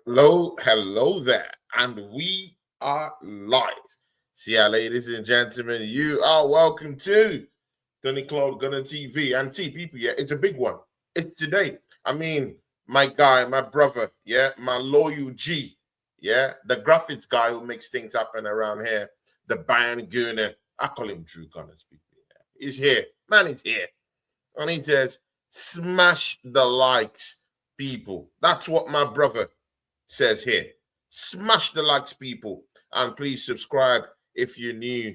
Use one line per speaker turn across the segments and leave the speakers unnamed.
Hello there, and we are live. See ya, ladies and gentlemen. You are welcome to Tonyclaudegunnertv and people. Yeah, it's a big one. It's today. I mean, my guy, my brother, yeah, my loyal G, yeah, the graphics guy who makes things happen around here, the Bayern Gunner. I call him Drew Gunners. People, yeah. He's here, man. He's here, and he says, "Smash the likes, people." That's what my brother says here. Smash the likes, people, and please subscribe if you're new.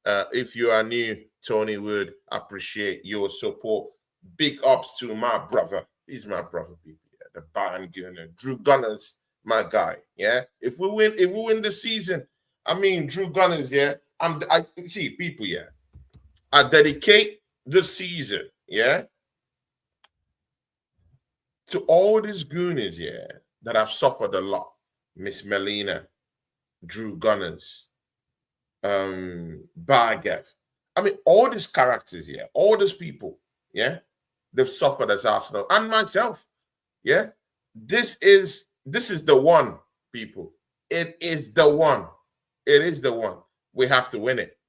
If you are new, Tony would appreciate your support. Big ups to my brother. He's my brother, people. Yeah, the Bayern Gunner, Drew Gunners, my guy. Yeah, if we win the season, I mean, Drew Gunners. Yeah, I see people. Yeah, I dedicate the season. Yeah, to all these Goonies. Yeah, that have suffered a lot. Miss Melina, Drew Gunners, Bhagav. I mean, all these characters here, all these people, yeah, they've suffered as Arsenal and myself. Yeah. This is the one, people. It is the one. It is the one. We have to win it.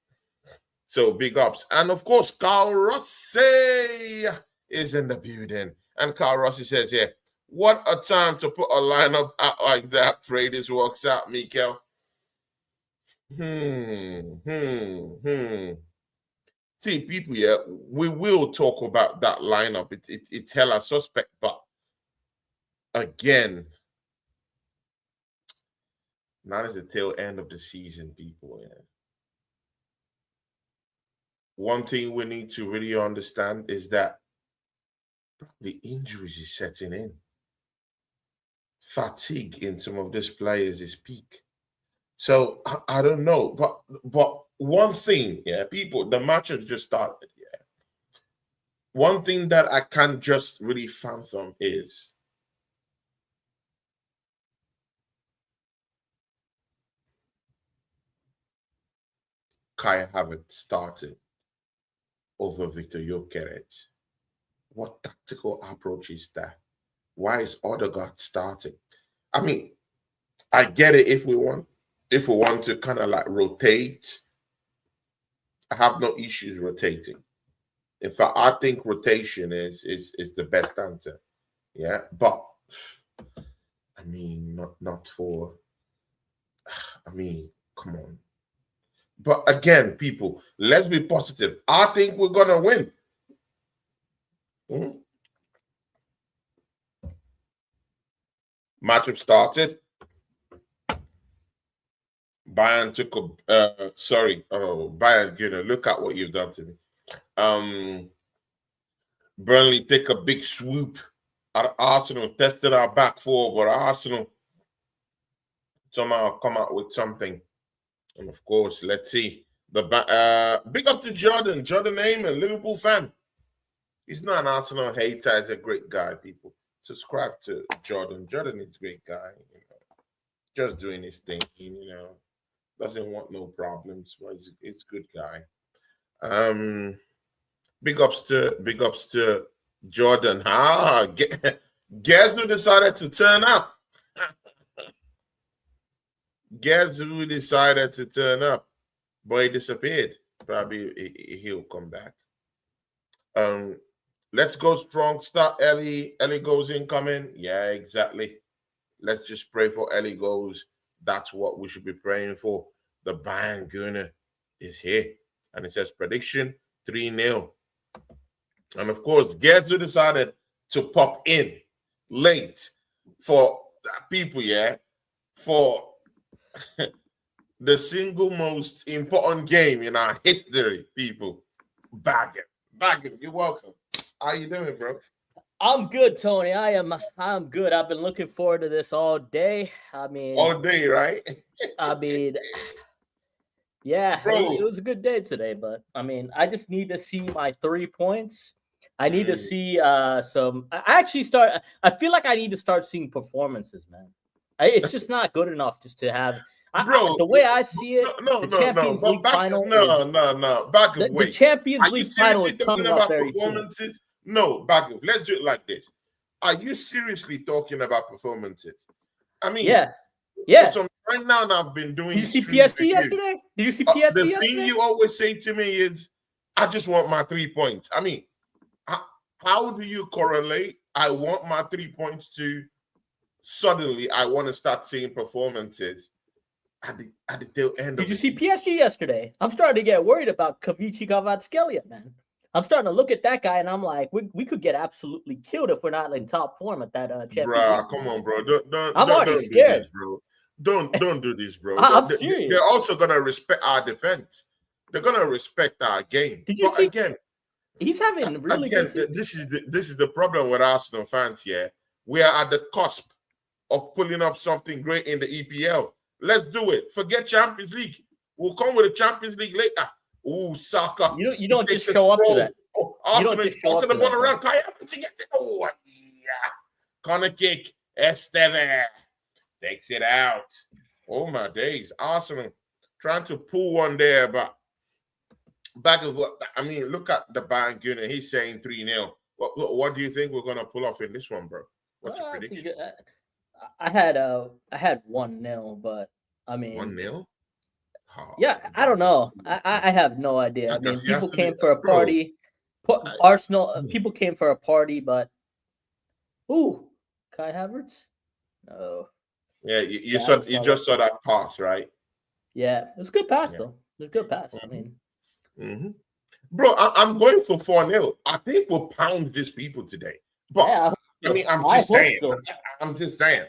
So big ups. And of course, Carl Rossi is in the building. And Carl Rossi says, yeah, what a time to put a lineup out like that. Pray this works out, Mikel. See, people, yeah, we will talk about that lineup. It's hella suspect, but again, now is the tail end of the season, people. Yeah. One thing we need to really understand is that the injuries is setting in. Fatigue in some of these players is peak. So I don't know, but one thing, yeah, people, the match has just started, yeah. One thing that I can't just really fathom is Kai Havertz started over Victor Gyökeres. What tactical approach is that? Why is Odegaard starting? I mean, I get it if we want to kind of like rotate. I have no issues rotating. In fact, I think rotation is the best answer. Yeah, but I mean, not for. I mean, come on. But again, people, let's be positive. I think we're gonna win. Match have started. Bayern took a Bayern, look at what you've done to me. Burnley take a big swoop at Arsenal, tested our back four, but Arsenal somehow come out with something. And of course, let's see. Big up to Jordan Heyman, Liverpool fan. He's not an Arsenal hater, he's a great guy, people. Subscribe to Jordan. Jordan is a great guy, just doing his thing, doesn't want no problems, but it's a good guy. Big ups to Jordan. Guess who decided to turn up? Guess who decided to turn up? Boy, he disappeared. Probably he'll come back. Let's go strong. Start Ellie. Ellie goes incoming. Yeah, exactly. Let's just pray for Ellie goes. That's what we should be praying for. The Bayern Gunner is here. And it says prediction 3-0. And of course, guess who decided to pop in late for people, yeah? For the single most important game in our history, people. Bhagav, you're welcome. How you doing, bro?
I'm good, Tony. I'm good. I've been looking forward to this all day. I mean,
all day, right?
I mean, yeah, it was a good day today, but I mean, I just need to see my 3 points. I need to see some. I feel like I need to start seeing performances, man. It's just not good enough just to have.
Bro,
the way I see it, the Champions League final. The Champions League final is coming up very soon.
No, Bhagav, let's do it like this. Are you seriously talking about performances? I mean,
Yeah.
for some time now, I've been doing.
Did you see
streams
PSG
with you.
yesterday? Did you see PSG
The
yesterday?
thing you always say to me is, I just want my 3 points. I mean, how do you correlate? I want my 3 points to suddenly I want to start seeing performances at the tail end
Did
of
you
the
see
season.
PSG yesterday? I'm starting to get worried about Kavichi Kvaratskhelia, man. I'm starting to look at that guy and I'm like, we could get absolutely killed if we're not in top form at that Champions
Bruh,
League.
come on, bro.
I'm already
Don't do
scared.
this, bro. Don't do this, bro.
I'm serious.
They're also gonna respect our defense. They're gonna respect our game.
Did you
But
see?
again,
He's having really good season.
this is the problem with Arsenal fans here. We are at the cusp of pulling up something great in the EPL. Let's do it. Forget Champions League. We'll come with the Champions League later. Ooh, Saka.
You don't just show up to that.
Oh,
You don't
Arsenal
just show up
passing the
to
ball
that,
around. Oh, yeah. Corner kick. Esteve takes it out. Oh, my days. Arsenal trying to pull one there, but back of what I mean, look at the Bayern Gunner. He's saying 3-0. What do you think we're gonna pull off in this one, bro? What's your prediction?
I had 1-0, but I mean
1-0?
yeah, I don't know. I have no idea. I mean, people came for a party. Arsenal people came for a party, but ooh, Kai Havertz? No.
Yeah, you just saw that pass, right?
Yeah, it was a good pass though. It was a good pass. I mean,
bro, I'm going for 4-0. I think we'll pound these people today. But yeah, I mean, I'm just saying. So. I'm just saying.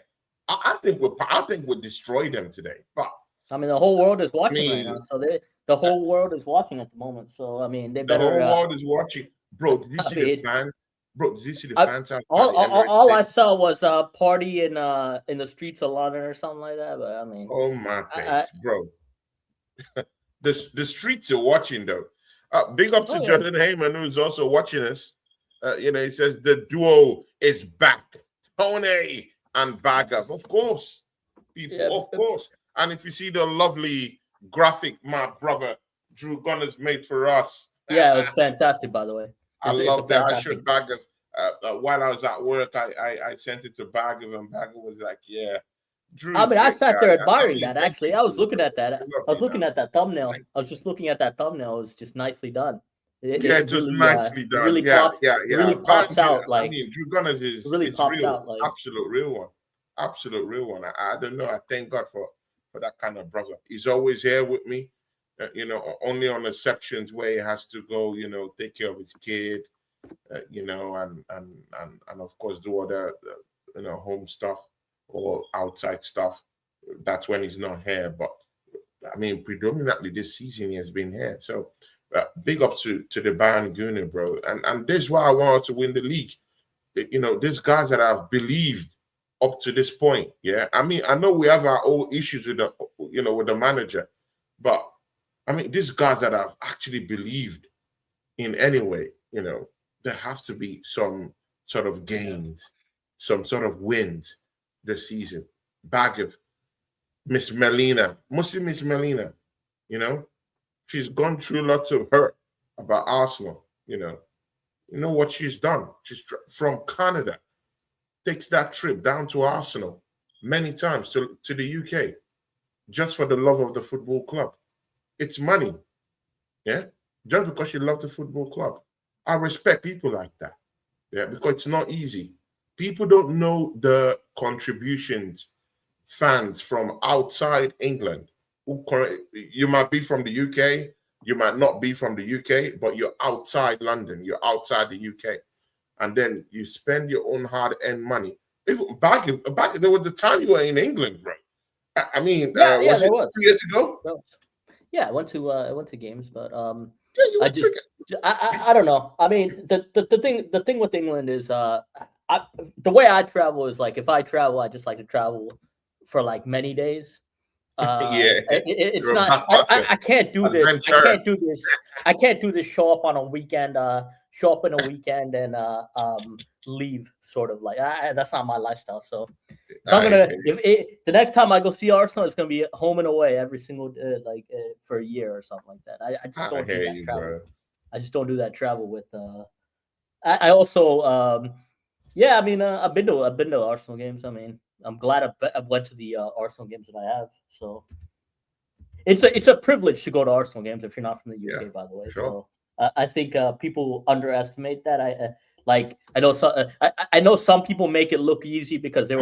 I think we'll destroy them today. But
I mean, the whole world is watching right now. So the whole world is watching at the moment. So I mean, they better.
The whole world is watching, bro. Did you see the fans? Bro, did you see the fans?
All I saw was a party in the streets of London or something like that. But I mean,
oh my days, bro. the streets are watching though. Big up to Jordan Heyman, who's also watching us. He says the duo is back. Tony and Bhagav, of course, people, of course. And if you see the lovely graphic my brother Drew Gunners made for us,
yeah, it was fantastic. By the way,
I love that. I showed Bhagav while I was at work. I sent it to Bhagav, and Bhagav was like, "Yeah." Drew,
I mean, I sat there admiring that. Actually, I was looking at that. I was looking at that thumbnail. I was just looking at that thumbnail. It was just nicely done.
It was nicely done.
Really really pops out. Like,
I mean, Drew Gunners is
really pops
real,
out. Like,
absolute real one. I don't know. I thank God for that kind of brother. He's always here with me. Only on exceptions where he has to go. Take care of his kid. And of course do other home stuff or outside stuff. That's when he's not here. But I mean, predominantly this season he has been here. So big up to the Bayern Gunner, bro. And this is why I wanted to win the league. These guys that I've believed up to this point. Yeah. I mean, I know we have our own issues with the manager, but I mean, these guys that I've actually believed in anyway, there has to be some sort of gains, some sort of wins this season. Bhagav, Miss Melina, she's gone through lots of hurt about Arsenal, You know what she's done? She's from Canada, takes that trip down to Arsenal many times to the UK just for the love of the football club. It's money, yeah? Just because she loves the football club. I respect people like that, yeah, because it's not easy. People don't know the contributions fans from outside England. You might be from the UK, you might not be from the UK, but you're outside London, you're outside the UK, and then you spend your own hard-earned money. Back, there was the time you were in England, bro. I mean, was it 2 years ago?
Yeah, I went to games, but I don't know. I mean, the thing with England is the way I travel is like if I travel, I just like to travel for like many days. It's not. I can't do this. I can't do this. Show up on a weekend. Show up in a weekend and leave. Sort of like that's not my lifestyle. So if I'm gonna, the next time I go see Arsenal, it's gonna be home and away every single for a year or something like that. I just don't do that travel. Bro. I just don't do that travel with. I also yeah. I mean, I've been to Arsenal games. I mean, I'm glad I went to the Arsenal games that I have. So it's a privilege to go to Arsenal games if you're not from the UK,
Yeah,
by the way.
sure.
So I think people underestimate that. I know I know some people make it look easy because they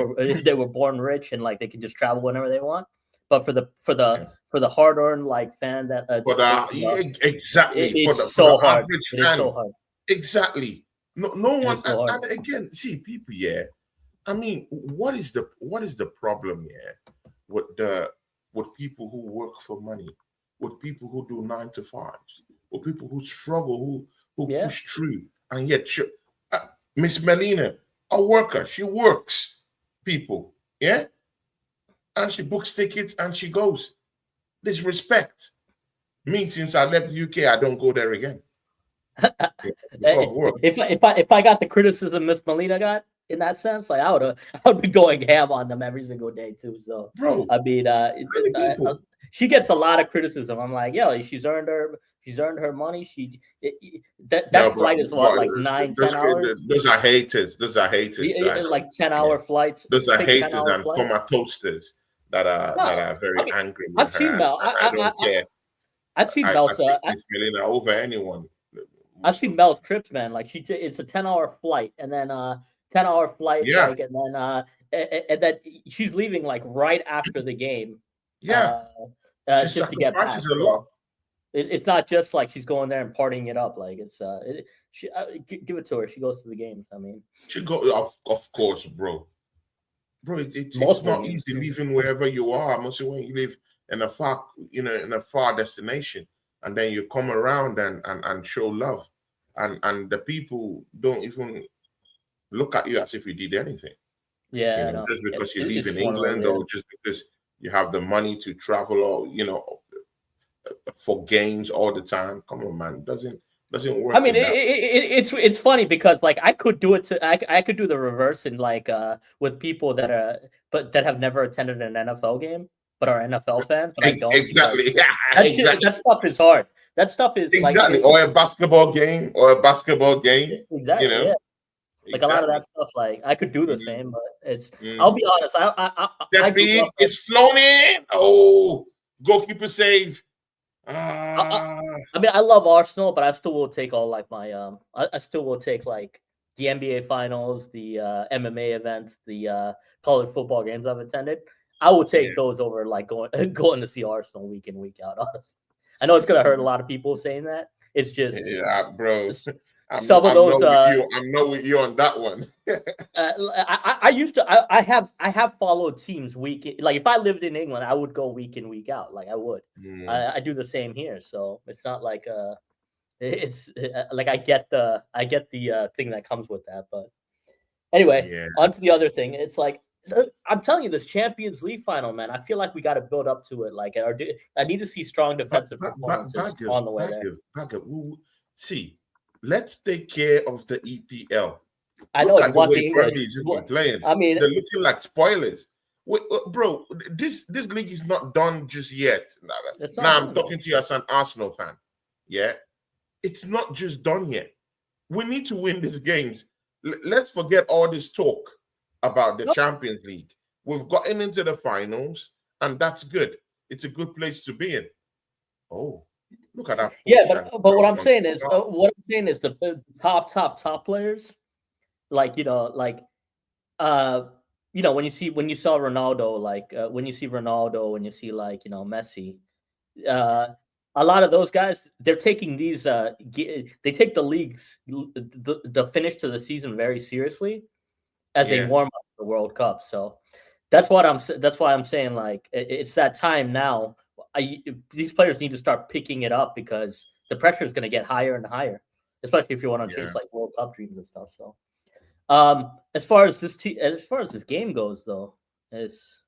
were born rich and like they can just travel whenever they want. But
Yeah.
for the hard earned like fan that
For
plays for
the exactly
it's
for the
so hard.
average
It is so
fan,
hard.
exactly. No
It
one,
is so hard.
and again, see people. Yeah, I mean, what is the problem here with the with people who work for money, with people who do 9 to 5s, with people who struggle, who
Yeah.
push through, and yet uh, Miss Melina, a worker, she works. People, yeah, and she books tickets and she goes. There's respect. Me, since I left the UK, I don't go there again. Yeah, because of work.
If I got the criticism Miss Molina got in that sense, like I would be going ham on them every single day too. So
Bro,
I mean,
many people.
she gets a lot of criticism. I'm like, yo, she's earned her money.
No,
That flight is what, like nine,
those,
10 hours.
those are haters. Those are haters. I don't,
Like 10
yeah.
hour flights.
Those are
Take ten
haters
hour
and former
flights.
toasters that
No,
are
I
very
mean,
angry
I've
with her,
seen
and
Mel.
I don't care.
I've seen
I
Mel's.
pick Miss Melina over anyone.
I've
Most
seen
of
Mel's trips, man. Like it's a 10 hour flight, and then 10 hour flight,
yeah,
like, and then and then she's leaving like right after the game,
yeah.
uh,
She
just to get back.
sacrifices a lot.
So it's not just like she's going there and partying it up. Like give it to her. She goes to the games. I mean,
She go of course, bro. Bro, it's
multiple
not
games
easy
too.
leaving wherever you are. Mostly when you live in a far, in a far destination, and then you come around and show love, and the people don't even look at you as if you did anything.
Yeah, I know.
Just because you live
It's
in
just one of those.
England,
Yeah.
or just because you have the money to travel, or for games all the time. Come on, man, doesn't
I
work
mean,
in that.
it's funny because like I could do it to I could do the reverse in like with people that are but that have never attended an NFL game but are NFL fans, but I don't because
Exactly, yeah, exactly,
that stuff is hard. That stuff is like
exactly. Or a basketball game, You
exactly,
know,
yeah. Like a lot of
exactly.
that stuff, like I could do the
Mhm.
same, but it's. I'll
Mm.
be honest. I
Set
grew up.
piece, it's flown in. Oh, goalkeeper save.
I, I,
Ah,
I mean, I love Arsenal, but I still will take all like my I still will take like the NBA finals, the MMA events, the college football games I've attended. I will
yeah,
take those over like going going to see Arsenal week in week out. Honestly, I know it's gonna hurt a lot of people saying that. It's just
yeah, bro.
some of
I'm
those
not with you. I'm not with you on that one.
I used to I have followed teams like if I lived in England I would go week in week out like I would
Mm,
I do the same here so it's not like it's like I get the thing that comes with that but anyway
yeah,
on to the other thing it's like I'm telling you this Champions League final man I feel like we got to build up to it like I need to see strong defensive performances on the way there.
Bhagav. See, let's take care of the EPL.
I know
Look
you
at the
want
way
the English
Burnley is even playing.
I mean
They're looking like spoilers. Wait, bro, this league is not done just yet.
it's not
Now I'm
done though.
talking to you as an Arsenal fan. Yeah, it's not just done yet. We need to win these games. Let's forget all this talk about the Champions League. We've gotten into the finals, and that's good. It's a good place to be in. Oh, look at that
Yeah,
push and
but
cross on.
what I'm saying is the top players, like uh when when you saw Ronaldo, like when you see Ronaldo, when you see like Messi, uh, a lot of those guys they're taking these they take the leagues the finish to the season very seriously as a
Yeah,
warm up for the World Cup. So that's why I'm saying like it's that time now. These players need to start picking it up because the pressure is going to get higher and higher, especially if you want to
yeah.
chase like World Cup dreams and stuff. So, as far as this game goes, though, is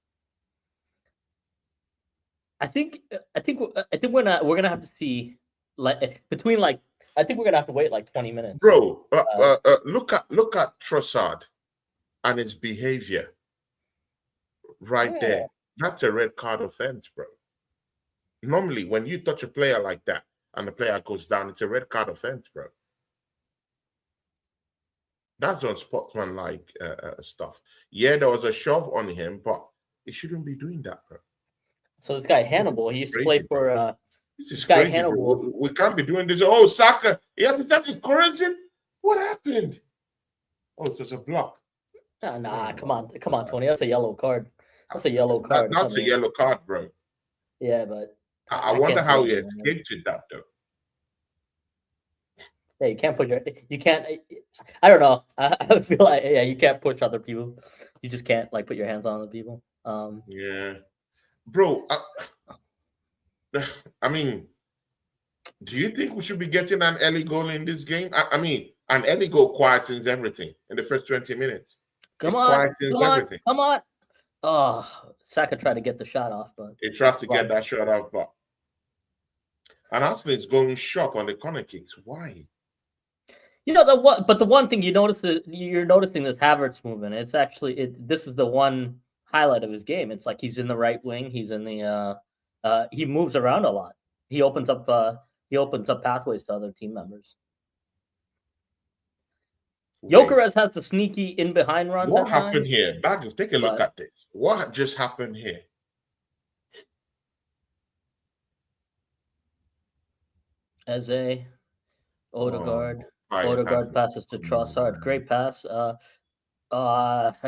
I think we're gonna have to see like between like I think we're gonna have to wait like 20 minutes.
Bro,
Uh,
look at Trossard and his behavior right
yeah,
there. That's a red card offense, bro. Normally, when you touch a player like that and the player goes down, it's a red card offense, bro. That's unsportsmanlike stuff. Yeah, there was a shove on him, but he shouldn't be doing that, bro.
So this guy Hannibal, he used to play
Crazy, bro.
for
This
this
is
guy
crazy, bro.
Hannibal.
We can't be doing this. Oh, Saka, he had to touch his currency. What happened? Oh, it was a block.
Nah,
Oh,
come on, Tony. That's a yellow card. That's a
after
yellow
that.
card.
That's a yellow card, bro.
Yeah, but
I
I
wonder
can't see
how he
anything on it.
escaped with that, though.
Yeah, you can't put you can't. I don't know. I feel like you can't push other people. You just can't like put your hands on other people.
Yeah, bro. I mean, do you think we should be getting an early goal in this game? I mean, an early goal quietens everything in the first 20 minutes.
Come
It
on,
quietens
come on,
everything.
come on. Oh, Saka tried to get the shot off, but
He tried to get that shot off, but and Arsenal is going short on the corner kicks. Why?
you know the one thing you're noticing this Havertz movement. It's actually this is the one highlight of his game. It's like he's in the right wing. He's in the he moves around a lot. He opens up pathways to other team members. Gyökeres has the sneaky in behind runs.
What happened here? Bhagav, take a look at this. What just happened here?
Eze, Odegaard. Odegaard passes to Trossard. Great pass. That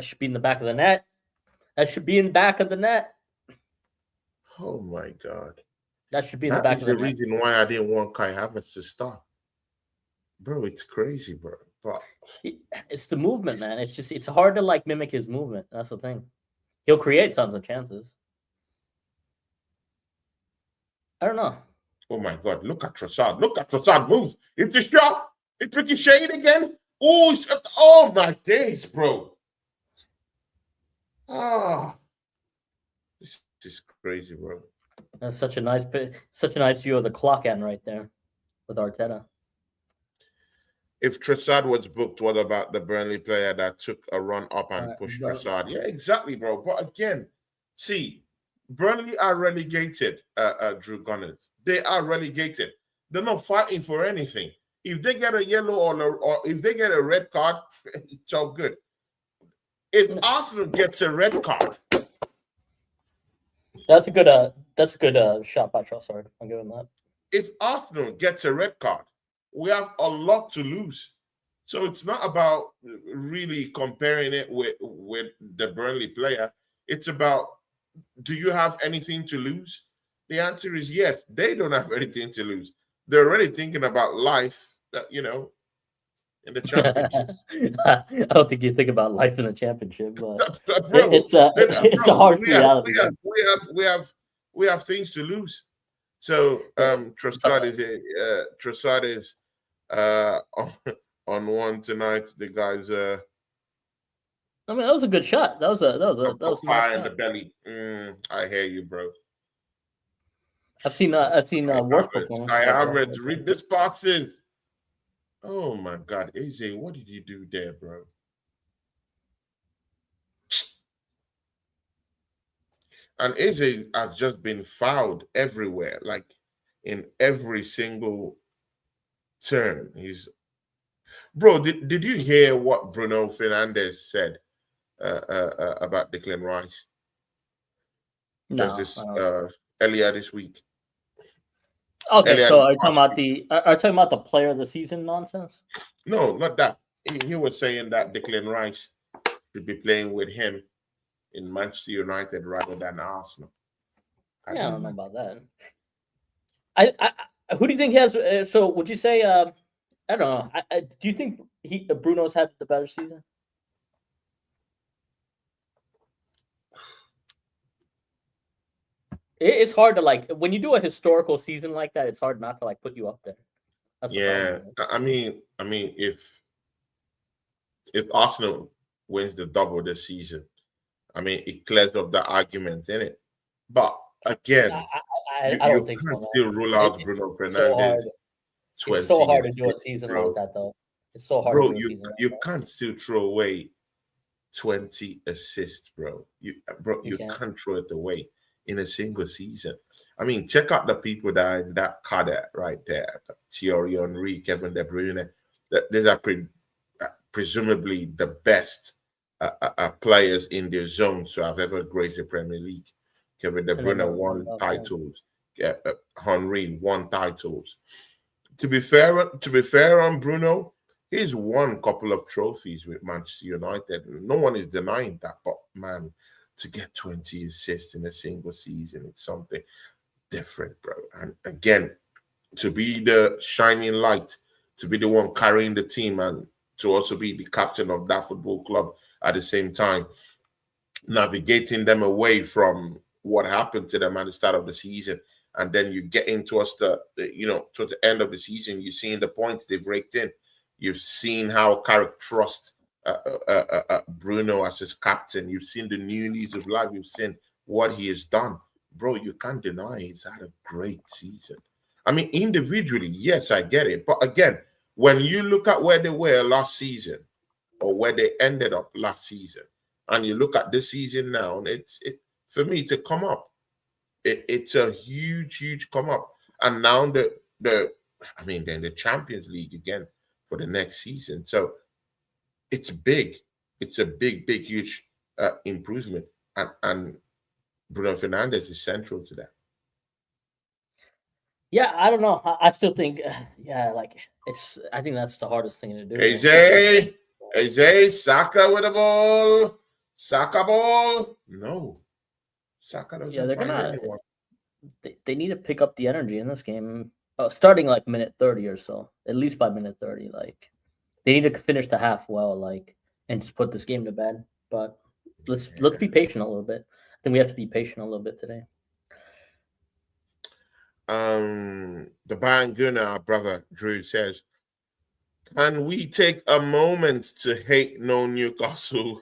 should be in the back of the net. That should be in the back of the net.
Oh my God.
That should be in the back of the net.
That is the reason why I didn't want Kai Havertz to start. Bro, it's crazy, bro. But
it's the movement, man. It's hard to like mimic his movement. That's the thing. He'll create tons of chances. I don't know.
Oh my God! Look at Trossard. Look at Trossard move. It's a shot. It's ricocheted again. Oh my days, bro. This is crazy, bro.
That's such a nice view of the clock end right there with Arteta.
If Trossard was booked, what about the Burnley player that took a run up and pushed Trossard? Yeah, exactly, bro. But again, see, Burnley are relegated, Drew Gunners. They are relegated. They're not fighting for anything. If they get a yellow or if they get a red card, it's all good. If Arsenal gets a red card,
that's a good shot by Trossard. I'll give him that.
If Arsenal gets a red card, we have a lot to lose. So it's not about really comparing it with the Burnley player. It's about, do you have anything to lose? The answer is yes. They don't have anything to lose. They're already thinking about life, in the championship.
I don't think you think about life in the championship, but
bro,
it's a harsh reality.
We have things to lose. So Trossard is on one tonight. The guys
I mean, that was a good shot. That was
fire in the belly. I hear you, bro.
I've seen worse performance.
I haven't read this boxes. Oh my God, Eze, what did you do there, bro? And Eze has just been fouled everywhere, like in every single turn. Bro. Did you hear what Bruno Fernandes said about Declan Rice?
No,
earlier this week.
Okay, so are you talking about the player of the season nonsense?
No, not that. He was saying that Declan Rice should be playing with him in Manchester United rather than Arsenal.
I don't know about that. I who do you think has? So would you say? I don't know. Do you think Bruno's had the better season? It's hard to like when you do a historical season like that. It's hard not to like put you up there.
That's the problem. I mean, if Arsenal wins the double this season, I mean, it clears up the argument in it. But again,
I don't think so.
Still rule out Bruno Fernandes.
It's so hard to do a season like that, though. It's so hard to do a season.
You can't still throw away 20 assists, bro. You can't throw it away in a single season. I mean, check out the people that are in that cadre right there: Thierry Henry, Kevin De Bruyne. These are presumably the best players in their zone to have ever graced the Premier League. Kevin De Bruyne won titles. Henry won titles. To be fair on Bruno, he's won a couple of trophies with Manchester United. No one is denying that. But man, to get 20 assists in a single season, it's something different, bro. And again, to be the shining light, to be the one carrying the team, and to also be the captain of that football club at the same time, navigating them away from what happened to them at the start of the season. And then you get into towards the end of the season, you're seeing the points they've raked in. You've seen how Carrick trusts Bruno as his captain. You've seen the new leads of life. You've seen what he has done. Bro, you can't deny he's had a great season. I mean, individually, yes, I get it. But again, when you look at where they were last season or where they ended up last season, and you look at this season now, for me to come up. It's a huge come up. And now then the Champions League again for the next season. So it's big. It's a big, huge improvement. And Bruno Fernandes is central to that.
Yeah, I don't know. I still think, I think that's the hardest thing to do.
AJ, Saka with the ball. Saka ball. No. Saka doesn't find anyone.
They need to pick up the energy in this game, starting like minute 30 or so. At least by minute 30, like they need to finish the half well, like, and just put this game to bed. But let's be patient a little bit. I think we have to be patient a little bit today.
The Bayern Gunner, our brother Drew, says, can we take a moment to hate no Newcastle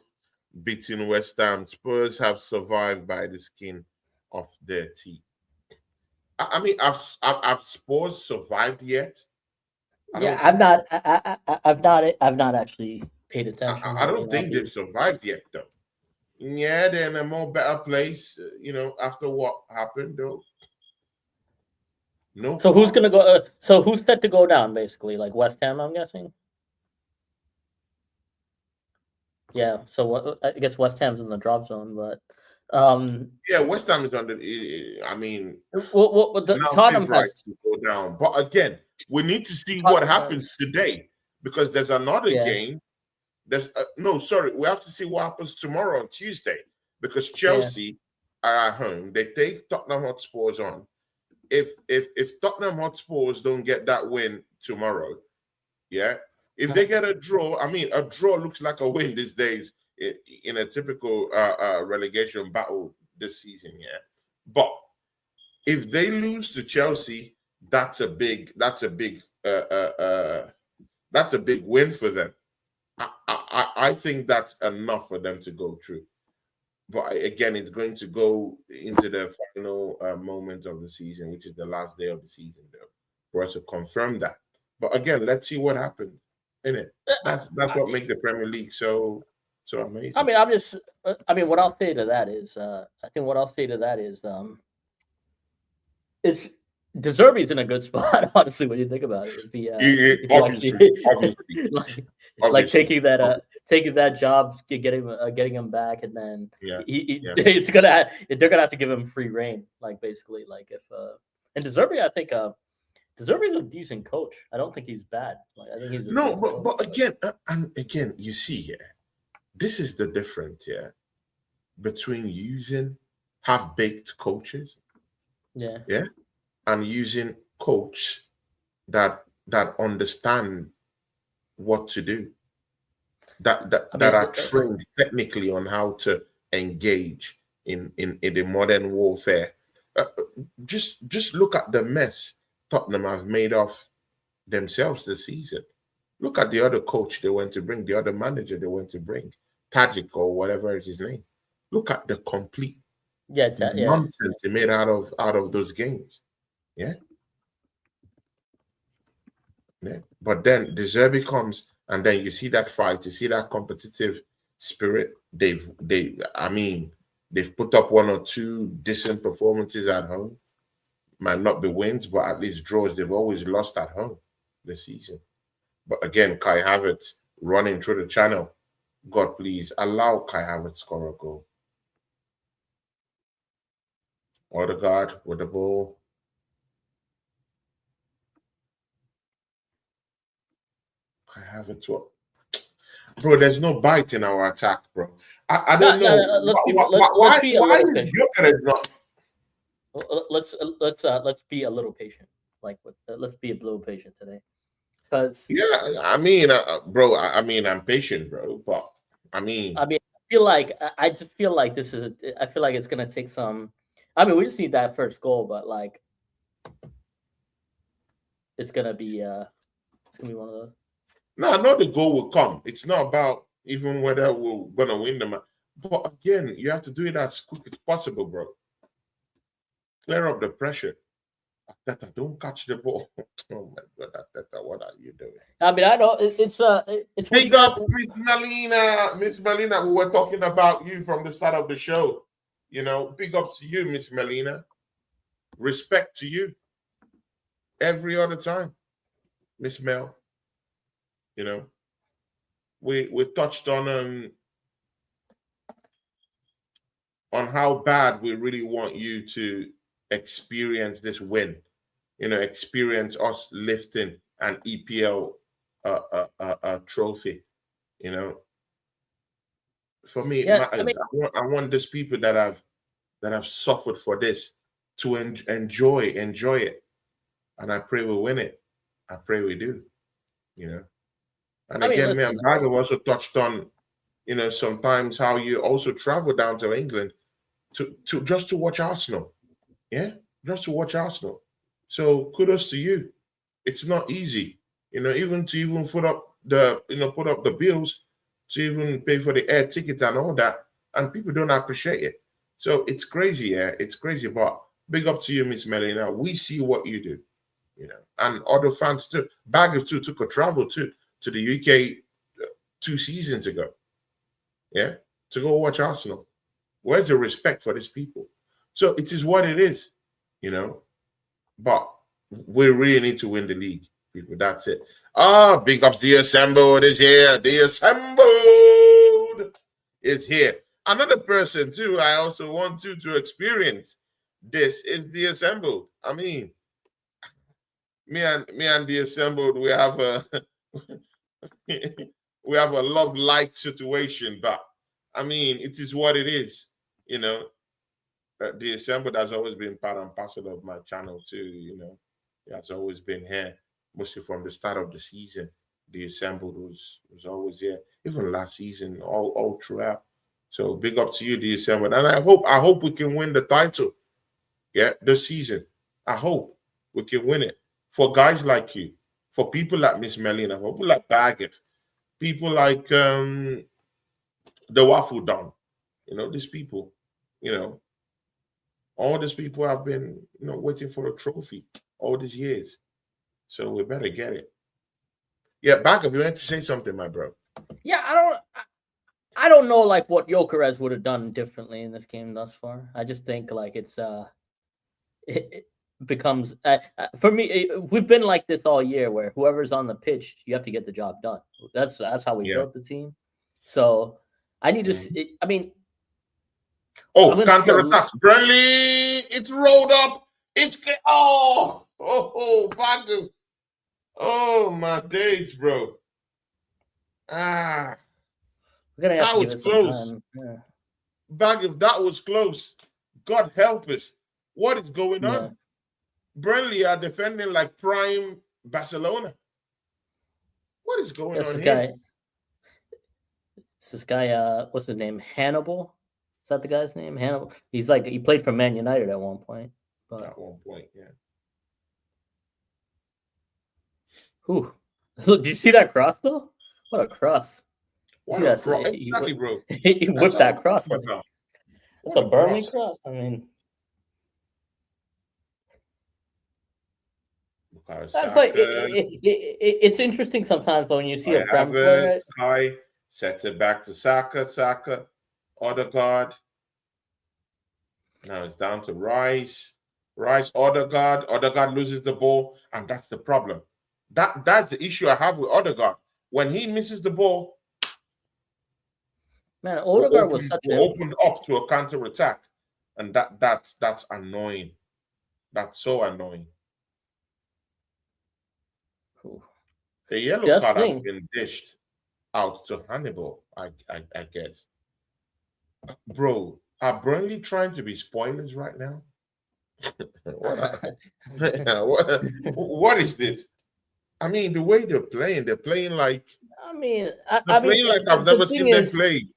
beating West Ham? Spurs have survived by the skin of their teeth. I mean, have Spurs survived yet?
I've not actually paid attention.
I don't think they've survived yet, though. Yeah, they're in a more better place, after what happened, though. No.
So who's gonna go? So who's set to go down? Basically, like West Ham, I'm guessing. Yeah. So I guess West Ham's in the drop zone, but
West Ham is under. I mean,
the Tottenham has
to go down, but again, we need to see what happens today because there's another game. There's we have to see what happens tomorrow on Tuesday because Chelsea are at home. They take Tottenham Hotspurs on. If Tottenham Hotspurs don't get that win tomorrow, if they get a draw, I mean, a draw looks like a win these days in a typical relegation battle this season, But if they lose to Chelsea, that's a big win for them. I think that's enough for them to go through. But again, it's going to go into the final moment of the season, which is the last day of the season, though, for us to confirm that. But again, let's see what happens. Innit? That's what makes the Premier League so amazing.
I mean, what I'll say to that is, it's De Zerbi's in a good spot, honestly, when you think about it. Obviously, taking that job, getting him back, and then they're gonna have to give him free reign, like basically, like if and De Zerbi, I think De Zerbi's a decent coach. I don't think he's bad. Like I think he's
but again, you see, this is the difference, between using half-baked coaches, and using coach that understand what to do, that are trained technically on how to engage in the modern warfare. Just look at the mess Tottenham have made of themselves this season. Look at the other coach they went to bring, the other manager they went to bring, Tajik or whatever is his name. Look at the complete nonsense they made out of those games. But then De Zerbi comes, and then you see that fight, you see that competitive spirit. They've put up one or two decent performances at home. Might not be wins, but at least draws. They've always lost at home this season. But again, Kai Havertz running through the channel. God, please allow Kai Havertz score a goal. Odegaard with the ball. Kai Havertz, what? Bro, there's no bite in our attack, bro. I don't know.
Let's be a
Why
little
is
patient.
Gyökeres not?
Let's be a little patient. Let's be a little patient today, because
Yeah, I mean, bro. I mean, I'm patient, bro. But I mean,
I feel like I just feel like this is. I feel like it's gonna take some. I mean, we just need that first goal, but like, it's gonna be one of those.
no, I know the goal will come. It's not about even whether we're gonna win the match. But again, you have to do it as quick as possible, bro. Clear up the pressure. Tata, don't catch the ball. Oh my God, Tata, what are you doing?
I mean, I know it's
Big up, Miss Melina. Miss Melina, we were talking about you from the start of the show. You know, big ups to you, Miss Melina. Respect to you. Every other time, Miss Mel. You know, we touched on how bad we really want you to experience this win. You know, experience us lifting an EPL trophy. You know, for me, it matters. I want these people that have suffered for this to enjoy it, and I pray we win it. I pray we do. You know, and again, me and Bhagav also touched on, you know, sometimes how you also travel down to England to just to watch Arsenal. Yeah, just to watch Arsenal. So kudos to you. It's not easy, you know, even to put up the bills, to even pay for the air ticket and all that, and people don't appreciate it. So it's crazy, yeah, it's crazy. But big up to you, Miss Melina. We see what you do, you know, and other fans too. Baggers too took a travel to the UK 2 seasons ago, yeah, to go watch Arsenal. Where's the respect for these people? So it is what it is, you know. But we really need to win the league, people. That's it. Big ups, the assembled is here. The assembled is here. Another person too, I also want to experience this is the assembled. I mean, me and the assembled, we have a we have a love-like situation, but I mean, it is what it is, you know. The assembled has always been part and parcel of my channel too, you know. It has always been here, mostly from the start of the season. The assembled was always here, even last season, all throughout. So big up to you, the assembled, and I hope we can win the title. Yeah, this season. I hope we can win it for guys like you, for people like Miss Melina, for people like Bhagav, people like the Waffle Don. You know, these people. You know, all these people have been, you know, waiting for a trophy all these years. So we better get it. Yeah, Bhagav, you want to say something, my bro?
Yeah, I don't know like what Gyökeres would have done differently in this game thus far. I just think like it becomes for me. We've been like this all year, where whoever's on the pitch, you have to get the job done. That's how we built the team. So I need to. See, I mean,
counter attack. Burnley, it's rolled up. It's Bhagav. Oh my days, bro. That was close.
Yeah.
Bhagav, that was close. God help us. What is going on? Burnley are defending like prime Barcelona. What is going on here?
This guy, what's his name? Hannibal? Is that the guy's name? Hannibal. He's like, he played for Man United at one point. But...
At one point, yeah.
Look, did you see that cross though? What a cross!
What a cross! Exactly, bro.
He whipped that cross. It's a Burnley cross. I mean, that's like it's interesting sometimes when you see a Prem player.
Kai sets it back to Saka, Odegaard. Now it's down to Rice, Odegaard loses the ball, and that's the problem. That's the issue I have with Odegaard. when he misses the ball,
man, Odegaard was
we're opened up to a counter attack, and that's annoying. That's so annoying.
Ooh.
The yellow card has been dished out to Hannibal, I guess. Bro, are Burnley trying to be spoilers right now? What is this? I mean, the way they're playing like.
I mean,
I've never seen them play.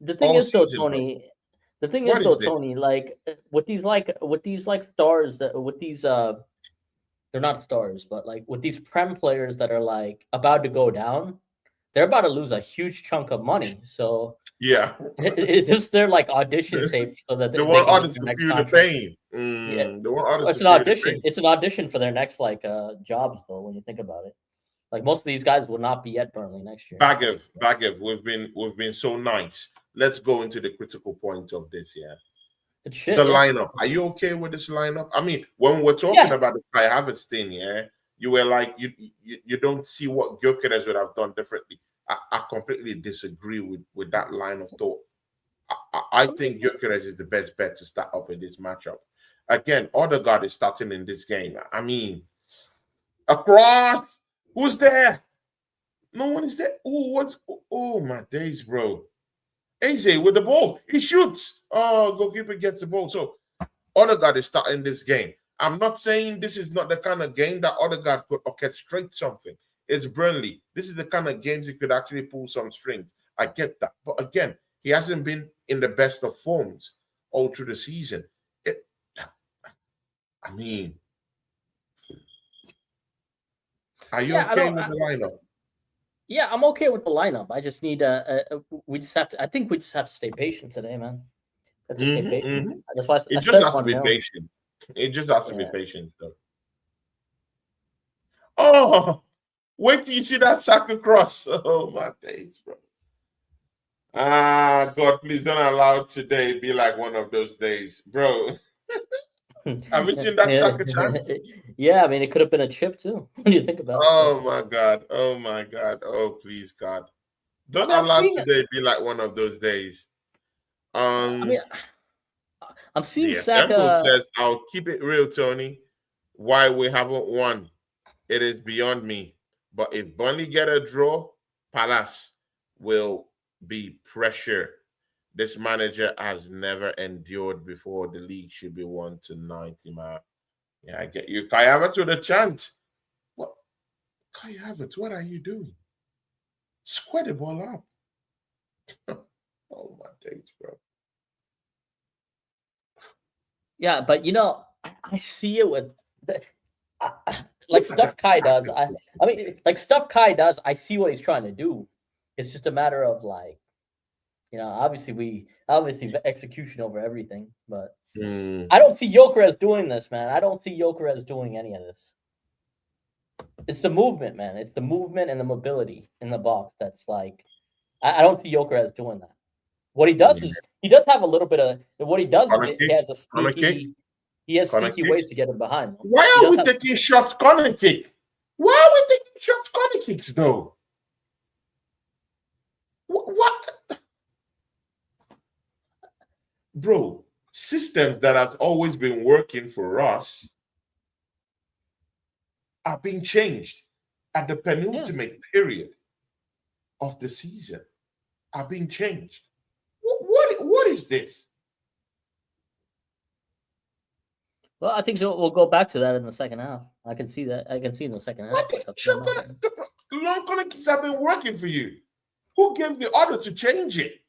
The thing is, though, Tony. The thing is, though, Tony. Like with these stars that with these they're not stars, but like with these Prem players that are like about to go down, they're about to lose a huge chunk of money. So
yeah,
it's just their like audition tape so that
they want others to feel the pain.
Yeah,
they want others
it's an audition. It's an audition for their next like jobs, though. When you think about it, like most of these guys will not be at Burnley next year.
Bhagav, we've been so nice. Let's go into the critical point of this. Yeah. The lineup. Are you okay with this lineup? I mean, when we're talking about the Kai Havertz thing, you were like, you don't see what Gyökeres would have done differently. I completely disagree with that line of thought. I think Gyökeres is the best bet to start up in this matchup. Again, Odegaard is starting in this game. I mean, across. Who's there? No one is there. Oh my days, bro. Eze with the ball. He shoots. Oh, goalkeeper gets the ball. So Odegaard is starting this game. I'm not saying this is not the kind of game that Odegaard could orchestrate something. It's Burnley. This is the kind of games he could actually pull some strings. I get that. But again, he hasn't been in the best of forms all through the season. I mean, are you okay with the lineup?
Yeah, I'm okay with the lineup. I just need we just have to. I think we just have to stay patient today, man. Just stay patient. That's why
it just has to be patient. It just has to be patient, though. Oh, wait till you see that sack across. Oh my days, bro. God, please don't allow today be like one of those days, bro. Have you seen that soccer chance?
Yeah, I mean, it could have been a chip too. When you think about it.
Oh my God! Oh my God! Oh please, God, don't allow today be like one of those days.
I mean, I'm seeing
Saka says, "I'll keep it real, Tony. Why we haven't won, it is beyond me. But if Burnley get a draw, Palace will be pressure. This manager has never endured before. The league should be won to 90, man. Yeah, I get you. Kai Havertz with a chant. What? Kai Havertz, what are you doing? Square the ball up. Oh, my days, bro.
Yeah, but you know, I see it with like stuff Kai does. I mean, like stuff Kai does. I see what he's trying to do. It's just a matter of like, you know, obviously execution over everything. But I don't see Gyökeres doing this, man. I don't see Gyökeres doing any of this. It's the movement, man. It's the movement and the mobility in the box that's like, I don't see Gyökeres doing that. What he does is he does have a little bit of what he does is he has a sneaky ways to get him behind.
Why are we taking shots corner kick? Why are we taking shots corner kicks though? What? Bro, systems that have always been working for us are being changed at the penultimate period of the season. Are being changed. What is this?
Well, I think we'll go back to that in the second half. I can see that. I can see in the second half.
Long corner kicks have been working for you. Who gave the order to change it?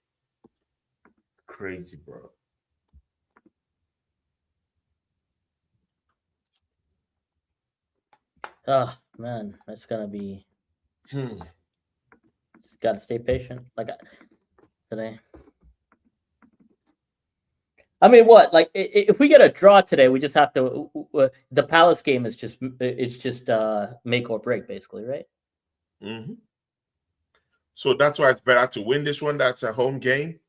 Crazy, bro.
Oh man, that's gonna be. Just gotta stay patient. Like today. I mean, what? Like, if we get a draw today, we just have to. The Palace game is just make or break, basically, right?
So that's why it's better to win this one. That's a home game,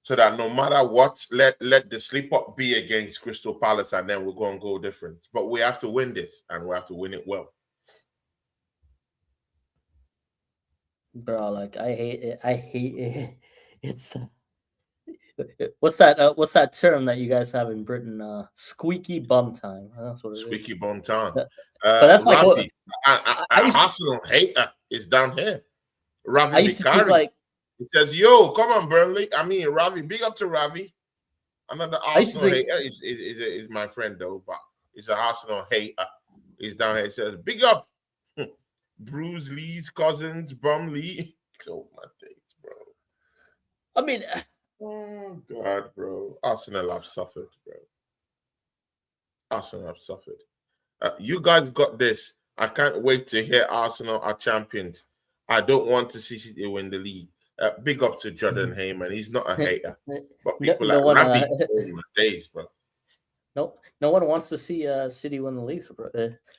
so that no matter what, let the slip up be against Crystal Palace, and then we're going to go different. But we have to win this, and we have to win it well.
bro. Like I hate it. I hate it. It's what's that? What's that term that you guys have in Britain? Squeaky bum time. That's what it is.
Squeaky bum town.
But that's like what
Ravi,
I used.
Arsenal hater is down here. Ravi
I used to think
Bikari.
like
He says, "Yo, come on, Burnley." I mean, Ravi. Big up to Ravi. Another
I used to
Arsenal
think.
hater is my friend though, but he's an Arsenal hater. He's down here. He says, "Big up, Bruce Lee's cousins, Bromley." Oh my days, bro.
I mean,
Oh God, bro. Arsenal have suffered, bro. Arsenal have suffered. You guys got this. I can't wait to hear Arsenal are champions. I don't want to see City win the league. Big up to Jordan Heyman. He's not a hater, but people
no
like
one.
Ravi, oh my days, bro.
No one wants to see City win the league.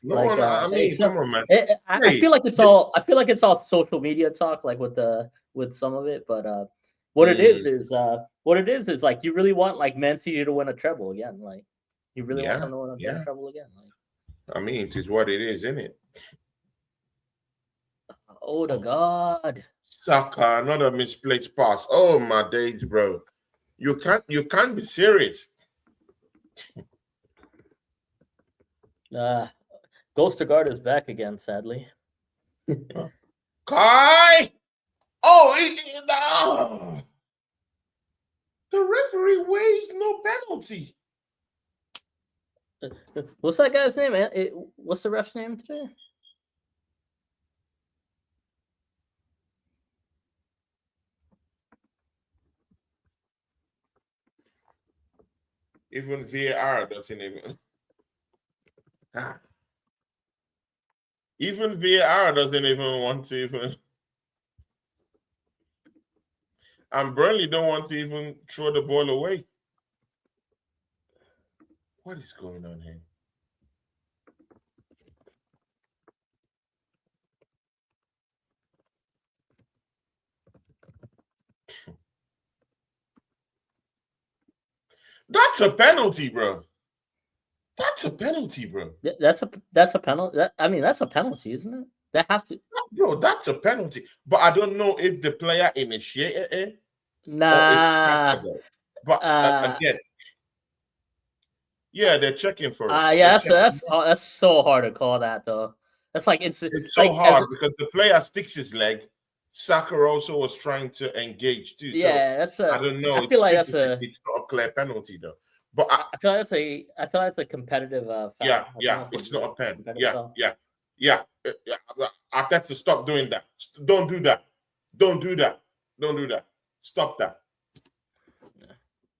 No
Like,
one. I mean, come on, man.
I feel like it's all. I feel like it's all social media talk, like with some of it. But what it is like you really want like Man City to win a treble again. Like you really want
yeah,
them to win
yeah.
a treble again. Like,
I mean, it is what it is, isn't it?
oh the God.
Saka, another misplaced pass. Oh my days, bro. You can't be serious.
Ghost of Guard is back again, sadly.
Kai! Oh, no. The referee waives no penalty.
What's that guy's name, man? What's the ref's name today?
Even VAR doesn't even. Even VAR doesn't even want to even. And Burnley don't want to even throw the ball away. What is going on here? That's a penalty, bro. That's a penalty, bro.
That's a penalty. I mean, that's a penalty, isn't it? That has to.
Bro, that's a penalty. But I don't know if the player initiated it or it's
Nah.
But again, yeah, they're checking for it.
Yeah, that's so hard to call that though. That's like
It's
like,
so hard because the player sticks his leg. Saka also was trying to engage too.
Yeah,
so I don't know.
I feel like
it's not a clear penalty though. But
I feel like that's a competitive foul.
Yeah, it's not a pen. Yeah. I have to stop doing that. Don't do that. Don't do that. Don't do that. Stop that.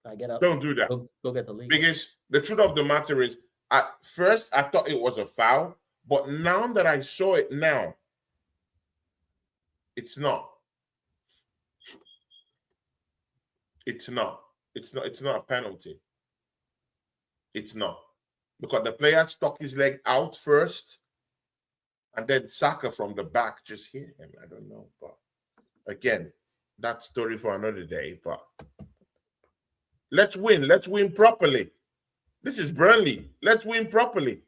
I get up.
Don't do that.
Go get the league.
Because the truth of the matter is, at first I thought it was a foul, but now that I saw it now, it's not. It's not. It's not a penalty. It's not. Because the player stuck his leg out first, and then Saka from the back just hit him. I don't know. But again, that story for another day. But let's win. Let's win properly. This is Burnley. Let's win properly.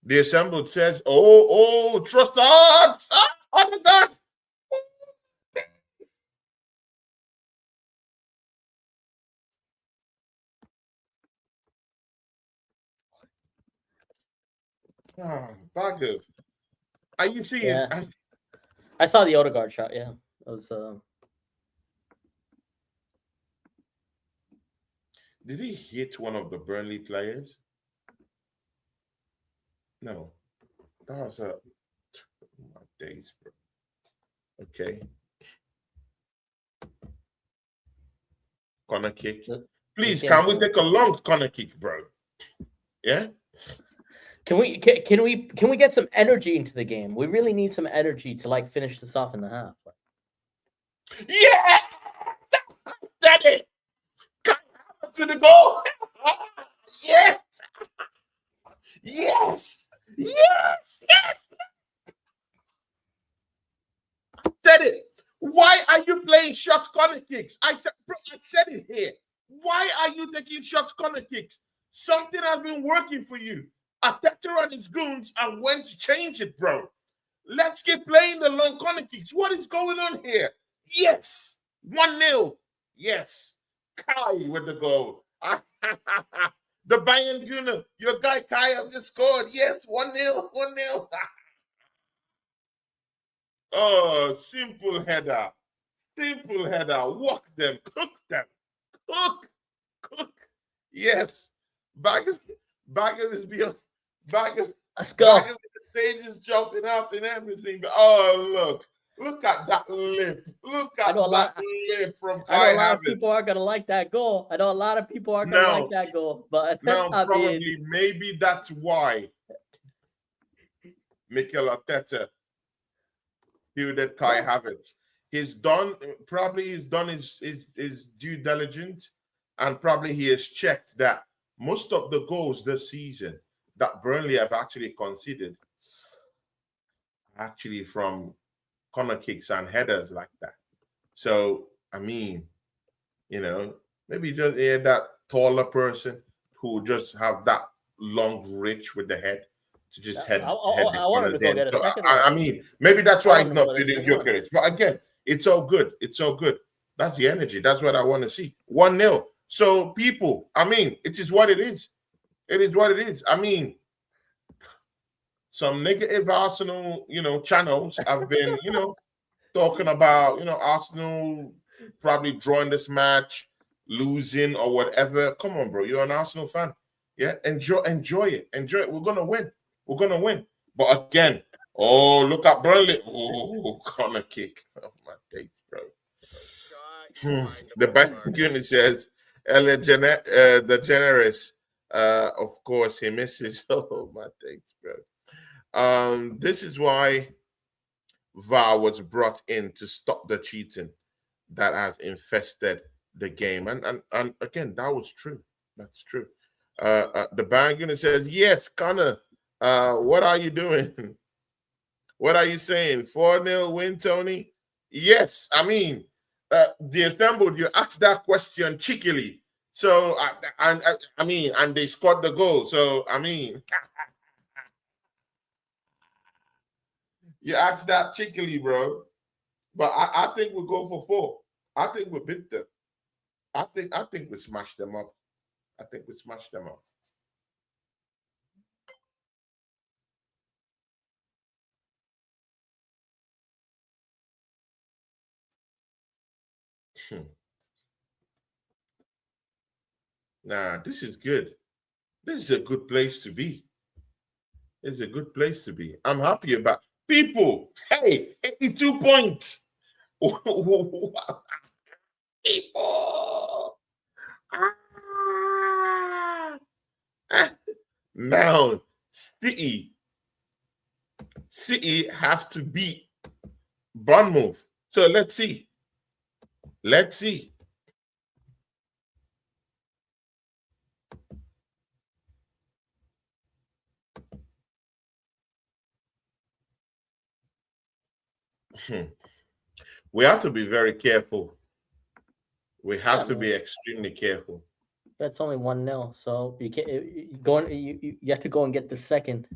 The assembled says, oh, trust us. What is that? Bhagav. Are you seeing?
Yeah. I saw the Odegaard shot. Yeah, it was.
Did he hit one of the Burnley players? No, that was my days, bro. Okay. Corner kick. Please, can we take a long corner kick, bro? Yeah.
Can we get some energy into the game? We really need some energy to like finish this off in the half.
Yeah, that's it. To the goal. Yes. Yes. Yes. Yes. I said it. Why are you playing short corner kicks? I said it here. Why are you taking short corner kicks? Something has been working for you. Arteta and his goons and went to change it, bro. Let's keep playing the long corner kicks. What is going on here? Yes. 1-0. Yes. Kai with the goal. The Bayern Gunner, your guy Kai have just scored. Yes, 1-0. 1-0. Oh, simple header. Simple header. Walk them. Cook them. Cook. Yes. Bhagav is beyond.
Let's go.
Bhagav the stage is jumping up and everything. But oh, look at that lip. Look at that lip from Kai.
I know a lot of people are gonna like that goal. I know a lot of people are gonna like that goal. But
now probably maybe that's why Mikel Arteta fielded Kai Havertz. He's done his due diligence, and probably he has checked that most of the goals this season that Burnley have actually conceded actually from corner kicks and headers like that. So I mean, maybe just that taller person who just have that long reach with the head to just head.
I wanted to go get a second.
I mean, maybe that's why he's not feeling Gyökeres. But again, it's all good. It's all good. That's the energy. That's what I want to see. 1-0. So people, I mean, it is what it is. It is what it is. I mean, some negative Arsenal, channels have been, talking about, Arsenal probably drawing this match, losing or whatever. Come on, bro. You're an Arsenal fan. Yeah, enjoy it. Enjoy it. We're gonna win. But again, look at Burnley. Oh, corner kick. Oh my days, bro. The back unit says Elliot the generous. Of course, he misses. Oh my days, bro. This is why VAR was brought in to stop the cheating that has infested the game. And again, that was true. That's true. The Banguna says, yes, Connor, what are you doing? What are you saying? 4-0 win, Tony? Yes. I mean, the assembled, you asked that question cheekily. So, and they scored the goal. So, I mean, you asked that cheekily, bro. But I think we'll go for 4. I think we beat them. I think we smashed them up. Nah, this is good. This is a good place to be. I'm happy about people. Hey, 82 points. People. Now, City has to beat Bournemouth. So let's see. We have to be very careful. We have to be extremely careful.
That's only 1-0, so you can't you have to go and get the second.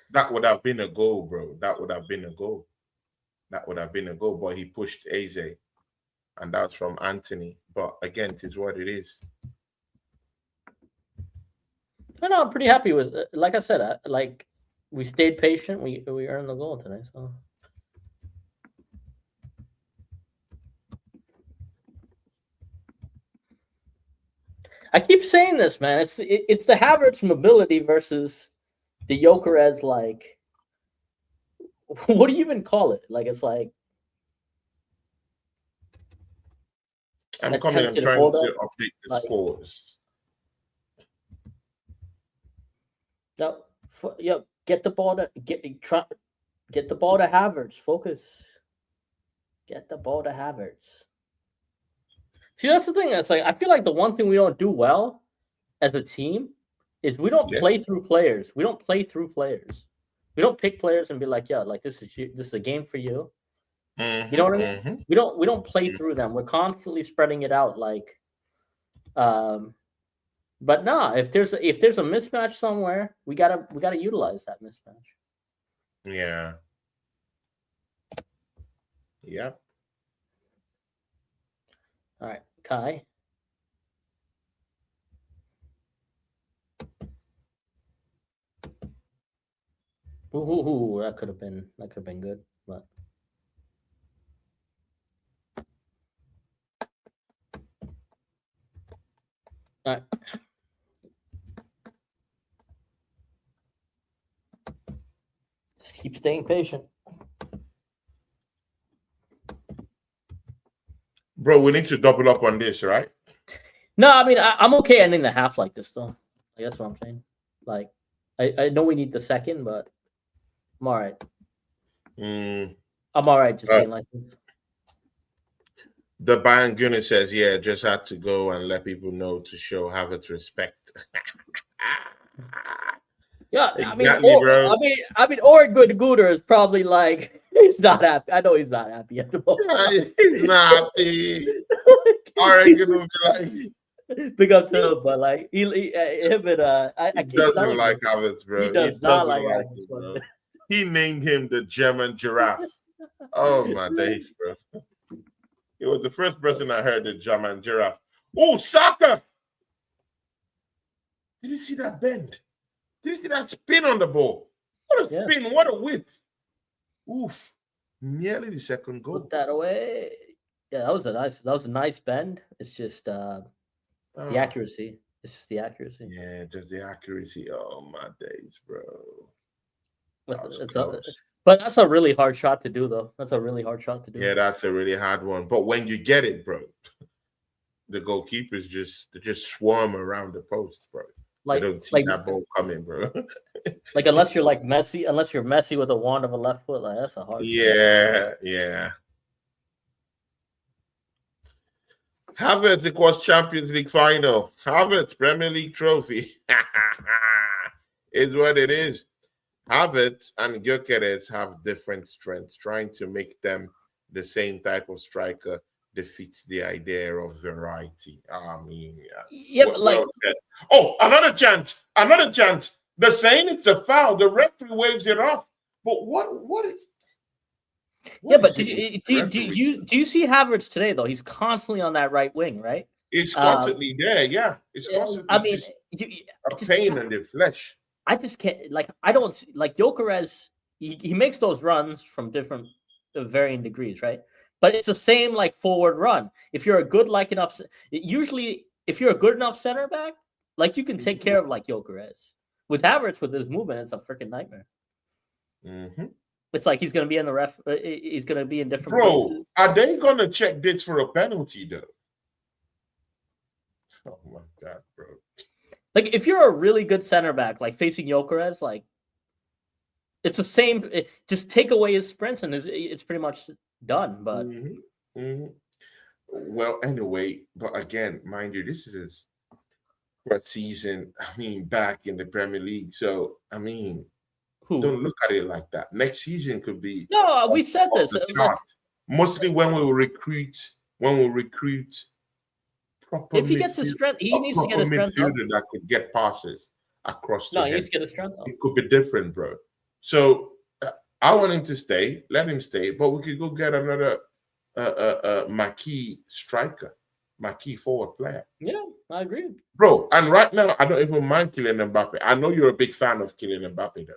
That would have been a goal, bro. That would have been a goal. But he pushed Eze, and that's from Anthony. But again, it is what it is.
No, I'm pretty happy with it. Like I said, we stayed patient. We earned the goal today. So. I keep saying this, man. It's the Havertz mobility versus the Gyökeres. Like, what do you even call it? Like, it's like
I'm trying to update the scores.
Yo, get the ball to get the ball to Havertz. Focus. Get the ball to Havertz. See, that's the thing. It's like I feel like the one thing we don't do well as a team is we don't play through players. We don't play through players. We don't pick players and be like, yeah, like this is a game for you.
Mm-hmm,
you know what I mean? Mm-hmm. We don't play through them. We're constantly spreading it out. Like, But no, if there's a mismatch somewhere, we gotta utilize that mismatch.
Yeah. Yep.
All right, Kai. Ooh, that could have been good, but all right. Just keep staying patient.
Bro, we need to double up on this, right?
No, I mean I'm okay ending the half like this though. Like, that's what I'm saying. Like I know we need the second, but I'm all right. I'm all right just being like this.
The Bayern Gunner says, yeah, just had to go and let people know to show Havertz respect.
Yeah,
Exactly, bro.
I mean, or good Gooder is probably like he's not happy. I know he's not happy at the moment.
Yeah, he's not happy. Oregon will be like,
big up to him, but like him and I
he
keep
doesn't
telling
like
you,
Havertz,
he
bro. He
does not
doesn't
like
like
Havertz.
him, bro. He named him the German giraffe. Oh my days, bro. He was the first person I heard the German giraffe. Oh, Saka! Did you see that bend? Did you see that spin on the ball? What a spin! What a whip! Oof! Nearly the second goal.
Put that away. Yeah, that was a nice bend. It's just the accuracy. It's just the accuracy.
Yeah, just the accuracy. Oh my days, bro.
But that's a really hard shot to do, though. That's a really hard shot to do.
Yeah, that's a really hard one. But when you get it, bro, the goalkeepers just swarm around the post, bro. Like, they don't see that ball coming, bro.
Like unless you're Messi with a wand of a left foot, like that's a hard.
Yeah, yeah. Havertz equals Champions League final. Havertz Premier League trophy is what it is. Havertz and Gyökeres have different strengths. Trying to make them the same type of striker defeats the idea of variety. I mean,
yeah, but like,
oh, another chance. They're saying it's a foul. The referee waves it off. But what is?
Yeah, but do you see Havertz today though? He's constantly on that right wing, right?
He's constantly there. Yeah, it's constantly.
I mean,
a pain in the flesh.
I just can't. Like, I don't see, like Gyökeres. He makes those runs from different, varying degrees, right? But it's the same like forward run. If you're a good enough, usually if you're a good enough center back, like you can take care of like Gyökeres. With Havertz, with his movement, it's a freaking nightmare. It's like he's gonna be in the he's gonna be in different places.
Are they gonna check this for a penalty though? Oh my god, bro!
Like if you're a really good center back, like facing Gyökeres, like it's the same. Just take away his sprints and it's pretty much done. But
well, anyway, but again, mind you, this is his first season. I mean, back in the Premier League, so I mean. Don't look at it like that. Next season could be
we said this.
Mostly when we recruit proper.
If he gets his strength, he needs to get his strength up.
That could get passes across.
No, he needs to get his strength up.
It could be different, bro. So I want him to stay. Let him stay. But we could go get another marquee striker, marquee forward player.
Yeah, I agree,
bro. And right now, I don't even mind Kylian Mbappe. I know you're a big fan of Kylian Mbappe, though.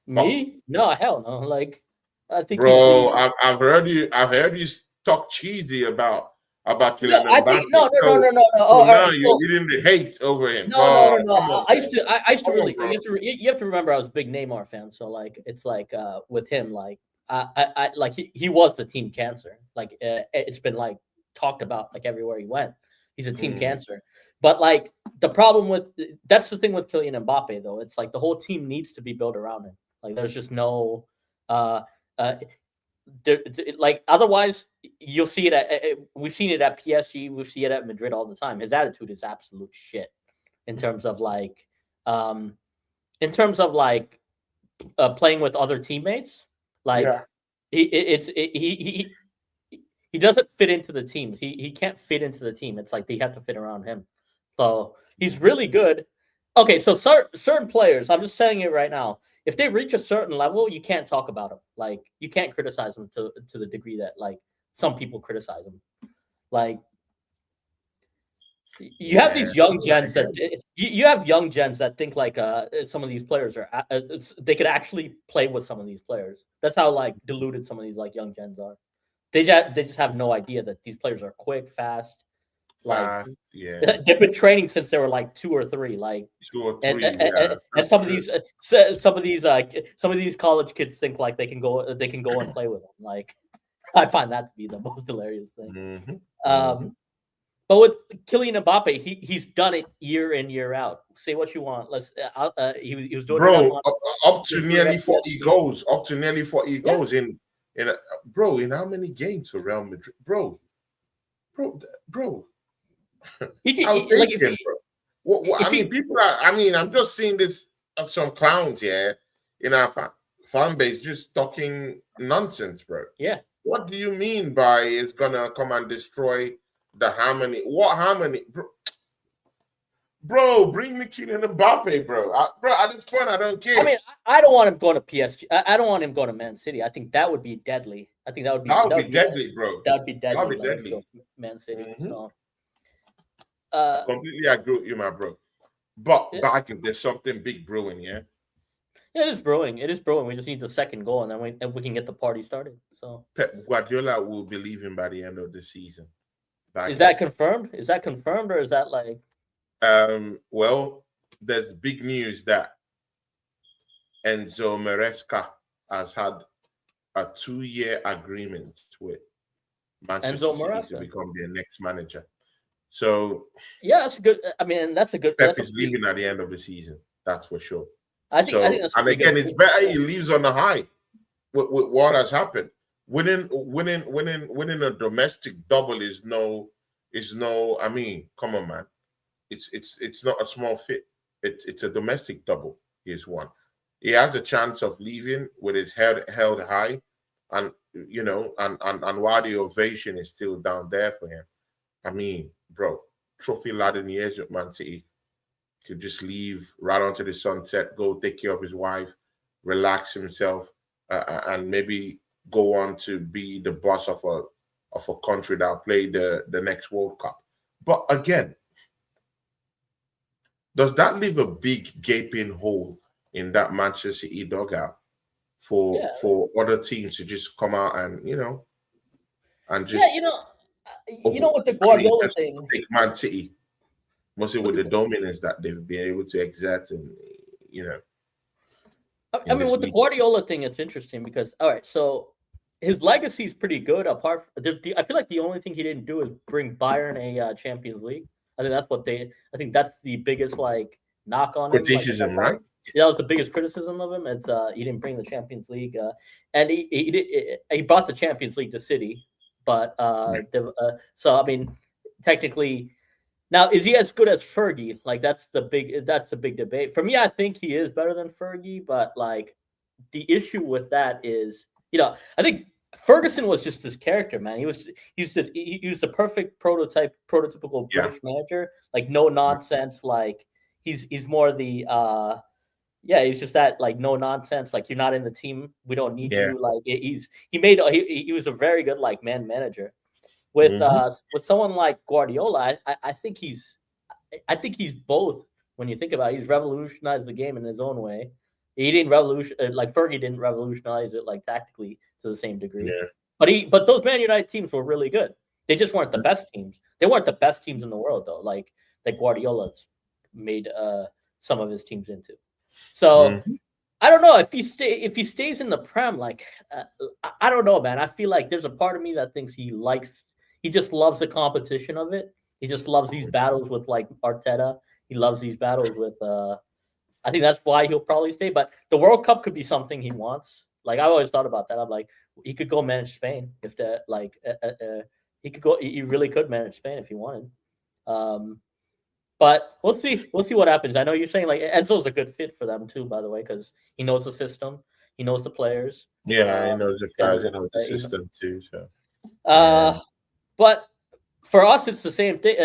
Me? No, hell no. Like, I think,
bro, I've heard you talk cheesy about Kylian Mbappe.
I think no.
Oh, no, you're getting the hate over him.
No. I used to really. You have to remember, I was a big Neymar fan, so like, it's like with him, like I like he was the team cancer. Like it's been like talked about like everywhere he went. He's a team cancer. But like the problem that's the thing with Kylian Mbappe though. It's like the whole team needs to be built around him. Like there's just no like otherwise you'll see it we've seen it at PSG, we see it at Madrid all the time. His attitude is absolute shit in terms of like playing with other teammates. Like he doesn't fit into the team. He can't fit into the team. It's like they have to fit around him. So He's really good. Okay, so certain players, I'm just saying it right now. If they reach a certain level, you can't talk about them. Like you can't criticize them to the degree that like some people criticize them. Like you have
Yeah,
these young
I
gens
get
that you have young gens that think like some of these players are they could actually play with some of these players. That's how like deluded some of these like young gens are. They just have no idea that these players are quick, fast. Like
fast. Yeah,
they've been training since they were like 2 or 3. Like
2 or 3. Yeah,
and
that's true.
some of these college kids think like they can go and play with them. Like I find that to be the most hilarious thing.
Hmm. Hmm.
Um, but with Kylian Mbappe, he's done it year in year out. Say what you want. He was doing it on
Bro, up to
he was doing it
nearly
at
40
PSG.
goals. Up to nearly 40
Yeah,
goals in bro. In how many games for Real Madrid, bro? How
like
thinking, bro? What,
if
I mean,
he
people are. I mean, I'm just seeing this of some clowns here in our fan base just talking nonsense, bro.
yeah.
What do you mean by it's gonna come and destroy the harmony? What harmony, bro? Bro, bring me Kylian Mbappe, bro. Bro, at this point, I don't
I
care.
mean, I don't want him going to PSG. I don't want him going to Man City. I think that would be deadly. I think
That would be deadly, bro.
that would be
That
deadly.
would be
Like if you
deadly.
go Man City.
Hmm.
So
I
uh,
completely agree with you, my bro. But
yeah,
back if there's something big brewing, yeah.
it is brewing. It is brewing. We just need the second goal, and then we can get the party started. So
Pep Guardiola will be leaving by the end of the season.
is
Back.
that confirmed? Is that confirmed, or is that like
Well, there's big news that Enzo Maresca has had a 2-year agreement with Manchester
Enzo
City to
Maresca?
become their next manager. So
Yeah, that's a good. I mean, that's a good.
Pep
That's a
is
pretty.
leaving at the end of the season. That's for sure.
I think
So,
that's a
and
pretty good
again, it's
agreement.
better he leaves on the high with what has happened. Winning a domestic double is no. I mean, come on, man. It's not a small fit. It's a domestic double. He's won. He has a chance of leaving with his head held high, and and while the ovation is still down there for him. I mean, bro, trophy laden years with Man City to just leave right onto the sunset, go take care of his wife, relax himself, and maybe go on to be the boss of a country that will play the next World Cup. But again, does that leave a big gaping hole in that Manchester City dugout
Yeah,
for other teams to just come out and and
yeah.
just
You know what the
I mean
Guardiola
just
thing.
take Man City, mostly
With
with the
the,
dominance that they've been able to exert you know
I
in
mean,
this
with the
league.
Guardiola thing, it's interesting because all right, so his legacy is pretty good. I feel like the only thing he didn't do is bring Bayern a Champions League. I think that's what they. I think that's the biggest like knock on him. Like
Criticism, right?
that was the biggest criticism of him. It's he didn't bring the Champions League, and he brought the Champions League to City, but
Yeah.
so I mean, technically. Now, is he as good as Fergie? Like that's the big debate. For me, I think he is better than Fergie, but like the issue with that is, I think Ferguson was just his character, man. He was the perfect prototypical
Yeah.
British manager, like no nonsense. Like he's more the yeah, he's just that like no nonsense. Like you're not in the team, we don't need
Yeah.
you. Like he was a very good like man manager
Hmm.
with someone like Guardiola, I think he's both. When you think about it, he's revolutionized the game in his own way. He didn't like Fergie didn't revolutionize it like tactically to the same degree.
Yeah.
But those Man United teams were really good. They just weren't the best teams. They weren't the best teams in the world though. Like that Guardiola's made some of his teams into. So
Hmm.
I don't know if he stays in the Prem. Like I don't know, man. I feel like there's a part of me that thinks he just loves the competition of it. He just loves these battles with like Arteta. He loves these battles with. I think that's why he'll probably stay. But the World Cup could be something he wants. Like I always thought about that. I'm like, he could go manage Spain if that like he could go. He really could manage Spain if he wanted. Um, but we'll see. We'll see what happens. I know you're saying like Enzo's a good fit for them too, by the way, because he knows the system, he knows the players,
Yeah, he knows the
and
guys, he knows the system too. So yeah.
uh, but for us, it's the same thing.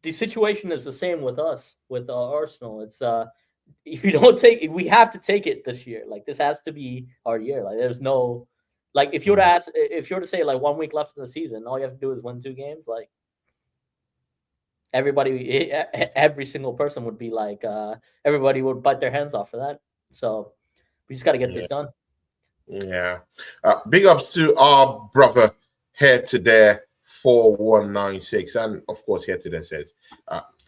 the situation is the same with us with Arsenal. It's if you don't take, we have to take it this year. Like this has to be our year. Like there's no, like if you were to ask, if you were to say like 1 week left in the season, all you have to do is win 2 games. Like everybody, every single person would be like, everybody would bite their hands off for that. So we just got to get this done.
Yeah. Big ups to our brother here today 4196, and of course here today says,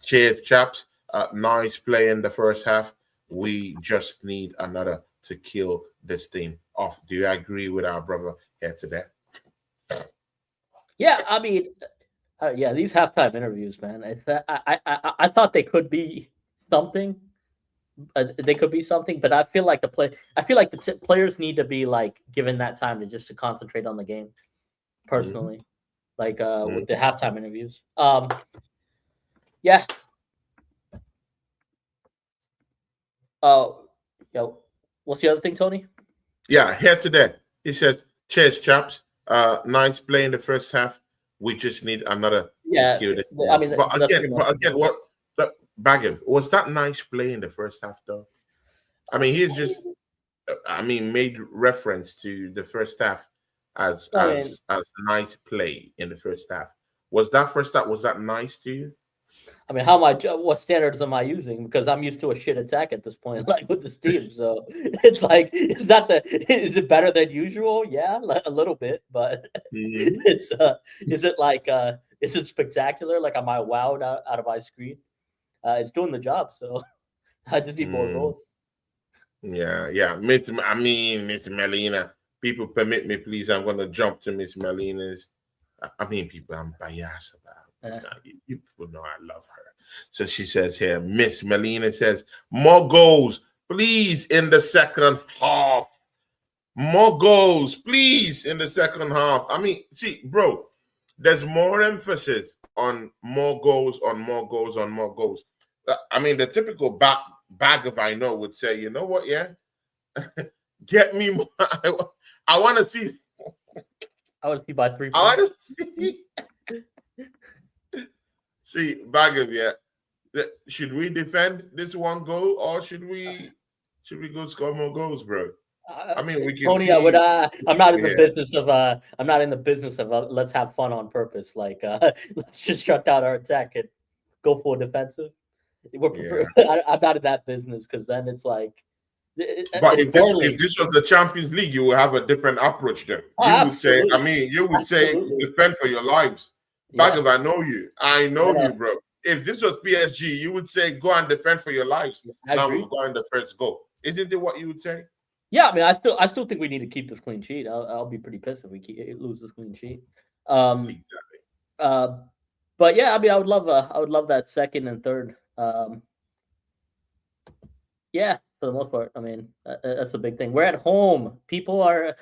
cheers chaps, nice play in the first half. We just need another to kill this team off. Do you agree with our brother here today?
Yeah, I mean, yeah, these halftime interviews, man. I thought they could be something. They could be something, but I feel like the players need to be like given that time to just to concentrate on the game. Personally, with the halftime interviews. Yeah. Yo, what's the other thing, Tony?
Yeah, here today. He says, cheers, chaps. Nice play in the first half. We just need another to kill this.
I mean,
but again, what Bhagav, was that nice play in the first half though? I mean, he's just made reference to the first half as nice play in the first half. Was that nice to you?
I mean, what standards am I using? Because I'm used to a shit attack at this point, like with this team. So it's like, is it better than usual? Yeah, a little bit, but is it spectacular? Like, am I wowed out of my screen? It's doing the job, so I just need more goals.
Yeah. Miss Melina, people permit me, please. I'm going to jump to Miss Melina's. People I'm biased about. You people know I love her. So she says here, Miss Melina says, more goals, please, in the second half. More goals, please, in the second half. See, bro, there's more emphasis on more goals, on more goals, on more goals. The typical Bhagav I know would say, you know what, yeah? Get me more. I want to see.
I want to see by 3 points.
I want to see. See, Bhagav, yeah. Should we defend this one goal or should we go score more goals, bro? We can.
Tony, I'm not in the business of I'm not in the business of let's have fun on purpose. Like let's just shut down our attack and go full defensive. I'm not in that business because then it's like.
But if this was the Champions League, you would have a different approach there. You would say, defend for your lives. Because I know you. I know you, bro. If this was PSG, you would say, go and defend for your lives. Now we've got in the first goal. Isn't it what you would say?
Yeah, I still think we need to keep this clean sheet. I'll be pretty pissed if we lose this clean sheet.
Exactly.
But yeah, I would love that second and third. Yeah, for the most part. That's a big thing. We're at home. People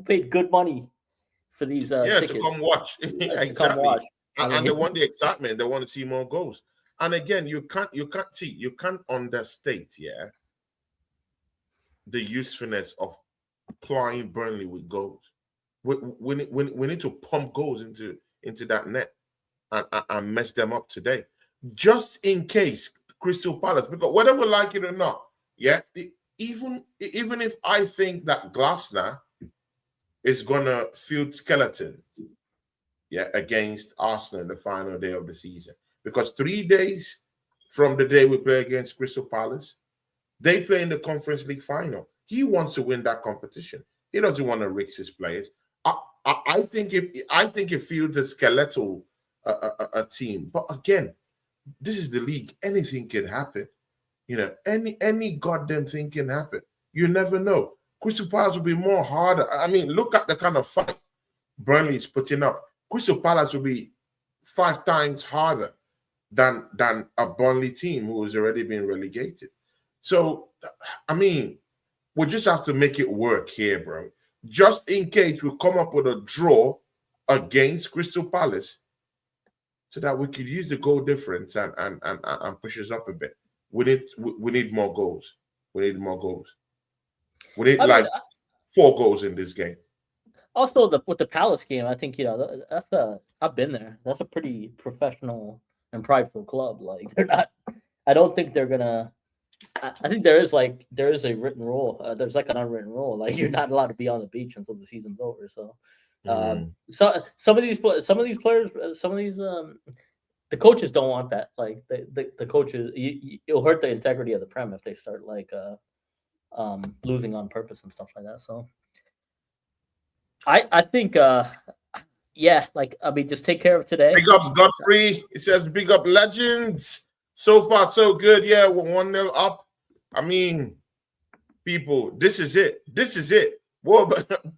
paid good money for these tickets.
To come watch. Exactly. To come watch. And they want the excitement. They want to see more goals. And again, you can't understate, the usefulness of plying Burnley with goals. We need to pump goals into that net and mess them up today, just in case Crystal Palace. Because whether we like it or not, even if I think that Glasner is gonna field skeleton, against Arsenal in the final day of the season, because 3 days from the day we play against Crystal Palace, they play in the Conference League final. He wants to win that competition. He doesn't want to risk his players. I think if fields a skeletal a team, but again, this is the league. Anything can happen. Any goddamn thing can happen. You never know. Crystal Palace will be more harder. Look at the kind of fight Burnley is putting up. Crystal Palace will be 5 times harder than a Burnley team who has already been relegated. So, we just have to make it work here, bro. Just in case we come up with a draw against Crystal Palace, so that we could use the goal difference and push us up a bit. We need more goals. We need more goals. We need 4 goals in this game.
Also, with the Palace game, I think I've been there. That's a pretty professional and prideful club. Like they're not. I don't think they're gonna. I think there is a written rule. There's like an unwritten rule. Like you're not allowed to be on the beach until the season's over. So, some of these players, some of these the coaches don't want that. Like the coaches, it'll hurt the integrity of the prem if they start like losing on purpose and stuff like that. So, I think yeah, like I mean, just take care of today.
Big up Godfrey. It says big up Legends. So far, so good. Yeah, we're 1-0 up. I mean, people, this is it. This is it. Well,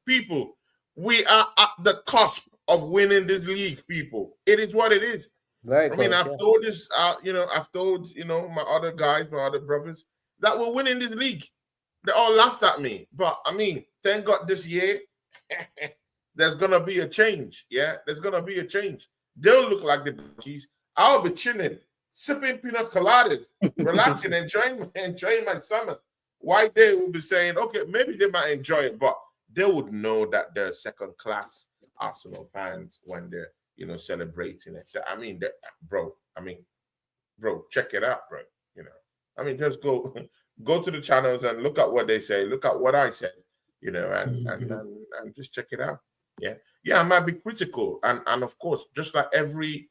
people, we are at the cusp of winning this league, people. It is what it is.
Very close,
I've told this, I've told, my other guys, my other brothers, that we're winning this league. They all laughed at me. But, I mean, thank God this year, there's going to be a change. Yeah, there's going to be a change. They'll look like the Dutchies. I'll be chilling, sipping peanut coladas, relaxing, enjoying my summer. White Day will be saying, okay, maybe they might enjoy it, but they would know that they're second-class Arsenal fans when they're, celebrating it. I mean, bro, check it out, bro. Just go to the channels and look at what they say. Look at what I said, and just check it out. Yeah, I might be critical, and of course, just like every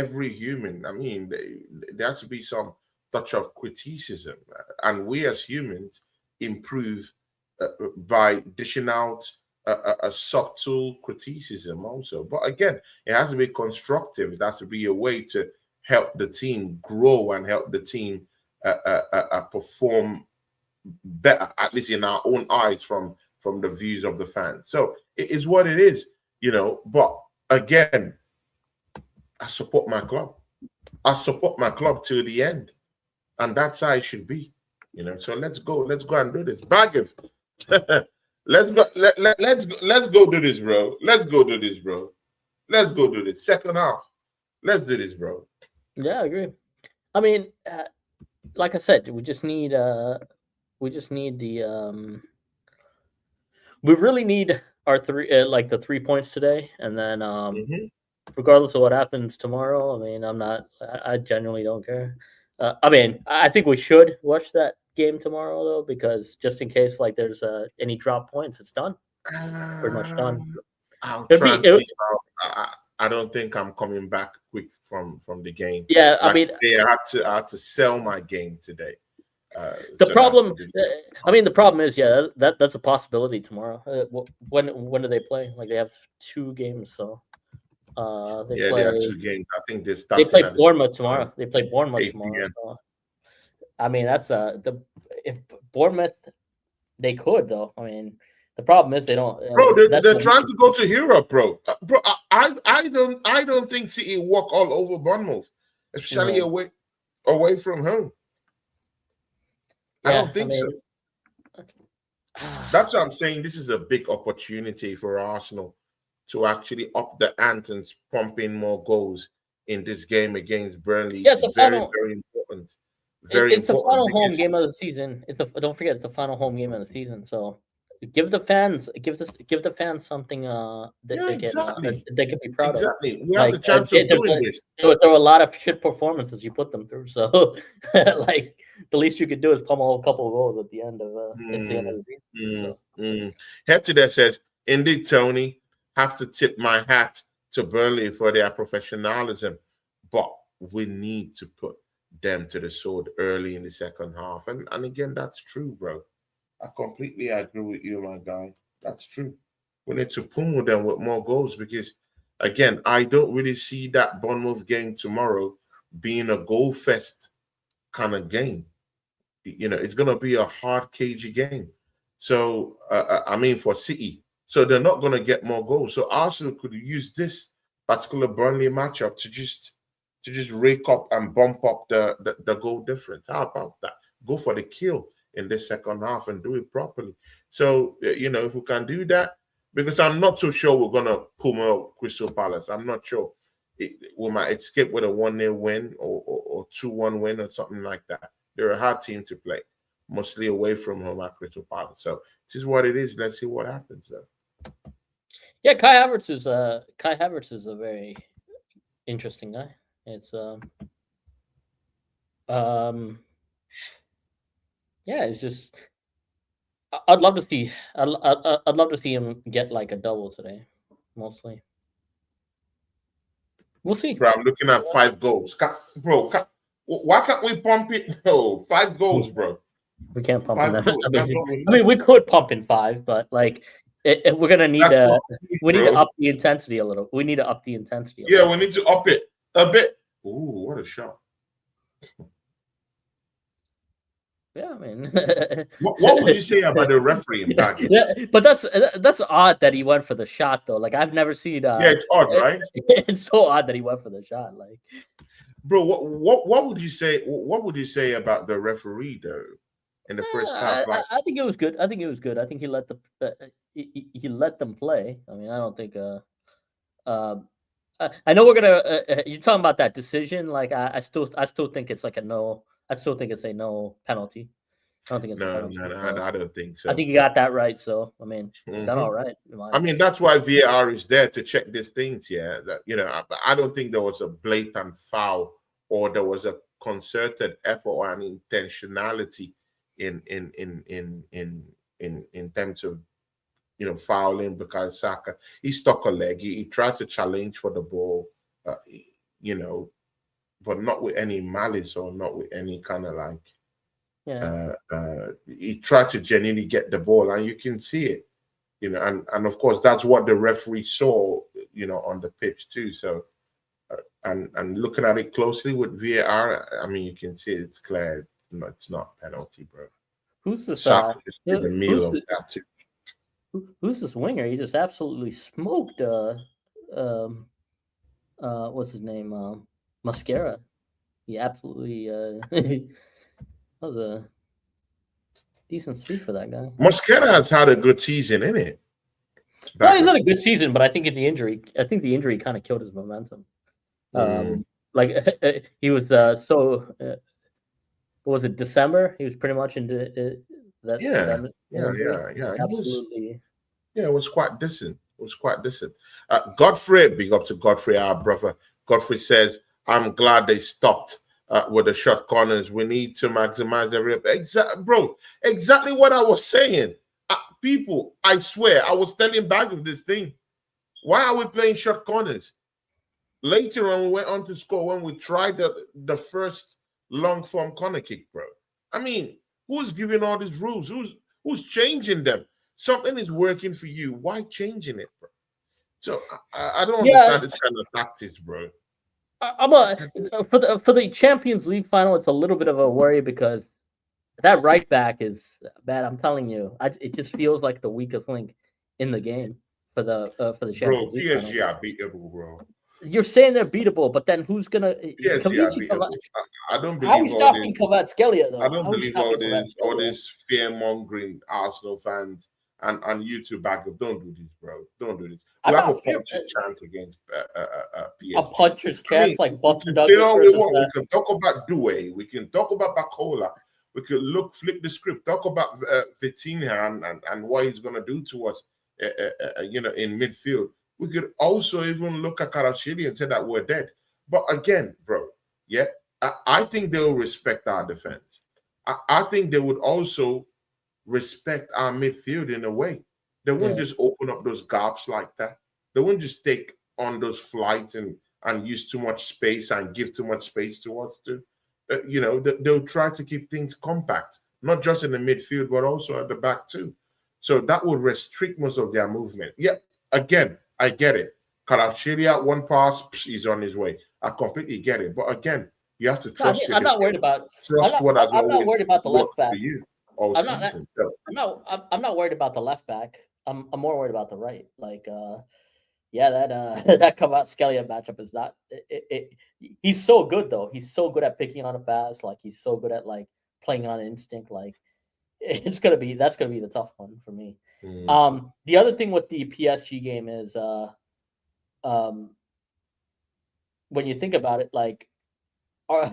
human. I mean, there has to be some touch of criticism, and we as humans improve by dishing out a subtle criticism also. But again, it has to be constructive. It has to be a way to help the team grow and help the team perform better, at least in our own eyes, from the views of the fans. So it is what it is, but again, I support my club. I support my club to the end, and that's how it should be, So let's go and do this. Bhagav, let's go do this, bro. Let's go do this, bro. Let's go do this. Second half, let's do this, bro.
Yeah, I agree. I mean, like I said, we just need the we really need our the 3 points today, and then regardless of what happens tomorrow, I mean, I genuinely don't care. I mean, I think we should watch that game tomorrow though, because just in case like there's any drop points, it's done. Pretty much done.
I don't think I'm coming back quick from the game.
Yeah,
I had to sell my game today.
The problem is, yeah, that's a possibility tomorrow. When do they play? Like they have 2 games, so they have 2
games. I think they
play Bournemouth tomorrow. They play Bournemouth tomorrow. So, I mean, that's if Bournemouth, they could though. I mean, the problem is they don't.
Bro, they're trying to go to Europe, bro. Bro, I don't think City walk all over Bournemouth, especially away from home. I don't think so. That's what I'm saying. This is a big opportunity for Arsenal to actually up the ante and pump in more goals in this game against Burnley.
Yes,
very important.
It's the final home game of the season. Don't forget, it's the final home game of the season. So give the fans something they can be proud of.
Exactly. We have the chance of doing this.
There were a lot of shit performances you put them through. So like the least you could do is pummel a couple of goals at the end of the season.
Head to that says, indeed, Tony, have to tip my hat to Burnley for their professionalism, but we need to put them to the sword early in the second half. And again, that's true, bro. I completely agree with you, my guy. That's true. We need to pummel them with more goals because, again, I don't really see that Bournemouth game tomorrow being a goal fest kind of game. It's going to be a hard, cagey game. So, for City. So they're not going to get more goals. So Arsenal could use this particular Burnley matchup to just rake up and bump up the goal difference. How about that? Go for the kill in the second half and do it properly. So, if we can do that, because I'm not so sure we're going to pummel Crystal Palace. I'm not sure. We might escape with a 1-0 win or 2-1 win or something like that. They're a hard team to play, mostly away from home at Crystal Palace. So this is what it is. Let's see what happens, though.
Yeah, Kai Havertz is a very interesting guy. It's yeah, it's just I'd love to see I'd love to see him get like a double today, mostly. We'll see.
Bro, I'm looking at 5 goals. Why can't we pump it? No, 5 goals, bro.
We can't pump in
5
that.
goals. That's what we
I mean, we could pump in 5, but like we're gonna need
That's
to.
what we need,
We need to
bro.
up the intensity a little. We need to up the intensity a
Yeah,
little.
we need to up it a bit. Ooh, what a shot.
Yeah, I mean,
What would you say about the referee in Bhagav?
yeah, but that's odd that he went for the shot though. Like I've never seen.
Yeah, it's odd, right?
It's so odd that he went for the shot. Like,
Bro, what would you say? What would you say about the referee though in the first half? Like,
I think it was good. I think it was good. I think he let he let them play. I mean, I don't think I know we're gonna. You're talking about that decision. Like, I still think it's like a no. I still think it's a no penalty. I don't think it's a
no,
penalty.
no, no,
So
I don't think
I
so.
think you got that right. So I mean, it's done
Mhm.
all right.
I mean, that's why VAR is there to check these things. Yeah, that I don't think there was a blatant foul or there was a concerted effort or an intentionality in terms of fouling because Saka he stuck a leg. He tried to challenge for the ball, uh, you know, but not with any malice or not with any kind of like.
yeah.
He tried to genuinely get the ball, and you can see it. And of course that's what the referee saw, on the pitch too. So, and looking at it closely with VAR, I mean, you can see it's clear. No, it's not penalty, bro.
Who's this?
Saka just did the meal
Who's
of that too.
who's this winger? He just absolutely smoked. Um, what's his name? Mascara. He absolutely. That was a decent speed for that guy.
Mosquera has had a good season, in it.
No, he's not a good season, but I think the injury kind of killed his momentum. Like he was what was it, December? He was pretty much into that
Yeah.
absolutely.
It was quite decent. Godfrey, big up to Godfrey, our brother. Godfrey says, "I'm glad they stopped with the short corners. We need to maximize every exactly what I was saying. People, I swear, I was telling back of this thing. Why are we playing short corners? Later on, we went on to score when we tried the first long form corner kick, bro. I mean, who's giving all these rules? Who's changing them? Something is working for you. Why changing it, bro? So I don't understand this kind of tactics, bro.
For the Champions League final, it's a little bit of a worry because that right back is bad. I'm telling you, it just feels like the weakest link in the game for the Champions League
PSG
final.
are beatable, bro.
You're saying they're beatable, but then who's gonna?
PSG are beatable. I don't
How are we
believe all
stopping
this.
Kvaratskhelia though?
I don't
How are we
believe all
stopping
this
Kvaratskhelia?
fear mongering Arsenal fans and YouTube back up. Don't do this, bro. Don't do this.
I'm
We have a
not fear-
puncher's chance against PSG.
a puncher's chance like
We
Buster
can say
Douglas
all we
versus
want. We can talk about Doué. We can talk about Bacola. We could flip the script, talk about Vitinha and what he's going to do to us, in midfield. We could also even look at Kvaratskhelia and say that we're dead. But again, bro, yeah, I think they'll respect our defense. I think they would also respect our midfield in a way. They wouldn't just open up those gaps like that. They wouldn't just take on those flights and use too much space and give too much space to us to. They'll try to keep things compact, not just in the midfield, but also at the back too. So that would restrict most of their movement. Yeah, again, I get it. Kvaratskhelia, one pass, he's on his way. I completely get it. But again, you have to trust
I'm not worried about. I'm not worried about the left
worked
back.
for you all
I'm not.
season. So,
I'm not worried about the left back. I'm more worried about the right. Like, that Kvaratskhelia matchup is not. He's so good though. He's so good at picking on a pass. Like he's so good at like playing on instinct. Like that's gonna be the tough one for me. The other thing with the PSG game is when you think about it, like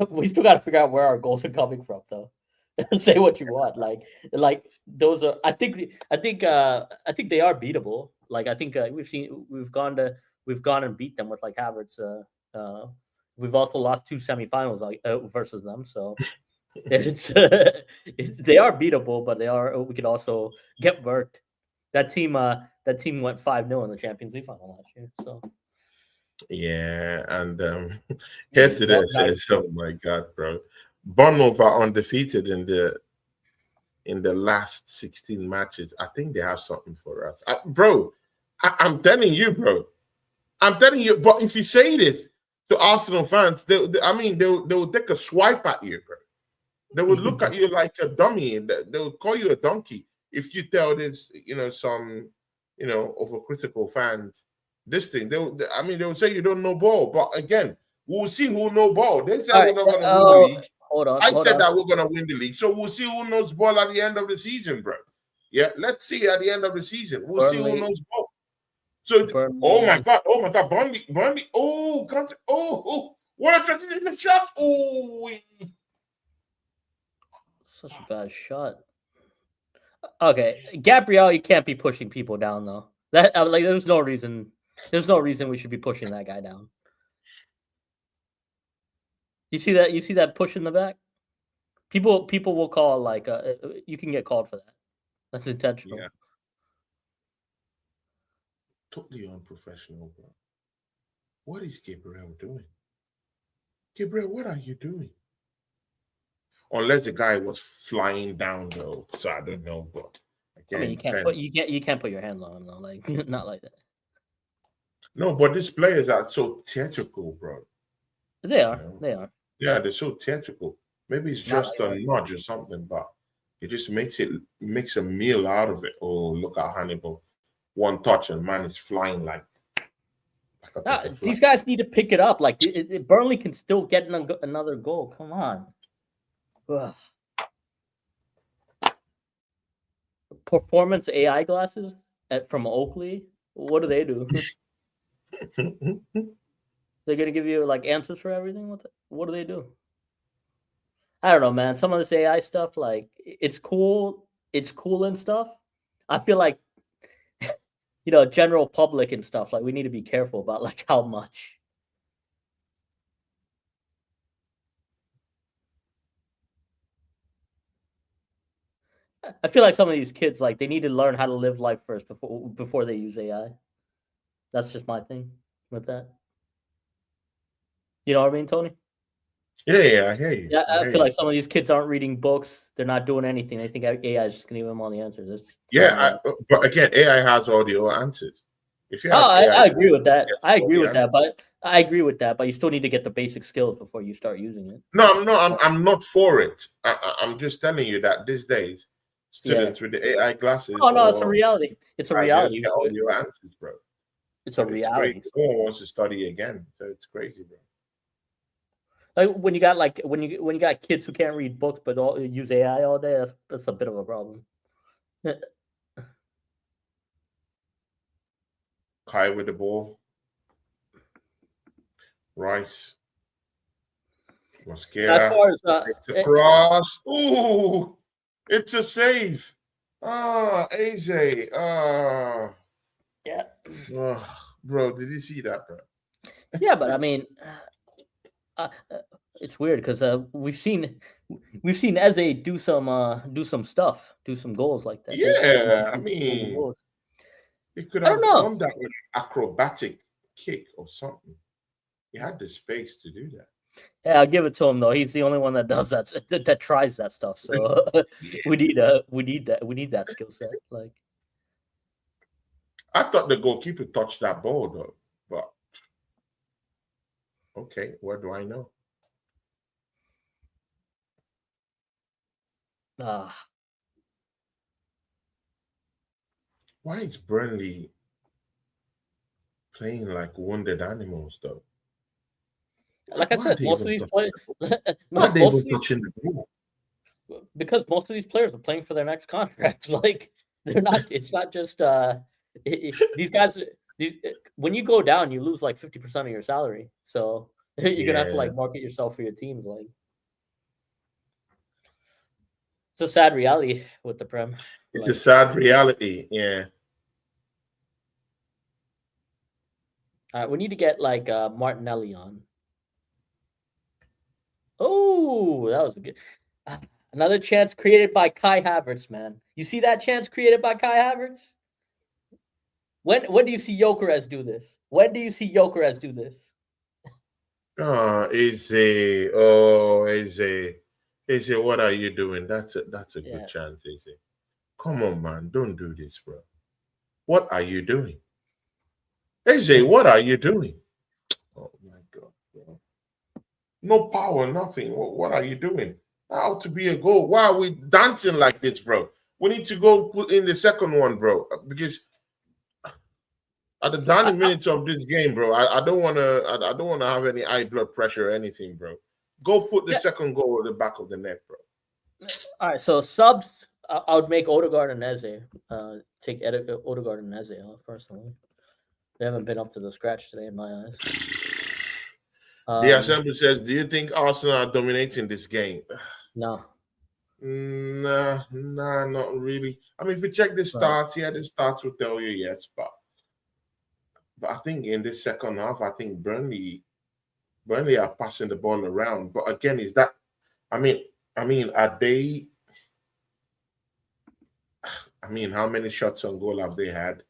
we still got to figure out where our goals are coming from, though. Say what you want, like those are. I think they are beatable. Like I think we've gone and beat them with like Havertz. We've also lost 2 semifinals versus them. So they are beatable, but we could also get worked. That team went 5-0 in the Champions League final last year. So
yeah, and here to
well,
this says, oh my God, bro, Bournemouth are undefeated in the last 16 matches. I think they have something for us, bro. I'm telling you, bro. I'm telling you. But if you say this to Arsenal fans, they'll take a swipe at you, bro. They would look at you like a dummy, and they would call you a donkey if you tell this, some, overcritical fans this thing. They would say you don't know ball. But again, we'll see who know ball. They said we're not going to win the league. I said that we're going to win the league. So we'll see who knows ball at the end of the season, bro. Yeah, let's see at the end of the season. We'll see who knows ball. So, oh my God, Burnley. Oh, what a strategic shot. Oh,
such a bad shot. Okay, Gabriel, you can't be pushing people down though. That there's no reason we should be pushing that guy down. You see that push in the back? People will call you can get called for that. That's intentional.
Yeah. Totally unprofessional, bro. What is Gabriel doing? Gabriel, what are you doing? Unless the guy was flying down though, so I don't know. But again,
you can't put your hands on him though, like not like that.
No, but these players are so theatrical, bro.
They are. They are.
Yeah, they're so theatrical. Maybe it's just a nudge or something, but it just makes a meal out of it. Oh, look at Hannibal. One touch and man is flying like
these guys need to pick it up. Like Burnley can still get another goal. Come on. Ugh. Performance AI glasses from Oakley. What do they do? They're gonna give you like answers for everything. What do they do? I don't know, man. Some of this AI stuff, like it's cool and stuff. I feel like general public and stuff, like we need to be careful about like how much. I feel like some of these kids, like they need to learn how to live life first before they use AI. That's just my thing with that. You know what I mean, Tony?
Yeah, I hear you.
Yeah, I feel like some of these kids aren't reading books. They're not doing anything. They think AI is just going to give them all the answers.
But again, AI has all the answers. If you have
I agree with that. I agree with that, but you still need to get the basic skills before you start using it.
No, I'm not for it. I'm just telling you that these days, students with the AI glasses.
Oh no, it's a reality. It's a reality.
Get all your answers, bro.
It's a reality.
No one wants to study again, so it's crazy, bro.
Like when you got kids who can't read books but use AI all day, that's a bit of a problem.
Kai with the ball. Rice. Mascara.
As far as
it's a cross. Ooh, it's a save. AJ.
Yeah.
Bro, did you see that, bro?
Yeah, but I mean, it's weird because we've seen Eze do some stuff, do some goals like that.
Yeah, I mean, he could have done that with an acrobatic kick or something. He had the space to do that.
Yeah, I'll give it to him though. He's the only one that does that tries that stuff. So we need that skill set. Like,
I thought the goalkeeper touched that ball though, but okay, what do I know? Why is Burnley playing like wounded animals though?
Like I said, most of these players
not they even touching the ball.
Because most of these players are playing for their next contracts. Like they're not. It's not just these guys. When you go down, you lose like 50% of your salary. So you're gonna have to like market yourself for your teams. Like it's a sad reality with the Prem.
It's a sad reality. Yeah.
All right, we need to get like Martinelli on. Oh, that was a good. Another chance created by Kai Havertz, man. You see that chance created by Kai Havertz? When do you see Jokeres do this? When do you see Jokeres do this?
Eze, what are you doing? That's a good
Yeah.
chance, Eze. Come on, man, don't do this, bro. What are you doing? Eze, what are you doing? Oh my god, bro. No power, nothing. What are you doing? How to be a goal? Why are we dancing like this, bro? We need to go put in the second one, bro. Because at the dying minutes of this game, bro, I don't wanna I don't wanna have any high blood pressure or anything, bro. Go put the
Yeah.
second goal at the back of the net, bro.
All right. So subs, I would make Odegaard and Eze. Take Odegaard and Eze off personally. They haven't been up to the scratch today in my eyes.
The assembly says, "Do you think Arsenal are dominating this game?"
No.
Nah, not really. I mean, if you check the stats, yeah, the stats will tell you yes, but I think in this second half, I think Burnley are passing the ball around. But again, is that? I mean, are they? I mean, how many shots on goal have they had?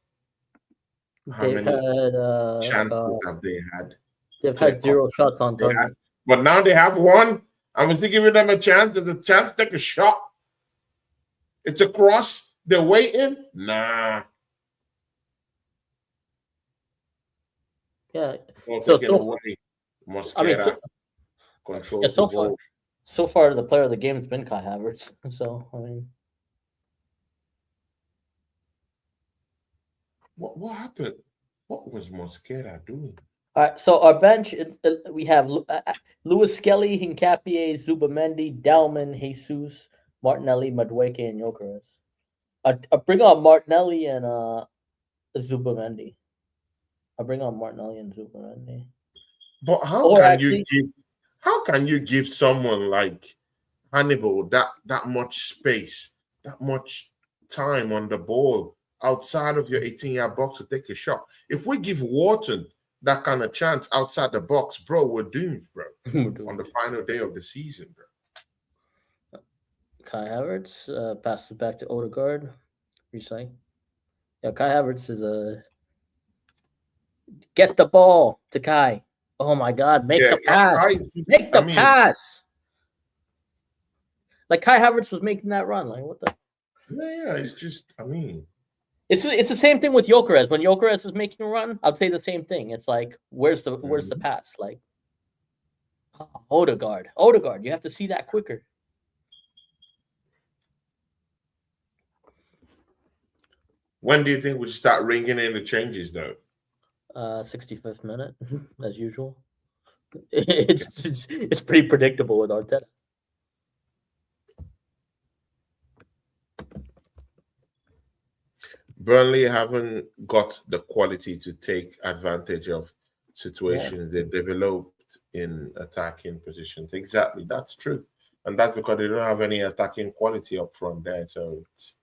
How
They've
many
had
chances have they had?
they've
Clear
had 0
cut.
shots on
They had,
target.
but now they have one. I'm still giving them a chance. There's a chance to take a shot. It's a cross. They're waiting. Nah.
Yeah.
So away. Mosquera,
I mean,
control
yeah,
the ball.
so far the player of the game has been Kai Havertz. So I mean,
What happened? What was Mosquera doing?
all right. So our bench, we have Lewis Skelly, Hincapié, Zubamendi, Dalman, Jesus, Martinelli, Madueke, and Jokeres. I bring on Martinelli and Zubamendi. I bring on Martinelli and Zubamendi.
But how can you give someone like Hannibal that much space, that much time on the ball outside of your 18-yard box to take a shot? If we give Wharton that kind of chance outside the box, bro, we're doomed, bro. On the final day of the season, bro.
Kai Havertz passes back to Odegaard. Recycle. Yeah, Kai Havertz is a get the ball to Kai. Oh my God! Make the pass. Make the pass. Like Kai Havertz was making that run. Like what the?
Yeah. It's just. I mean,
it's the same thing with Jokeres. When Jokeres is making a run, I'd say the same thing. It's like where's the pass? Like Odegaard. You have to see that quicker.
When do you think we start ringing in the changes, though?
65th minute, as usual. It's pretty predictable with Arteta.
Burnley haven't got the quality to take advantage of situations they developed in attacking positions. Exactly, that's true. And that's because they don't have any attacking quality up front there. So it's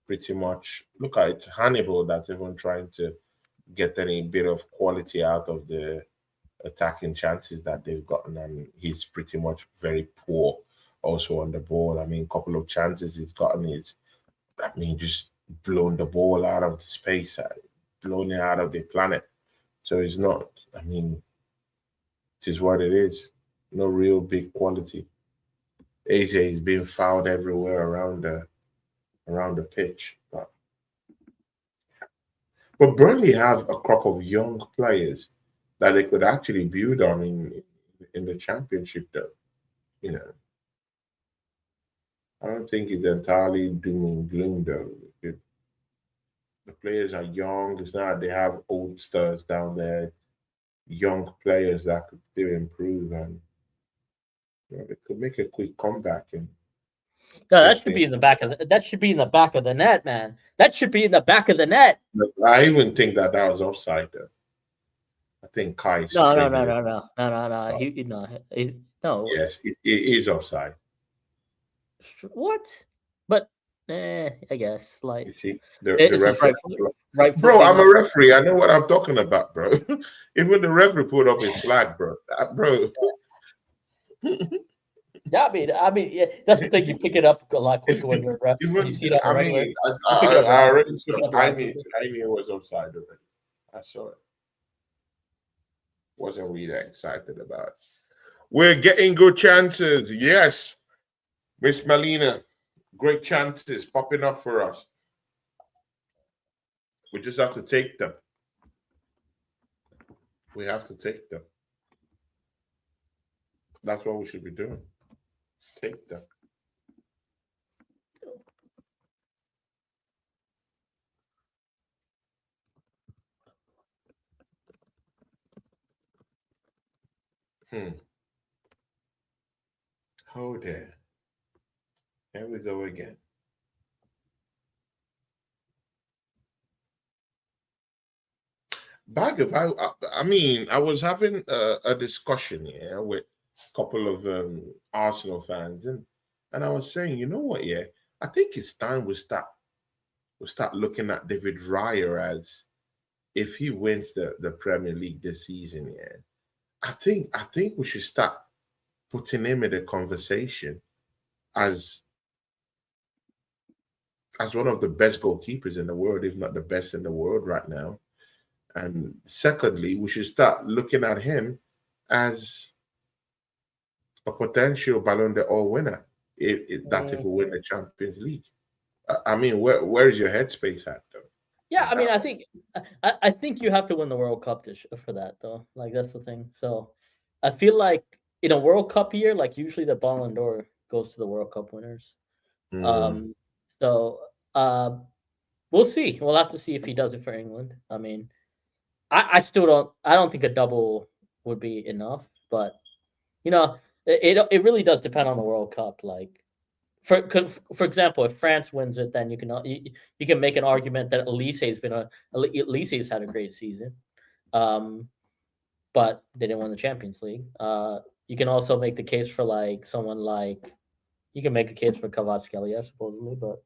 pretty much, look at it, Hannibal that's even trying to get any bit of quality out of the attacking chances that they've gotten. And he's pretty much very poor also on the ball. I mean, a couple of chances he's gotten is, I mean, just blown the ball out of the space, blown it out of the planet. So it's not, I mean, it is what it is. No real big quality. Eze is being fouled everywhere around the pitch. But Burnley have a crop of young players that they could actually build on in the championship, though. You know, I don't think it's entirely doom and gloom, though. The players are young. It's not they have old stars down there, young players that could still improve, and they could make a quick comeback. And
no, that should be in the back of that should be in the back of the net, man. That should be in the back of the net.
I even think that was offside, though. I think Kai's
no.
No. Yes, it is offside.
What? But I guess like
You see, the
it's his
referee.
rightful
Bro,
thing
I'm
to
a
say.
referee. I know what I'm talking about, bro. Even the referee put up his flag, bro. Bro.
Yeah, yeah, that's the thing. You pick it up a lot quicker when you're a ref. When you
Even
see it on
I
a regular,
mean,
you pick it up a
I
lot.
already
You
saw.
pick it up a lot quicker.
I knew it was offside already. I saw it. Wasn't really excited about it. We're getting good chances. Yes, Miss Melina, great chances popping up for us. We just have to take them. We have to take them. That's what we should be doing. Take them. Oh there. Here we go again. Bhagav, I mean, I was having a discussion here with a couple of Arsenal fans, and I was saying, you know what? Yeah, I think it's time we start looking at David Raya as if he wins the Premier League this season. Yeah, I think we should start putting him in the conversation as one of the best goalkeepers in the world, if not the best in the world right now. And secondly, we should start looking at him as a potential Ballon d'Or winner if we win the Champions League. I mean, where is your headspace at though?
Yeah,
On
I mean,
that
I
one?
think I think you have to win the World Cup for that though. Like that's the thing. So I feel like in a World Cup year, like usually the Ballon d'Or goes to the World Cup winners.
Mm,
Um, so uh, we'll see. We'll have to see if he does it for England. I mean, I still don't. I don't think a double would be enough, but you know, it really does depend on the World Cup. Like for example, if France wins it, then you can make an argument that Elise's had a great season, um, but they didn't win the Champions League. You can also make the case for like someone like you can make a case for Kvaratskhelia supposedly, but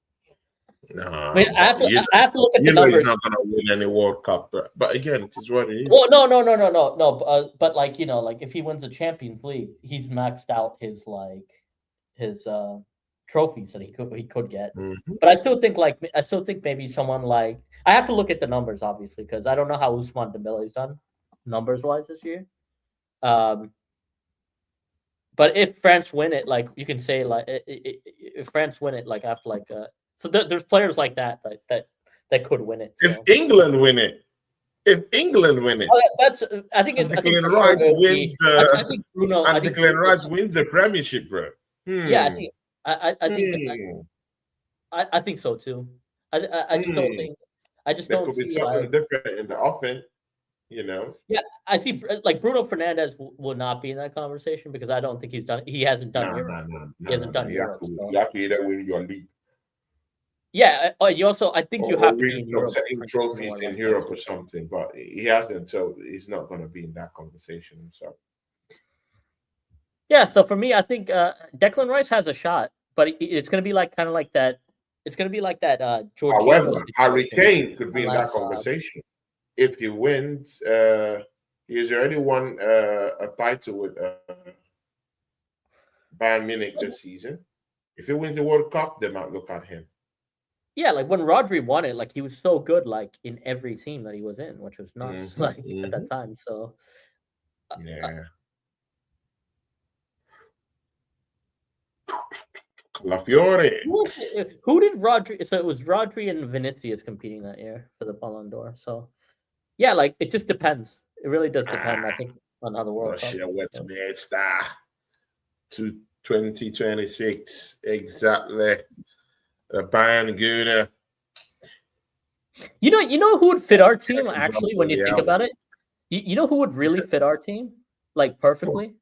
I mean
nah, but
I have to look at the
you know he's
numbers.
not gonna win any World Cup. But again, it is what it is.
Well, no. But like like if he wins the Champions League, he's maxed out his trophies that he could get.
Mhm.
But I still think maybe someone like I have to look at the numbers obviously because I don't know how Ousmane Dembele's done numbers wise this year. Um, but if France win it, like you can say like if France win it, like after so there's players like that could win it.
If
So
England win it, if England win it,
that's
and
I think
Declan
for sure
Rice
it would
wins
be.
the
I think Bruno. I
and
think
Declan
Bruno.
Rice wins the Premiership, bro.
Yeah, I
Hmm.
think I think
Hmm.
I think so too. I just don't
Hmm.
think I just
There
don't
could be
see
something
like
different in the offense, you know.
yeah I see like Bruno Fernandez will not be in that conversation because I don't think he hasn't done
No,
Europe.
no, no,
He
no, no,
hasn't
no.
done Europe.
You
So
have to either win your league
yeah. You also I think you
or
have to be
win
in
some
Europe
setting
for
trophies
more
in
like that.
Europe or something. But he hasn't, so he's not going to be in that conversation. So,
Yeah. So for me, I think Declan Rice has a shot, but it's going to be like kind of like that. It's going to be like that Jorginho
however, Harry
situation
Kane could be in that
unless
conversation if he wins. He's already won a title with Bayern Munich this season. If he wins the World Cup, they might look at him.
yeah, like when Rodri won it, like he was so good, like in every team that he was in, which was nuts,
Hmm.
like at
Hmm.
that time. So, uh,
Yeah, Lafiore.
who did Rodri? So it was Rodri and Vinicius competing that year for the Ballon d'Or. So yeah, like it just depends. It really does depend. I
Ah,
think on how the World Cup.
Russia wet
So.
me star to 2026 exactly. Bayern Gunner.
You know who would fit our team
Kevin
actually when you think
Bromwell.
about it. You know who would
He
really
said,
fit our team like
"What?
perfectly?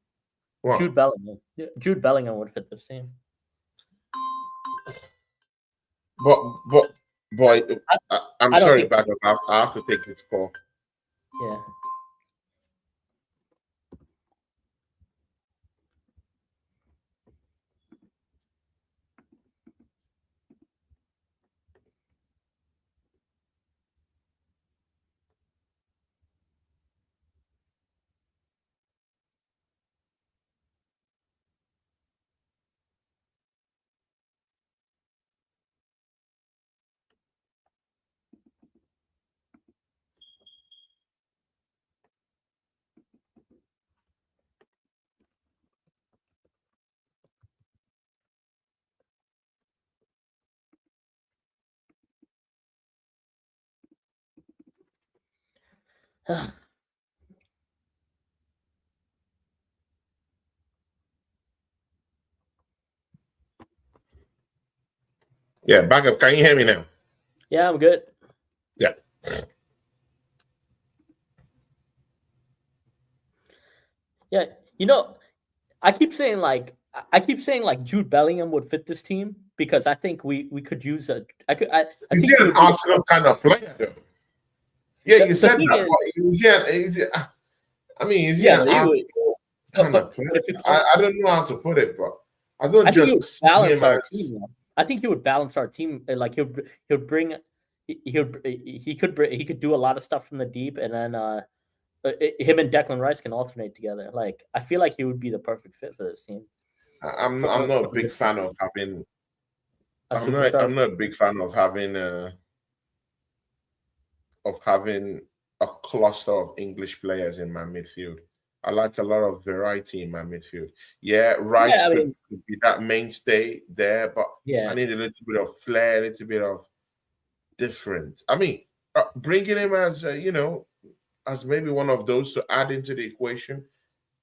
What?
Jude Bellingham. Yeah, Jude Bellingham would fit this team.
But, but, boy,
I,
I'm
I don't
sorry,
think.
Bhagav. I have to take this call.
Yeah.
Yeah, Bhagav, can you hear me now?
Yeah, I'm good.
Yeah.
Yeah, I keep saying like Jude Bellingham would fit this team because I think we could use a. I
Is
think
he
he
an
would be the
Arsenal kind of player, though? Yeah, you
the
said
thing
that.
is,
But is he
yeah,
an
no, he would.
Arsenal kind of player?
But if you
I don't know how to put it, but I don't
I think he
just
would
see
balance
him
our
as.
team. Though. I think he would balance our team. Like he'll bring he could do a lot of stuff from the deep, and then him and Declan Rice can alternate together. Like I feel like he would be the perfect fit for this team.
I'm not a
For
big
this
fan
team.
of having.
A superstar.
I'm not a big fan of having a cluster of English players in my midfield. I like a lot of variety in my midfield. Yeah, Rice
Yeah, I mean,
could be that mainstay there, but I
yeah.
need a little bit of flair, a little bit of different. I mean, bringing him as as maybe one of those to add into the equation.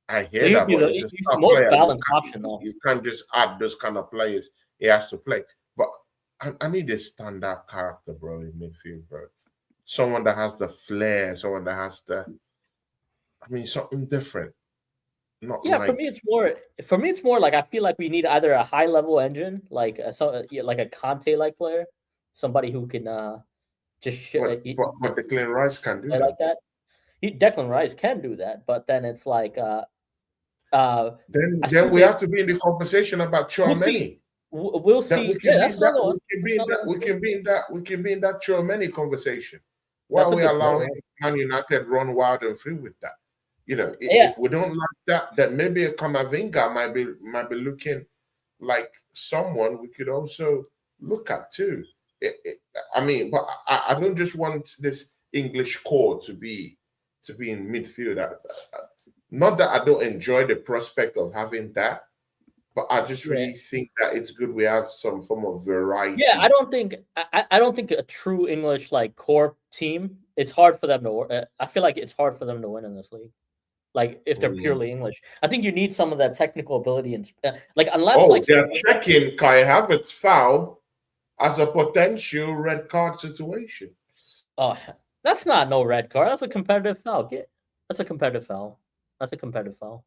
I hear
He'd
that,
be
but it's a
he's the
star
most
player.
balanced option though.
You can't just add those kind of players. He has to play. But I need a standout character, bro, in midfield, bro. Someone that has the flair, someone that has something different. Not
Yeah,
like
for me it's more like I feel like we need either a high level engine, like like a Conte like player, somebody who can just
but the Declan Rice can do
play like
that.
that. Declan Rice can do that, but then it's like uh I
Then
still
we
think
have to be in the conversation about
we'll see.
Chouameni.
We'll
That we
see.
can
Yeah,
be
that's
in that
another one.
we can
That's
be in
another
that
one
we
too.
can be in that we can be in that Chouameni conversation. Why
That's
are
a
we
good player.
allowing Man United run wild and free with that?
Yeah,
If we don't like that, then maybe a Kamavinga might be looking like someone we could also look at too. But I don't just want this English core to be in midfield. Not that I don't enjoy the prospect of having that, but I just
yeah.
really think that it's good we have some form of
Yeah,
variety.
I don't think a true English like core team. It's hard for them to. I feel like it's hard for them to win in this league. Like if they're
Mm.
purely English, I think you need some of that technical ability and like unless
Oh,
like
they're checking Kai Havertz foul as a potential red card situation.
oh that's not no red card. That's a competitive foul. That's a competitive foul. That's a competitive foul.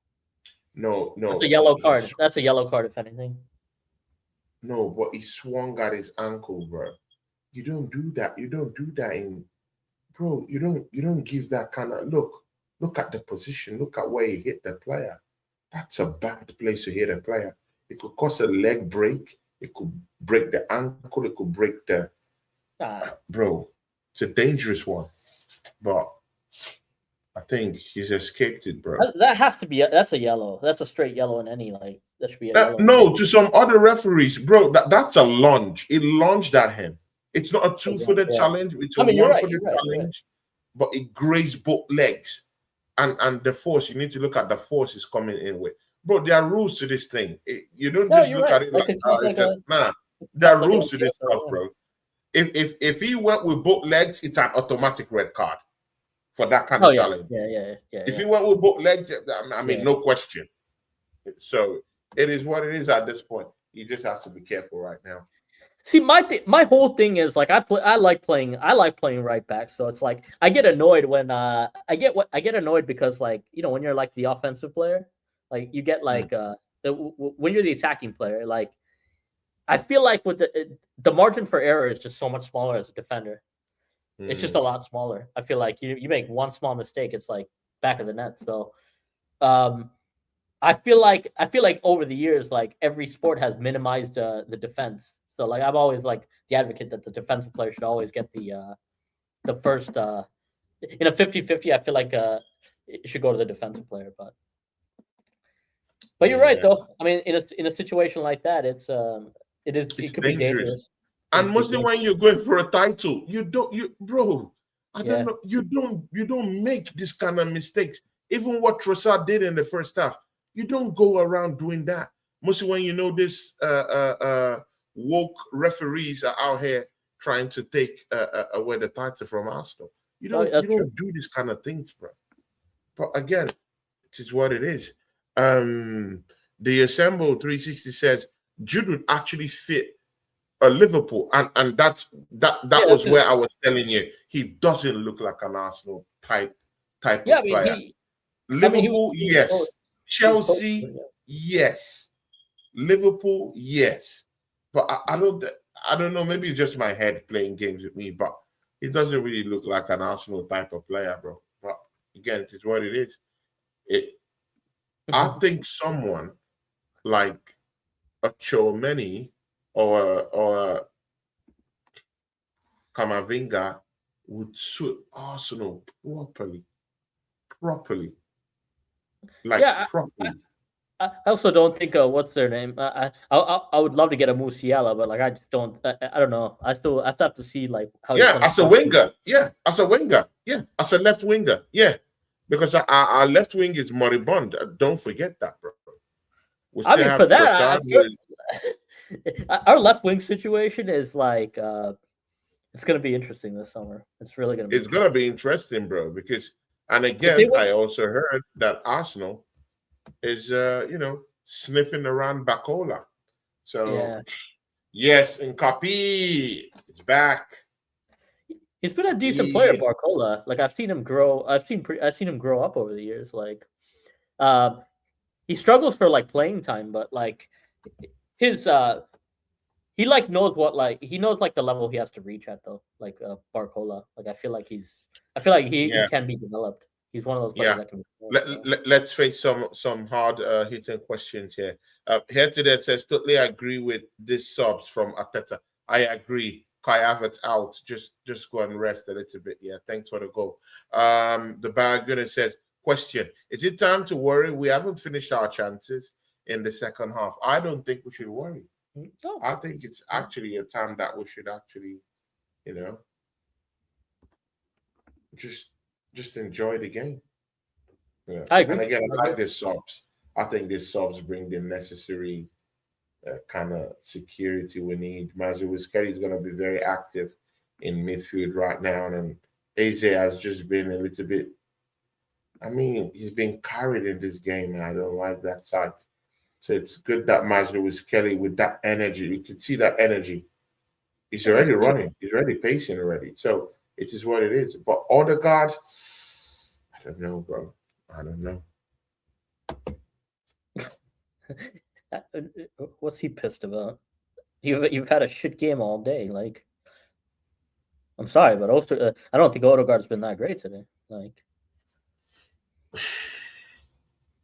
No,
That's a
no,
yellow card. That's a yellow card if anything.
no, but he swung at his ankle, bro. You don't do that. You don't do that in bro. You don't give that kind of look. Look at the position. Look at where he hit the player. That's a bad place to hit a player. It could cause a leg break. It could break the ankle. It could break the bro. It's a dangerous one. But I think he's escaped it, bro.
that has to be that's a yellow. That's a straight yellow in any like that should be a
That,
yellow.
no, to some other referees, bro, that's a lunge. It lunged at him. It's not a
Yeah,
two-footed
yeah.
challenge, it's a
I mean, you're right.
one-footed
You're right. You're right.
challenge, but it grazed both legs. And the force, you need to look at the force is coming in with. Bro, there are rules to this thing. You don't
No,
just
you're
look
right.
at it
Like
like,
it counts like a
nah. There
counts
are
like an
rules to this
MTS.
stuff, bro. If he went with both legs, it's an automatic red card for that kind
Oh
of
yeah,
challenge.
yeah, yeah, yeah,
If
yeah.
he went with both legs, I mean,
Yeah.
no question. So it is what it is at this point. You just have to be careful right now.
See, my whole thing is like I like playing right back. So it's like I get annoyed when I get annoyed because like when you're like the offensive player, like you get like when you're the attacking player, like I feel like with the margin for error is just so much smaller as a defender. It's just a
Mm.
lot smaller. I feel like you make one small mistake, it's like back of the net. So um I feel like over the years, like every sport has minimized the defense. So like I'm always like the advocate that the defensive player should always get the first in a 50-50. I feel like it should go to the defensive player, but you're right
Yeah,
though. I mean, in a situation like that,
it's
it could be
dangerous.
dangerous. It
And
could be
mostly when
dangerous.
you're going for a title, bro, I don't
Yeah,
know, you don't make this kind of mistakes. Even what Trossard did in the first half, you don't go around doing that. Mostly when you know this woke referees are out here trying to take away the title from Arsenal. You
Oh,
don't
that's true.
do this kind of things, bro. But again, it is what it is. The Assemble 360 says Jude would actually fit a Liverpool, and that
Yeah,
was
that's
where I was telling you he doesn't look like an Arsenal type
yeah.
of player.
I mean,
Liverpool,
he was close.
yes.
He was close.
Chelsea, yes. Liverpool, yes. But I don't know. Maybe it's just my head playing games with me, but he doesn't really look like an Arsenal type of player, bro. But again, it is what it is. I think someone like a Chomeni or a Kamavinga would suit Arsenal properly, like
Yeah,
properly.
I also don't think what's their name. I would love to get a Musiala, but like I just don't. I don't know. I still have to see like how he's
Yeah,
gonna
as a
function.
winger. Yeah, as a winger. Yeah, as a left winger. Yeah, because our left wing is moribund. Don't forget that, bro. We
I
still
mean, for
have
that,
Trossard, who is
our left wing situation is like it's gonna be interesting this summer. It's really gonna be
it's gonna
interesting
be interesting, bro. Because and
if they
again,
win.
I also heard that Arsenal is sniffing around Bacola. So
Yeah,
yes, Nkapi is back.
he's been a decent player,
He,
Barcola. Like I've seen him grow. I've seen him grow up over the years. Like, um, he struggles for like playing time, but like his he like knows what like he knows like the level he has to reach at though. Like Barcola. Like I feel like he
yeah,
can be developed. He's one of those players
yeah.
that can be developed. So
Let's face some hard hitting questions here. Here today says totally agree with this subs from Ateta. I agree. Kai Havertz out. Just go and rest a little bit. Yeah, thanks for the goal. The Baraguna says question: is it time to worry? We haven't finished our chances in the second half. I don't think we should worry.
no,
I think it's actually a time that we should actually, you know, just just enjoy the game. Yeah.
I
And
agree.
again,
I
I
agree.
like this subs. I think these subs bring the necessary kind of security we need. Mazuis Kelly is going to be very active in midfield right now. And AZ has just been a little bit, I mean, he's been carried in this game. And I don't like that side. So it's good that Mazuis Kelly with that energy, you can see that energy. He's
Yeah,
already running, he's already pacing already. So it is what it is. But Odegaard, I don't know, bro. I don't know.
What's he pissed about? You've had a shit game all day. Like I'm sorry, but I don't think Odegaard's been that great today. Like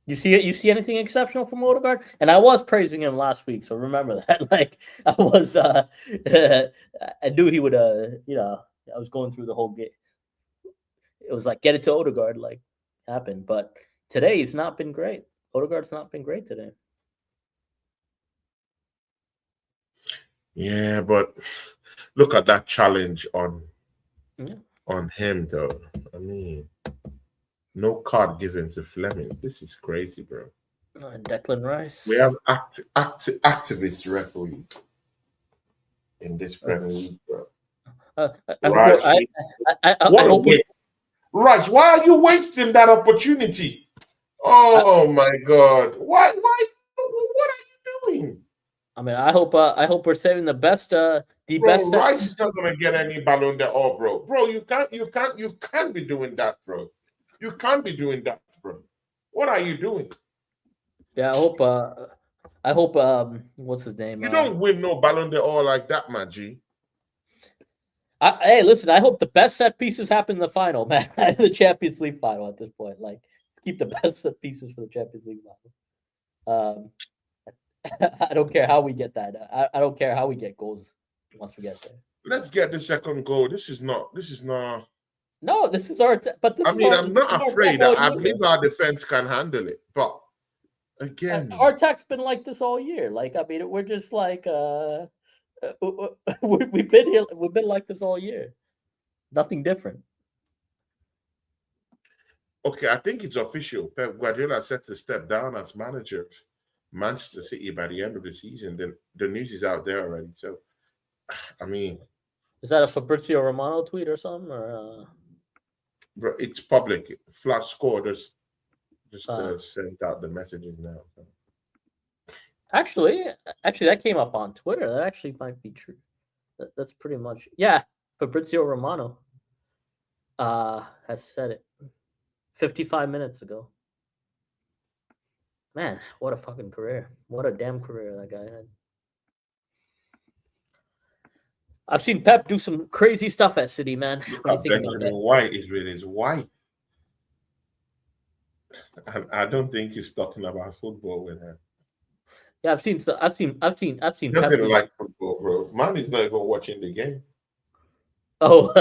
you see it, you see anything exceptional from Odegaard? And I was praising him last week, so remember that. Like I was, I knew he would. I was going through the whole game. It was like get it to Odegaard, like happened. But today he's not been great. Odegaard's not been great today.
Yeah, but look at that challenge
Yeah.
on him though. I mean, no card given to Fleming. This is crazy, bro.
Declan
We
Rice.
have activist referees in this
Uh,
Premier League, bro.
I hope.
Right,
I
what a
hope.
waste. Right, why are you wasting that opportunity?
I,
Oh my God! Why? What are you doing,
I mean, I hope. I hope we're saving the best
bro?
set
Rice
piece.
is not gonna get any Ballon d'Or, bro. Bro, you can't be doing that, bro. You can't be doing that, bro. What are you doing?
Yeah, I hope. I hope. What's his name?
You don't win no Ballon d'Or like that, my G.
Hey, listen. I hope the best set pieces happen in the final, man. The Champions League final at this point. Like, keep the best set pieces for the Champions League final. I don't care how we get that. I don't care how we get goals once we get there.
Let's get the second goal. This is not. This is not.
No, this is our. But
I mean, I'm
this has been
not
our attack
afraid.
all
I
year.
believe our defense can handle it. But again,
Our attack's been like this all year. Like, I mean, we're just like we've been here. We've been like this all year. Nothing different.
okay, I think it's official. Pep Guardiola set to step down as manager of Manchester City by the end of the season. Then the news is out there already. So, I mean,
Is that a Fabrizio Romano tweet or something? Or
Bro, it's public. Flash score just sent out the messages now.
Actually, that came up on Twitter. That actually might be true. That's pretty much Fabrizio Romano has said it 55 minutes ago. Man, what a fucking career! What a damn career that guy had. I've seen Pep do some crazy stuff at City, man.
Look
What do you
at
think about
Benjamin
that?
White is with his wife. I don't think he's talking about football with her.
Yeah, I've seen
He
Pep
doesn't
do.
like football, bro. Man is not even watching the game.
Oh,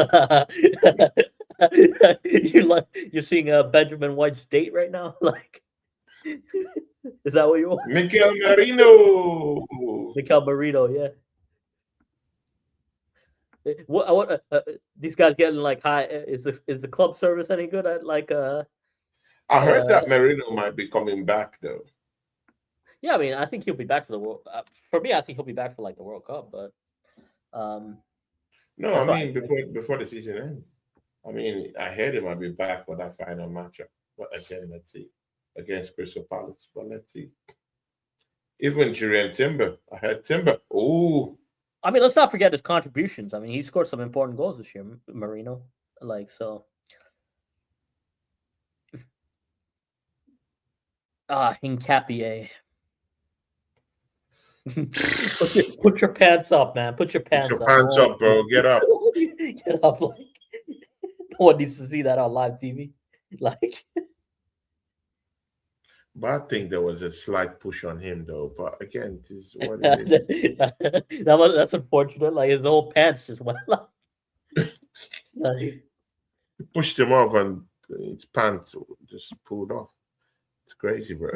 you're seeing Benjamin White's date right now? Like, is that what you want?
Mikel Merino.
Mikel Burrito, yeah. What these guys getting like high? Is the club service any good at like
I heard that Merino might be coming back though.
Yeah, I mean, I think he'll be back for the world. For me, I think he'll be back for like the World Cup, but
No, I
that's why.
mean before the season ends. I mean, I heard he might be back for that final matchup. But again, let's see. Against Crystal Palace. But let's see. Even Julian Timber. I heard Timber. Oh.
I mean, let's not forget his contributions. I mean, he scored some important goals this year, Marino. Like, so. Hincapié. Put your pants up, man. Put your pants up.
Put your pants up, bro. Get up.
Get up. Like, no one needs to see that on live TV. Like.
But I think there was a slight push on him, though. But again, this is what it is.
That's unfortunate. Like his whole pants just went up. Like,
He pushed him up and his pants just pulled off. It's crazy, bro.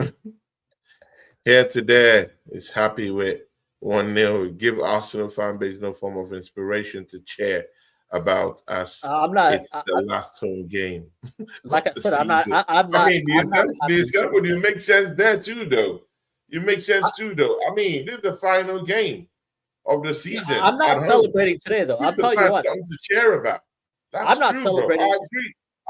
Here today is happy with 1-0. Give Arsenal fan base no form of inspiration to cheer about as it's the last home game.
Like I said, I'm not. I mean,
the example you make sense there too, though. You make sense too, though. I mean, this is the final game of the season.
I'm not celebrating today, though. I'll tell you what.
Something to cheer about. That's
I'm not
true,
celebrating.
bro.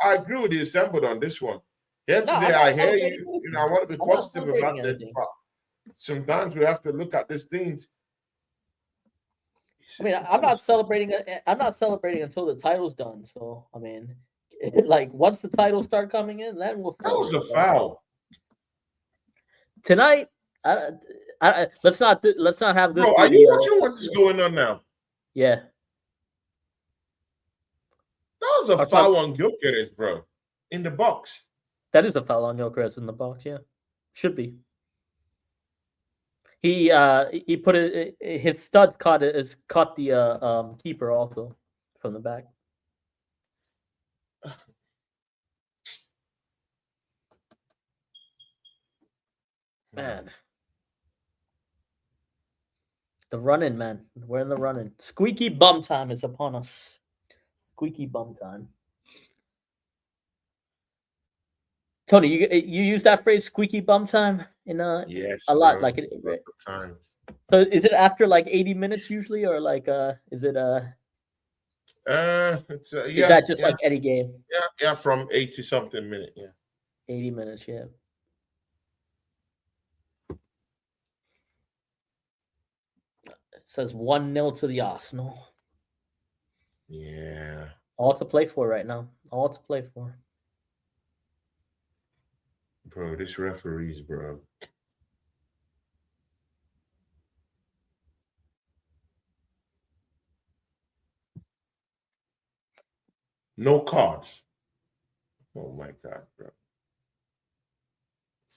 I agree with the assembled on this one. Here today, I hear you. I want to be positive about this. But sometimes we have to look at these things.
I mean, I'm not celebrating. I'm not celebrating until the title's done. So, I mean, like once the titles start coming in, then we'll.
That was a foul
tonight. Let's not have this.
Bro, are you watching what's going on now?
Yeah.
That was a foul on Gyökeres, bro, in the box.
That is a foul on Gyökeres in the box. Yeah, should be. He put it. His stud caught the keeper also from the back. Man, the running, man. We're in the running. Squeaky bum time is upon us. Squeaky bum time. Tony, you use that phrase "squeaky bum time" in
yes,
a lot,
bro.
like it.
Times.
So is it after like 80 minutes usually, or like is it
Is
that just like any game?
Yeah, from 80 something minute. Yeah,
80 minutes. Yeah. It says 1-0 to the Arsenal.
Yeah.
All to play for right now. All to play for.
Bro, this referees, bro. No cards. Oh my God, bro.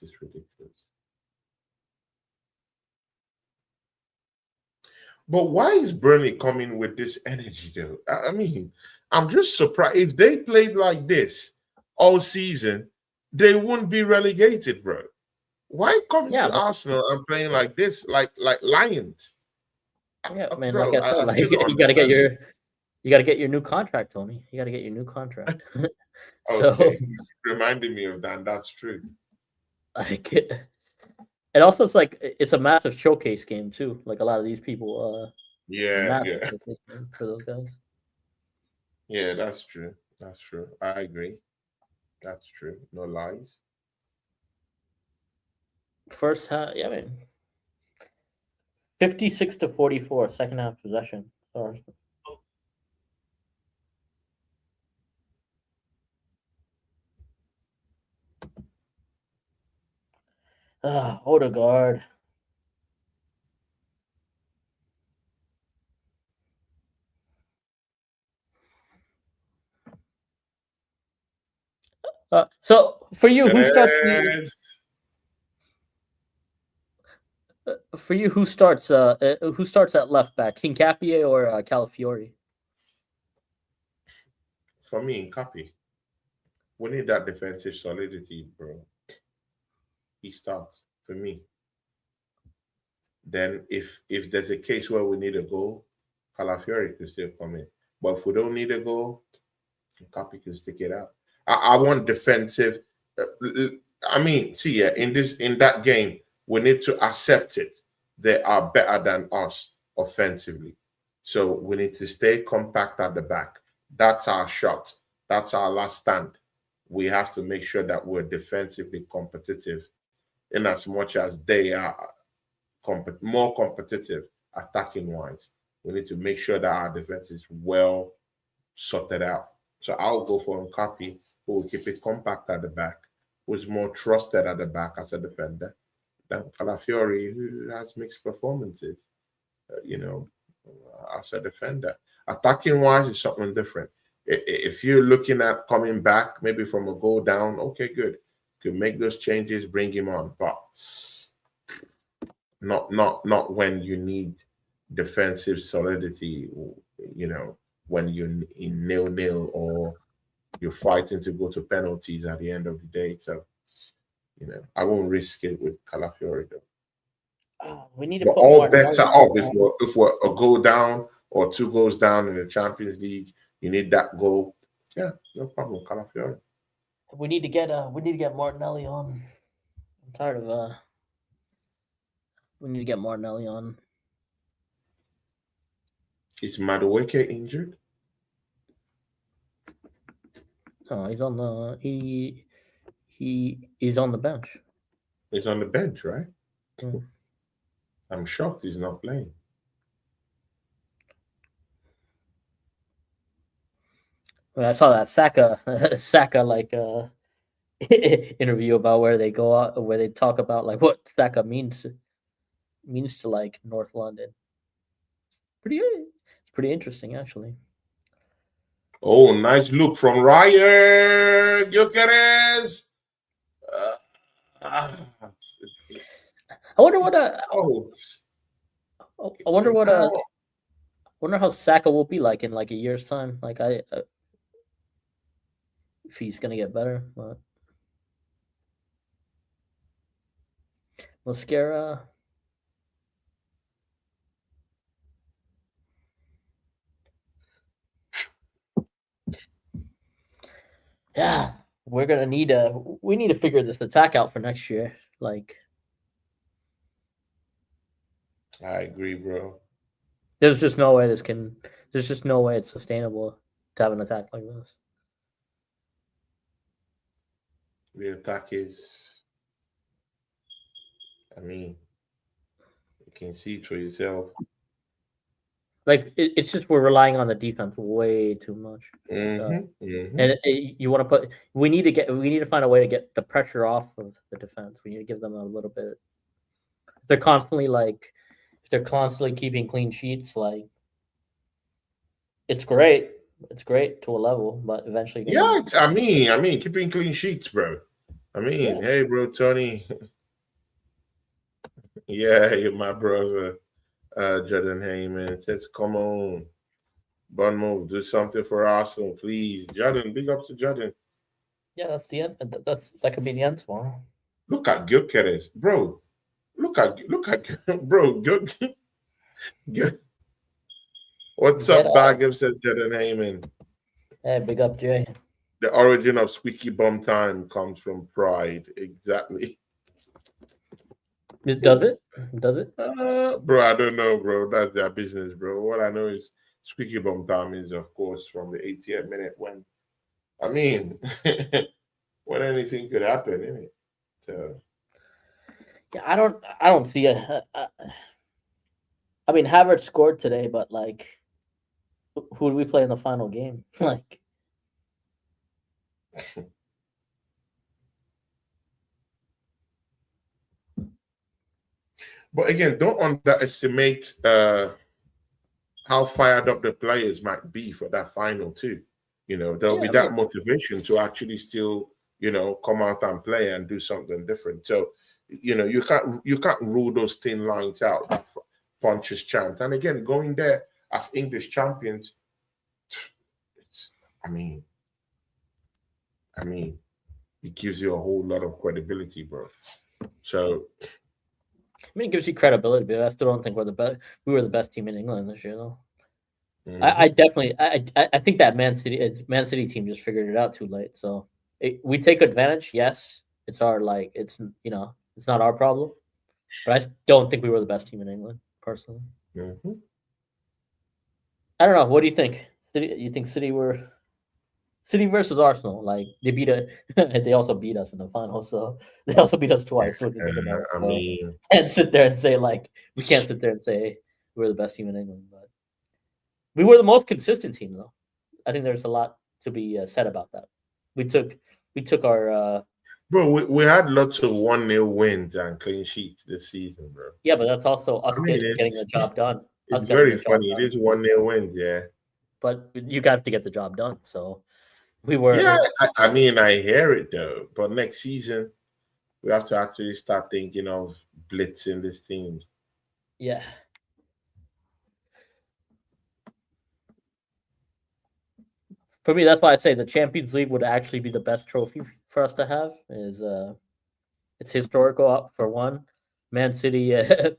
This is ridiculous. But why is Burnley coming with this energy, though? I mean, I'm just surprised. If they played like this all season, they wouldn't be relegated, bro. Why come to Arsenal and playing like this, like Lions?
Yeah, man. Bro, like I said, like, you gotta get your new contract, Tony. You gotta get your new contract.
Okay, reminding me of that. That's true.
Like, and also it's a massive showcase game too. Like a lot of these people,
showcase
game for those guys.
Yeah, that's true. That's true. I agree. That's true. No lies.
First half, yeah, I mean, 56-44, second half possession. Sorry. Odegaard. So for you, who starts the?
Yes.
For you, who starts at left back, Hincapié or Calafiori?
For me, in copy, we need that defensive solidity, bro. He starts for me. Then if there's a case where we need a goal, Calafiori can still come in. But if we don't need a goal, Copy can stick it out. I want defensive. I mean, see, yeah, in that game, we need to accept it. They are better than us offensively, so we need to stay compact at the back. That's our shot. That's our last stand. We have to make sure that we're defensively competitive, in as much as they are more competitive attacking wise. We need to make sure that our defense is well sorted out. So I'll go for Nkapi, who will keep it compact at the back, who's more trusted at the back as a defender, than Calafiori, who has mixed performances, as a defender. Attacking wise is something different. If you're looking at coming back, maybe from a goal down, okay, good. You can make those changes, bring him on, but not when you need defensive solidity. When you're in 0-0 or you're fighting to go to penalties at the end of the day. So I won't risk it with Calafiori though.
We need to
But
put
all bets are
Martinelli.
off if we're a goal down or 2 goals down in the Champions League. You need that goal. Yeah, no problem, Calafiori.
We need to get Martinelli on. I'm tired of we need to get Martinelli on.
Is Madueke injured?
Oh, he's on the he's on the bench.
He's on the bench, right?
Yeah.
I'm shocked he's not playing.
I saw that Saka like interview about where they go out, where they talk about like what Saka means to like North London. It's pretty interesting actually.
Oh, nice look from Ryan Gyökeres.
I wonder what
Oh,
I wonder what wonder how Saka will be like in like a year's time. Like if he's gonna get better, but Mascara. Yeah, we need to figure this attack out for next year. Like,
I agree, bro.
there's just no way there's just no way it's sustainable to have an attack like this.
The attack is, I mean, you can see it for yourself.
Like, it's just we're relying on the defense way too much. And you want to we need to find a way to get the pressure off of the defense. We need to give them a little bit. If they're constantly keeping clean sheets, like, it's great. It's great to a level, but eventually,
Yeah, I mean, keeping clean sheets, bro. I mean, hey, bro, Tony. Yeah, you're my brother, Jordan Heyman. Says, come on, Bournemouth, do something for Arsenal, please. Jordan, big up to Jordan.
Yeah, that's the end. That could be the end tomorrow.
Look at Gyökeres, bro. Look at bro. What's up, Bhagav? Said Jordan Heyman.
Hey, big up, Jay.
The origin of squeaky bum time comes from pride. Exactly.
Does it? Does it?
Bro, I don't know, bro. That's their business, bro. What I know is squeaky bum time is, of course, from the 80th minute when I mean, when anything could happen, isn't it? So
Yeah, I don't see I mean, Havertz scored today, but like, who do we play in the final game? Like,
but again, don't underestimate how fired up the players might be for that final too. There'll
yeah,
be
I
that
mean,
motivation to actually still, come out and play and do something different. So, you can't rule those thin lines out. Funches chant. And again, going there as English champions, it's I mean, it gives you a whole lot of credibility, bro. So
I mean, it gives you credibility, but I still don't think we're the best. We were the best team in England this year, though. I
mhm.
definitely, I think that Man City team just figured it out too late. So we take advantage. Yes, it's our it's it's not our problem, but I don't think we were the best team in England personally.
Mhm.
I don't know. What do you think? You think City versus Arsenal? Like they beat a, they also beat us in the final, so they also beat us twice. When you think about it,
I
so
mean,
can't sit there and say like we can't sit there and say we're the best team in England, but we were the most consistent team though. I think there's a lot to be said about that. We took we took our
bro, we had lots of 1-0 wins and clean sheets this season, bro.
yeah, but that's also us
I mean,
getting the job done. Us
it's
getting
very
the job
funny. It
done.
is 1-0 wins, yeah.
But you got to get the job done. So we
Yeah,
were
I mean, I hear it though. But next season, we have to actually start thinking of blitzing this team.
yeah. For me, that's why I say the Champions League would actually be the best trophy for us to have. Is it's historical for one. Man City,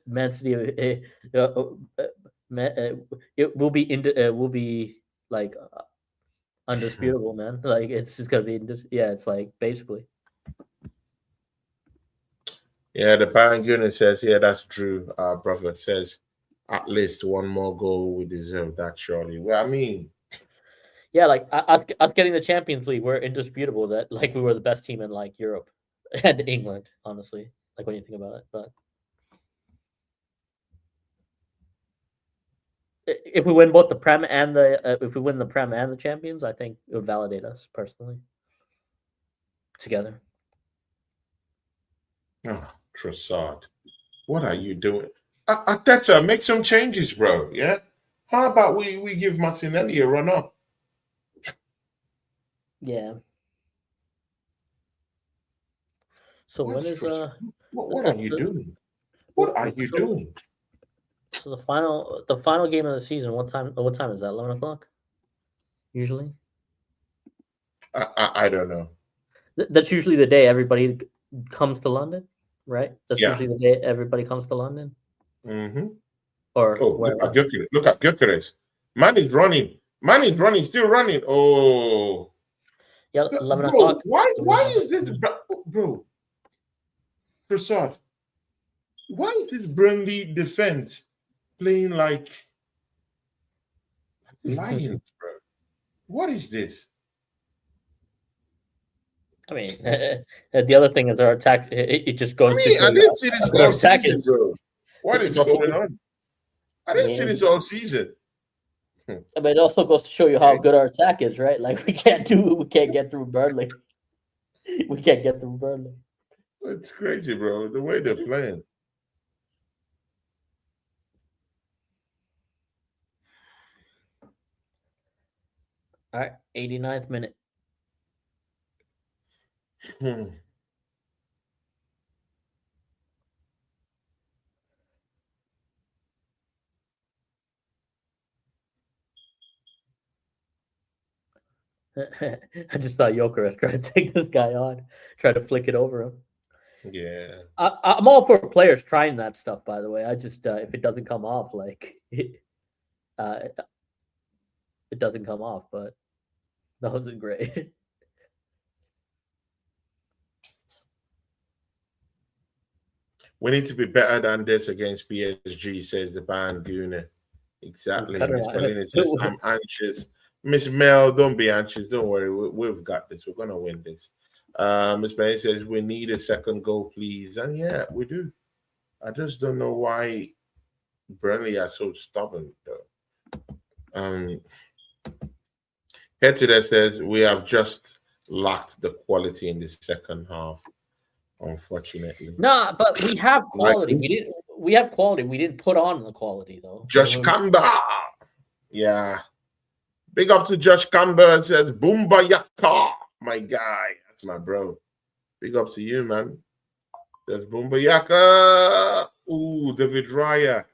Man City, Man, it will be will be like undisputable, man. Like it's just gonna be, yeah. It's like basically,
Yeah, the Banguna says, yeah, that's true. Our brother says, at least one more goal, we deserve that, surely. Well, I mean,
yeah. Like us getting the Champions League, we're indisputable that like we were the best team in like Europe and England, honestly. Like when you think about it, but if we win both the Prem and the if we win the Prem and the Champions, I think it would validate us personally together.
oh, Trossard, what are you doing? Ateta, make some changes, bro. Yeah. How about we give Martinelli a run up?
Yeah. So
What
when
is
is
Trossard? What are you doing? What are you
so
doing?
so the final game of the season? What time is that? 11 o'clock usually.
I don't know.
That's usually the day everybody comes to London, right? That's
Yeah.
usually the day everybody comes to London
Mm-hmm.
or
Oh, look at
wherever.
Gyökeres. Look at Gyökeres. Man is running. Man is running. Still running. Oh,
Yeah, 11 o'clock.
bro. Why
11 o'clock.
is this, bro? Prasad. Why is this Burnley defense playing like lions, bro? What is this?
I mean, the other thing is our attack. It just
I
goes to
mean,
show
I
you
didn't see
how
this
good our
all
attack
season,
is.
bro. What
It's
is
also,
going on? I
I
didn't see
mean,
this all season.
it also goes to show you how good our attack is, right? Like we can't get through Burnley. We can't get through Burnley.
It's crazy, bro. The way they're playing.
All right, 89th minute.
Hmm.
I just thought Jokeres trying to take this guy on, try to flick it over him.
Yeah.
I'm all for players trying that stuff. By the way, I just if it doesn't come off, uh, it doesn't come off. But that wasn't great.
We need to be better than this against PSG, says the Banguna.
We're
Exactly.
better
Miss
on
Paulina says, I'm anxious. Miss Mel, don't be anxious. Don't worry. We've got this. We're going to win this. Miss Mel says, we need a second goal, please. And yeah, we do. I just don't know why Burnley are so stubborn, though. Hetida says, we have just lacked the quality in the second half, unfortunately.
Nah, but we have quality. We have quality. We didn't put on the quality, though.
Josh Campbell. Yeah. Big up to Josh Campbell. Says, Boomba Yaka. My guy. That's my bro. Big up to you, man. There's Boomba Yaka. Ooh, David Raya.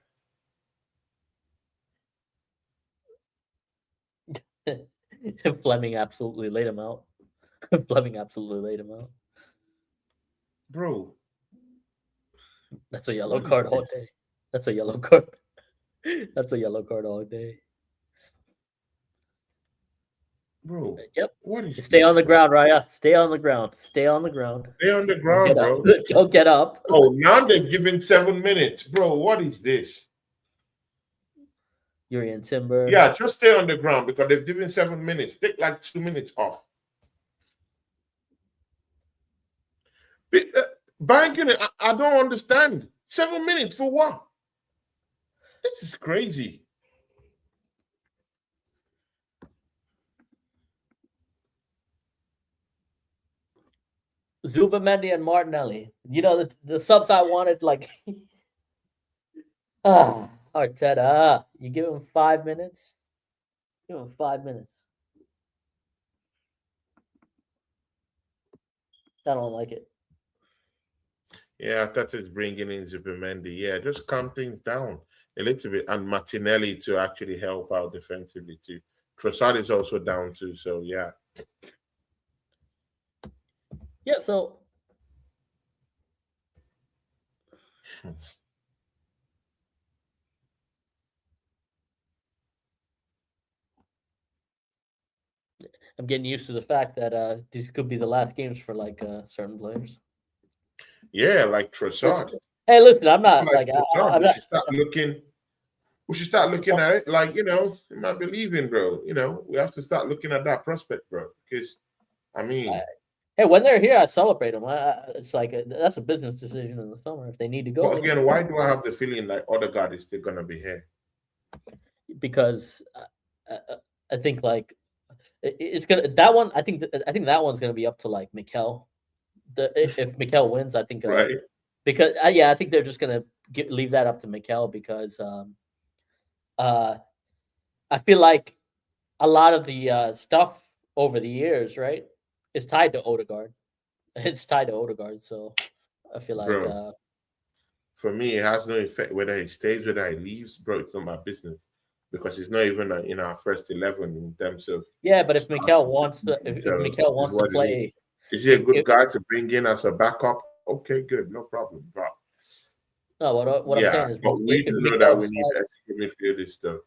Fleming absolutely laid him out. Fleming absolutely laid him out.
Bro.
That's a yellow card all day. That's a yellow card. That's a yellow card all day.
Bro.
Yep.
What is
Stay on the ground, Raya. Stay on the ground. Stay on the ground.
Stay on the ground, bro.
Don't get up.
Oh, now they've given 7 minutes. Bro, what is this?
Urian Timber.
Yeah, just stay on the ground because they've given 7 minutes. Take like 2 minutes off. Banking it, I don't understand. 7 minutes for what? This is crazy.
Zubamendi and Martinelli. You know, the subs I wanted, like... Arteta, you give him 5 minutes? Give him 5 minutes. I don't like it.
Yeah, I thought it's bringing in Zubamendi. Yeah, just calm things down a little bit. And Martinelli to actually help out defensively too. Trossard is also down too, so yeah.
Yeah, so... I'm getting used to the fact that these could be the last games for like certain players.
Yeah, like Trossard.
Hey, listen, I'm not like
we should start looking at it like, you know, you might be leaving, bro. You know, we have to start looking at that prospect, bro. Because I mean,
hey, when they're here, I celebrate them. It's like that's a business decision in the summer if they need to go.
But again, why do I have the feeling like Odegaard is still gonna be here?
Because I think like it's gonna that one. I think that one's gonna be up to like Mikel. If Mikel wins, I think
right.
Because I think they're just gonna leave that up to Mikel because I feel like a lot of the stuff over the years, right, is tied to Odegaard. It's tied to Odegaard, so I feel like
bro, for me, it has no effect whether he stays, whether he leaves, bro. It's not my business because it's not even in our first 11 in terms of.
Yeah, but if Mikel wants to, if Mikel wants to play,
is he a good guy to bring in as a backup? Okay, good, no problem, bro.
No, what I'm saying is,
but we do know that we need extra midfielders though.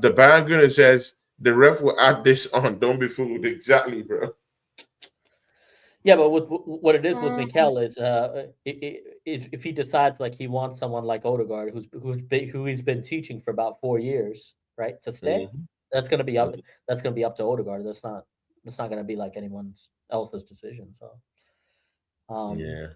The Banguna says the ref will add this on. Don't be fooled. Exactly, bro.
Yeah, but what it is with Mikel is, if he decides like he wants someone like Odegaard, who he's been teaching for about 4 years, right, to stay, that's gonna be up. That's gonna be up to Odegaard. That's not gonna be like anyone else's decision. So,
yeah.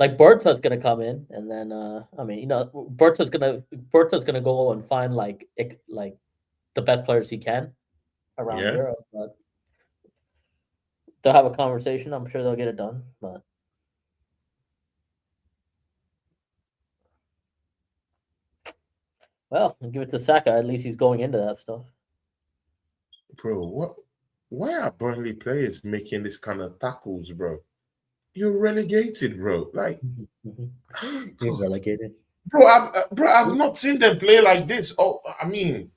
Like Berta's gonna come in, and then I mean, you know, Berta's gonna go and find like the best players he can around Europe, but they'll have a conversation. I'm sure they'll get it done, but well, give it to Saka. At least he's going into that stuff.
Bro, what? Why are Burnley players making this kind of tackles, bro? You're relegated, bro. Like,
you're relegated,
bro. I've not seen them play like this. Oh, I mean,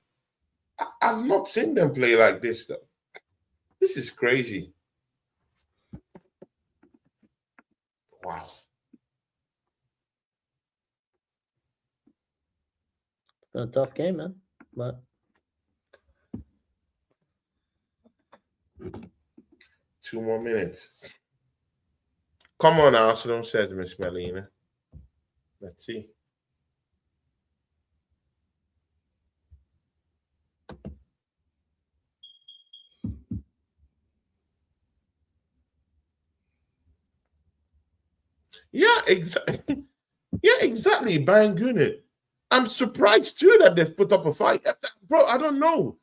I've not seen them play like this, though. This is crazy. Wow.
It's been a tough game, man. But
2 more minutes. Come on, Arsenal, says Miss Melina. Let's see. Yeah, exactly. Yeah, exactly. Banguna. I'm surprised too that they've put up a fight, bro. I don't know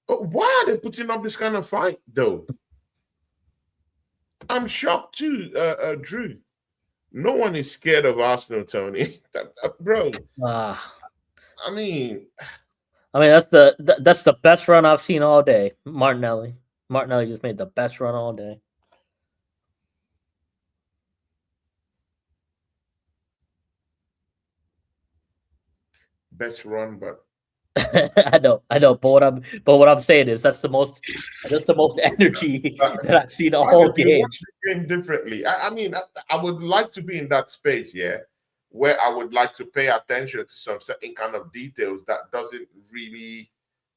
why are they putting up this kind of fight though. I'm shocked too, Drew. No one is scared of Arsenal, Tony. Bro,
Ah.
I mean,
That's the best run I've seen all day. Martinelli just made the best run all day.
best run, but
I know, but what I'm saying is that's the most energy that I've seen all
Bhagav, you
game.
watch the game differently. I mean, I would like to be in that space, yeah, where I would like to pay attention to some certain kind of details that doesn't really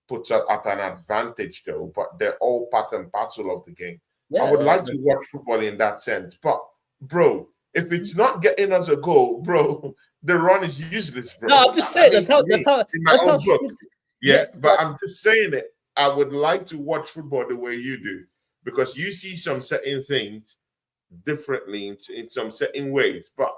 put us at an advantage, though. But they're all part and parcel of the game. I
Yeah,
would like to watch football in that sense. But, bro, if it's not getting us a goal, bro, the run is useless, bro.
no, I'm just saying
I mean, to me, in my own book, yeah. But I'm just saying it. I would like to watch football the way you do because you see some certain things differently in some certain ways. But,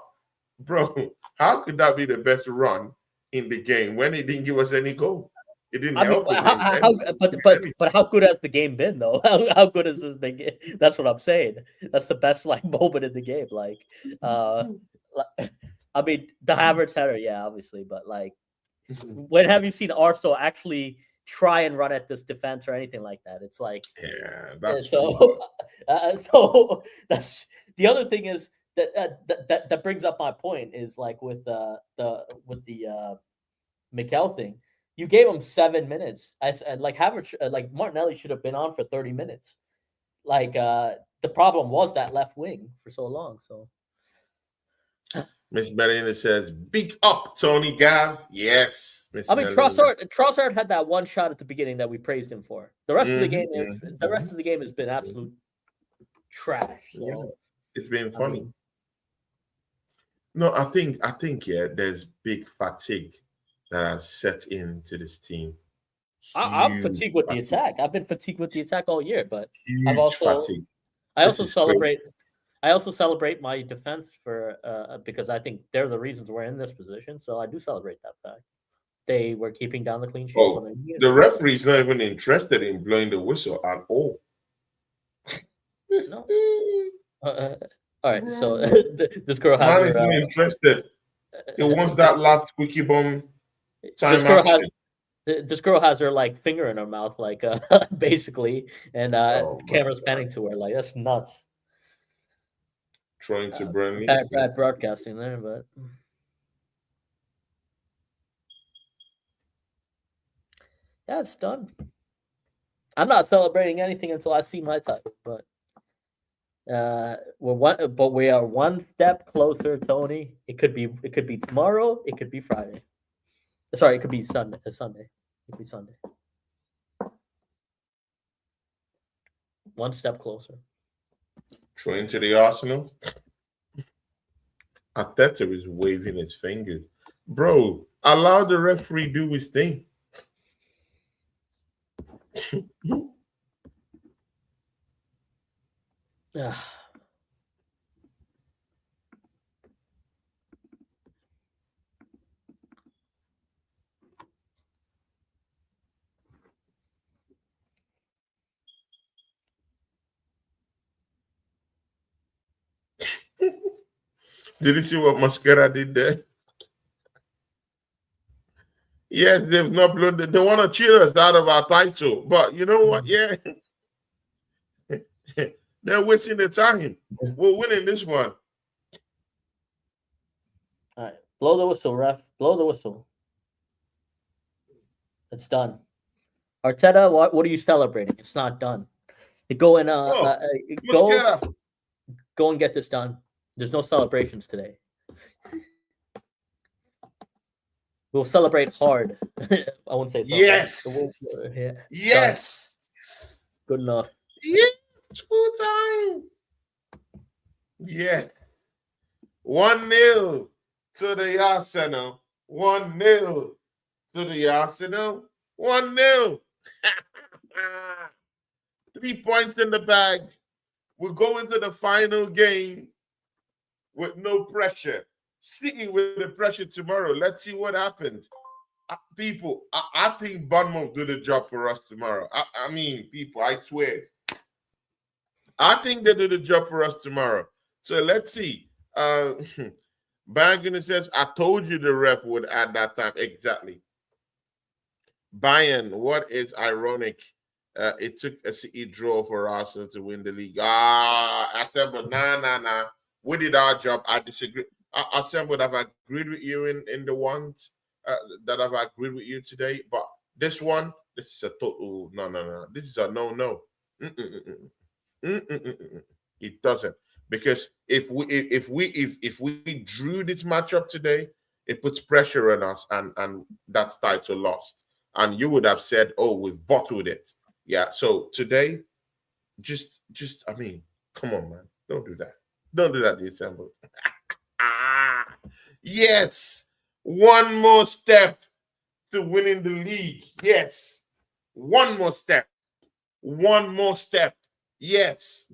bro, how could that be the best run in the game when it didn't give us any goal? It didn't
I mean,
help us in
how
anything.
but how good has the game been though? How good has this been? That's what I'm saying. That's the best like moment in the game. Like, I mean, the Havertz header, yeah, obviously, but like, when have you seen Arsenal actually try and run at this defense or anything like that? It's like,
Yeah, that's true.
so, so that's the other thing is that brings up my point is like with the Mikel thing. You gave him 7 minutes. I said like Havertz, like Martinelli should have been on for 30 minutes. Like the problem was that left wing for so long. So
Miss Melanie says, "Big up, Tony Gav." Yes, Miss
I mean
Melanie.
Trossard had that one shot at the beginning that we praised him for. The rest of the game is the rest of the game has been absolute trash. So
Yeah, it's been
I
funny.
mean,
No, I think, yeah, there's big fatigue that has set into this team.
I'm
Huge
fatigued with the
fatigue.
attack. I've been fatigued with the attack all year, but I've
Huge
also
fatigue.
I
This
also
is crazy.
celebrate I also celebrate my defense for because I think they're the reasons we're in this position. So I do celebrate that fact. They were keeping down the clean sheets when
Oh,
they needed
the
to. So
referee's not even interested in blowing the whistle at all.
no. All right. So this girl has
Man
her
is not interested. He wants that last squeaky bomb
this
time
girl
action.
has this girl has her like finger in her mouth, like basically, and
Oh my
camera's
God.
panning to her. Like that's nuts.
Trying to Burnley.
Bad broadcasting there, but yeah, it's done. I'm not celebrating anything until I see my type, but we are one step closer, Tony. It could be tomorrow, it could be Friday. Sorry, it could be Sunday. Sunday. It could be Sunday. One step closer.
Trying to the Arsenal. Ateta is waving his fingers. Bro, allow the referee do his thing. Did you see what Mascara did there? Yes, they've not blown. They want to cheat us out of our title. But you know what? Yeah. They're wasting their time. We're winning this one.
All right. Blow the whistle, ref. Blow the whistle. It's done. Arteta, what are you celebrating? It's not done. Go and
Oh, Mascara.
go and get this done. There's no celebrations today. We'll celebrate hard. I won't say
Yes.
yeah.
Yes.
Good enough.
Yes. Full time. Yes. 1-0 to the Arsenal. 1-0 to the Arsenal. 1-0. 3 points in the bag. We're going to the final game. with no pressure. City with the pressure tomorrow. Let's see what happens. People, I think Bournemouth do the job for us tomorrow. I mean, people, I swear. I think they do the job for us tomorrow. So let's see. Bayern says, I told you the ref would add that time. Exactly. Bayern, what is ironic? It took a City draw for Arsenal to win the league. Assemble, nah. We did our job. I disagree. Assemble, I've agreed with you in the ones that I've agreed with you today. But this one, this is a total no. This is a no. It doesn't, because if we drew this matchup today, it puts pressure on us, and that title lost. And you would have said, "Oh, we've bottled it." Yeah. So today, just I mean, come on, man, don't do that. Don't do that, December. Yes, one more step to winning the league. Yes, one more step. One more step. Yes.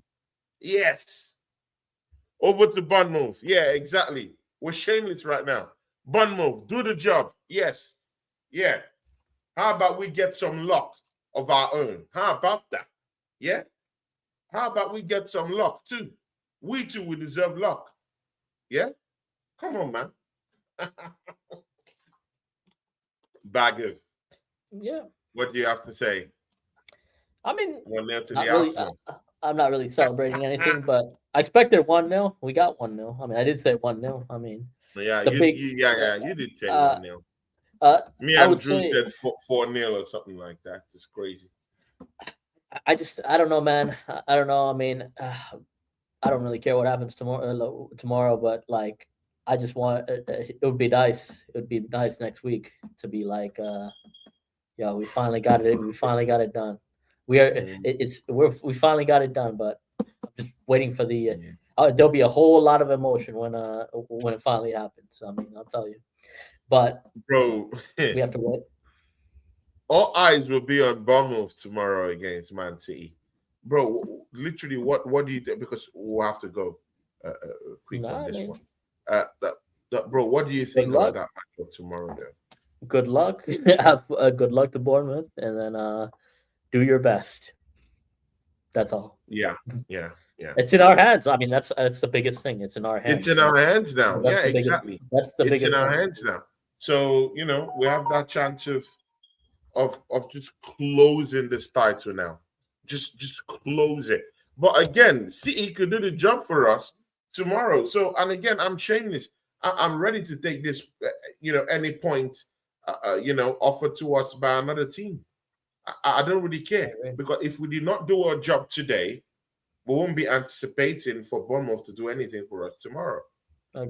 Over to Bournemouth. Yeah, exactly. We're shameless right now. Bournemouth, do the job. Yes. Yeah. How about we get some luck of our own? How about that? Yeah. How about we get some luck too? We too, we deserve luck. Yeah. Come on, man. Bhagav.
Yeah.
What do you have to say?
I mean,
1-0 to
not
the
really.
Arsenal.
I'm not really celebrating anything, but I expected 1-0. We got 1-0. I mean, I did say 1-0. I mean,
Yeah,
the big.
you did say
Uh,
1-0. Me
I
and
would
Drew
say
said 4-0 or something like that. It's crazy.
I don't know, man. I don't know. I mean, I don't really care what happens tomorrow, but like, I just want it would be nice. It would be nice next week to be like, yeah, we finally got it. We finally got it done. We are. We finally got it done, but I'm just waiting for the.
Yeah.
There'll be a whole lot of emotion when it finally happens. I mean, I'll tell you, but
Bro,
we have to wait.
all eyes will be on Bournemouth tomorrow against Man City. Bro, literally, what do you think? Because we'll have to go quick on
Nah, I
this
mean,
one. Bro, what do you
good
think about
luck.
that matchup tomorrow, though?
Good luck. Have good luck to Bournemouth, and then do your best. That's all.
Yeah, yeah, yeah.
It's in our hands. I mean, that's the biggest thing. It's in our
It's
hands.
in
So
our hands now.
that's
Yeah,
the biggest.
exactly.
That's the
It's in
biggest
our
thing.
hands now. So we have that chance of just closing this title now. Just close it. But again, City could do the job for us tomorrow. So, and again, I'm shameless. I'm ready to take this, any point, offered to us by another team. I don't really care, because if we did not do our job today, we won't be anticipating for Bournemouth to do anything for us tomorrow.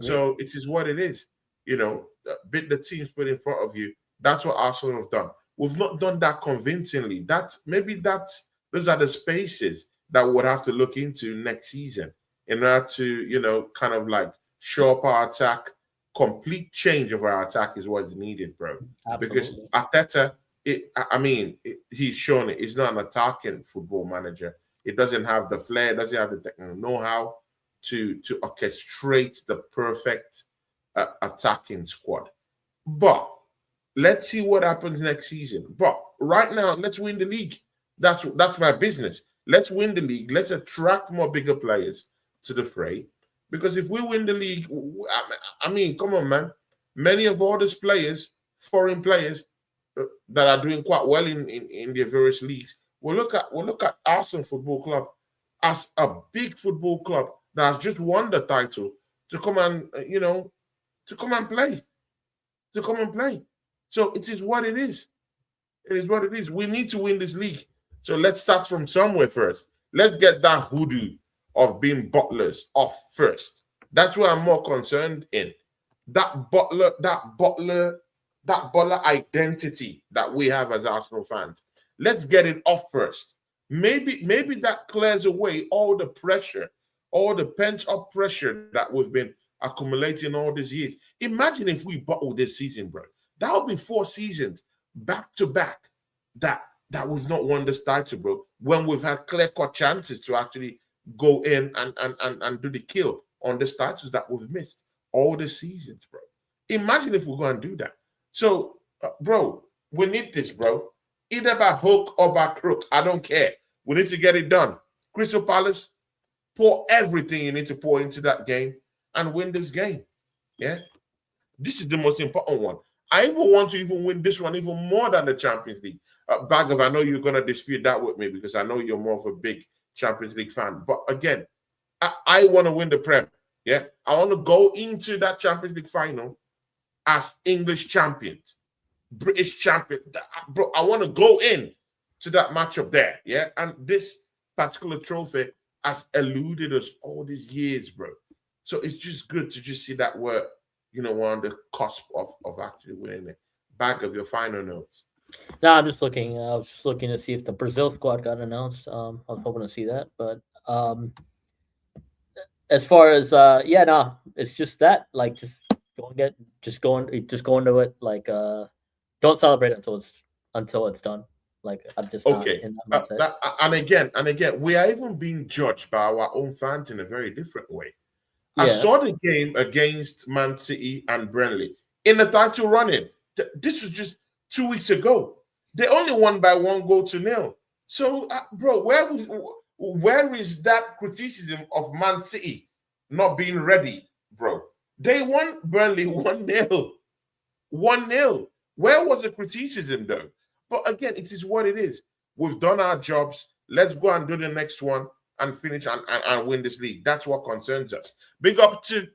So it is what it is. Beat the teams put in front of you. That's what Arsenal have done. We've not done that convincingly. Those are the spaces that we would have to look into next season in order to, kind of like show up our attack. Complete change of our attack is what is needed, bro.
Absolutely.
Because Arteta, he's shown it. He's not an attacking football manager. It doesn't have the flair, doesn't have the technical know-how to orchestrate the perfect attacking squad. But let's see what happens next season. But right now, let's win the league. That's my business. Let's win the league. Let's attract more bigger players to the fray. Because if we win the league, I mean, come on, man. Many of all these players, foreign players, that are doing quite well in their various leagues, we'll look at Arsenal Football Club as a big football club that has just won the title to come and play. So it is what it is. It is what it is. We need to win this league. So let's start from somewhere first. Let's get that hoodoo of being butlers off first. That's where I'm more concerned in. That butler identity that we have as Arsenal fans. Let's get it off first. Maybe that clears away all the pressure, all the pent-up pressure that we've been accumulating all these years. Imagine if we bottle this season, bro. That would be 4 seasons back to back that we've not won this title, bro. When we've had clear-cut chances to actually go in and do the kill. on the titles that we've missed all the seasons, bro. Imagine if we're going to do that. So, bro, we need this, bro. Either by hook or by crook. I don't care. We need to get it done. Crystal Palace, pour everything you need to pour into that game and win this game. Yeah. This is the most important one. I even want to even win this one even more than the Champions League. Bhagav, I know you're going to dispute that with me because I know you're more of a big Champions League fan. But again, I want to win the Prem. Yeah. I want to go into that Champions League final as English champions, British champion. Bro, I want to go in to that matchup there. Yeah. And this particular trophy has eluded us all these years, bro. So it's just good to just see that we're on the cusp of actually winning it. Bhagav your final notes.
No, I'm just looking. I was just looking to see if the Brazil squad got announced. I was hoping to see that, but as far as no, it's just that like just go into it like don't celebrate until it's done. Like I'm just
okay.
not in that mindset.
And again, we are even being judged by our own fans in a very different way.
Yeah.
I saw the game against Man City and Burnley in the title running. This was just 2 weeks ago. They only won by 1-0. So, bro, where is that criticism of Man City not being ready, bro? They won Burnley 1-0. 1-0. Where was the criticism, though? But again, it is what it is. We've done our jobs. Let's go and do the next one and finish and win this league. That's what concerns us. Big up to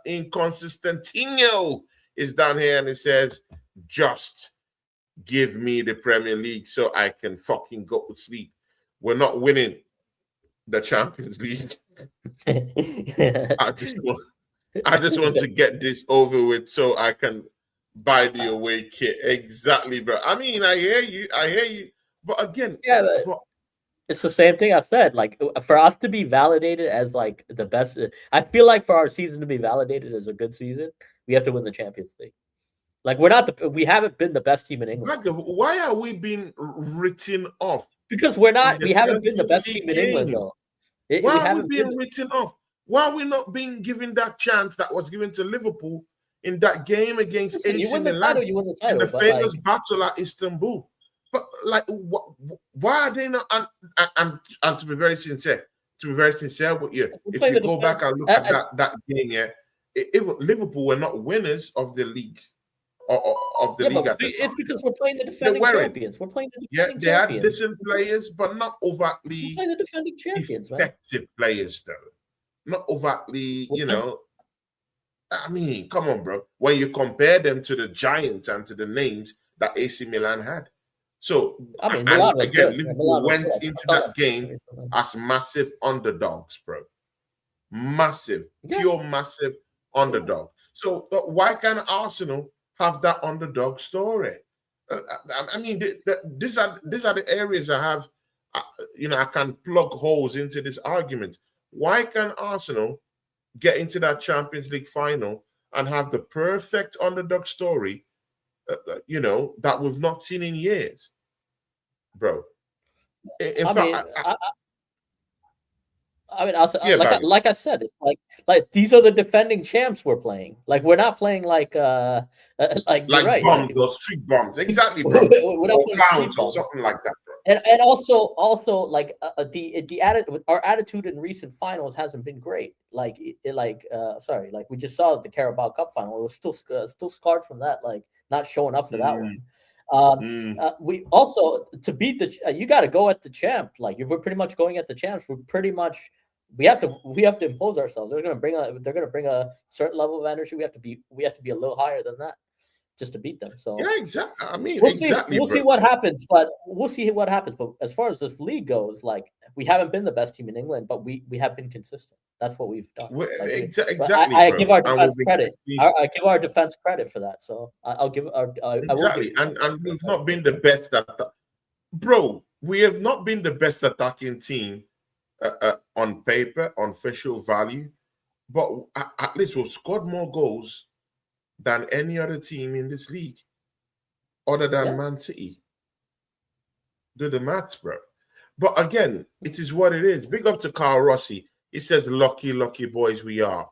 Inconsistentino is down here and it says, just give me the Premier League so I can fucking go to sleep. We're not winning the Champions League. I just want to get this over with so I can buy the away kit. Exactly, bro. I mean, I hear you. But again,
it's the same thing I said. Like for us to be validated as like the best, I feel like for our season to be validated as a good season, we have to win the Champions League. Like we haven't been the best team in England.
Why are we being written off?
Because we haven't been the best team in England though.
Why are we being written off? Why are we not being given that chance that was given to Liverpool in that game against AC Milan?
You win the title.
In the famous battle at Istanbul. But like, why are they not? And to be very sincere with you, if you go back and look at that game, Liverpool were not winners of the league, of the league at the time.
It's because we're playing the defending champions. We're playing the defending
champions. They had decent players, but not overtly
the defending champions,
effective players, though. Not overtly, I mean, come on, bro. When you compare them to the giants and to the names that AC Milan had. So,
I mean,
again, Liverpool went into that game as massive underdogs, bro. Massive, pure massive underdog. So, why can't Arsenal have that underdog story? I mean, these are the areas I have, I can plug holes into this argument. Why can Arsenal get into that Champions League final and have the perfect underdog story, that we've not seen in years, bro?
Like I said, it's like these are the defending champs we're playing. Like we're not playing like bombs
or street bombs. Exactly, bro.
We're not
playing clowns or something like that, bro.
And also like the our attitude in recent finals hasn't been great. Like we just saw the Carabao Cup final. It was still scarred from that. Like not showing up for that one. We also to beat you got to go at the champ. Like we're pretty much going at the champs. We have to impose ourselves. They're gonna bring a certain level of energy. We have to be a little higher than that just to beat them. So
yeah, exactly. I mean,
we'll see what happens. But as far as this league goes, like we haven't been the best team in England, but we have been consistent. That's what we've done.
Exactly.
I give our defense credit. I give our defense credit for that. So I'll give our
exactly. And we've not been the best bro. We have not been the best attacking team on paper, on official value, but at least we've scored more goals than any other team in this league, other than Man City. Do the maths, bro. But again, it is what it is. Big up to Carl Rossi. He says, lucky, lucky boys we are.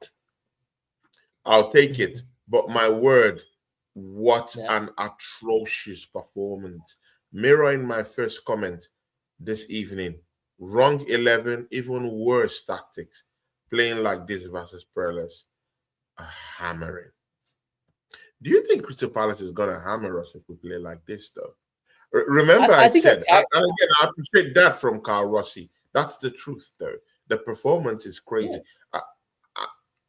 I'll take it. But my word, what an atrocious performance. Mirroring my first comment this evening. Wrong 11, even worse tactics. Playing like this versus Perlas. A hammering. Do you think Crystal Palace is going to hammer us if we play like this, though? Remember, I
think
said, and again, I appreciate that from Carl Rossi. That's the truth, though. The performance is crazy.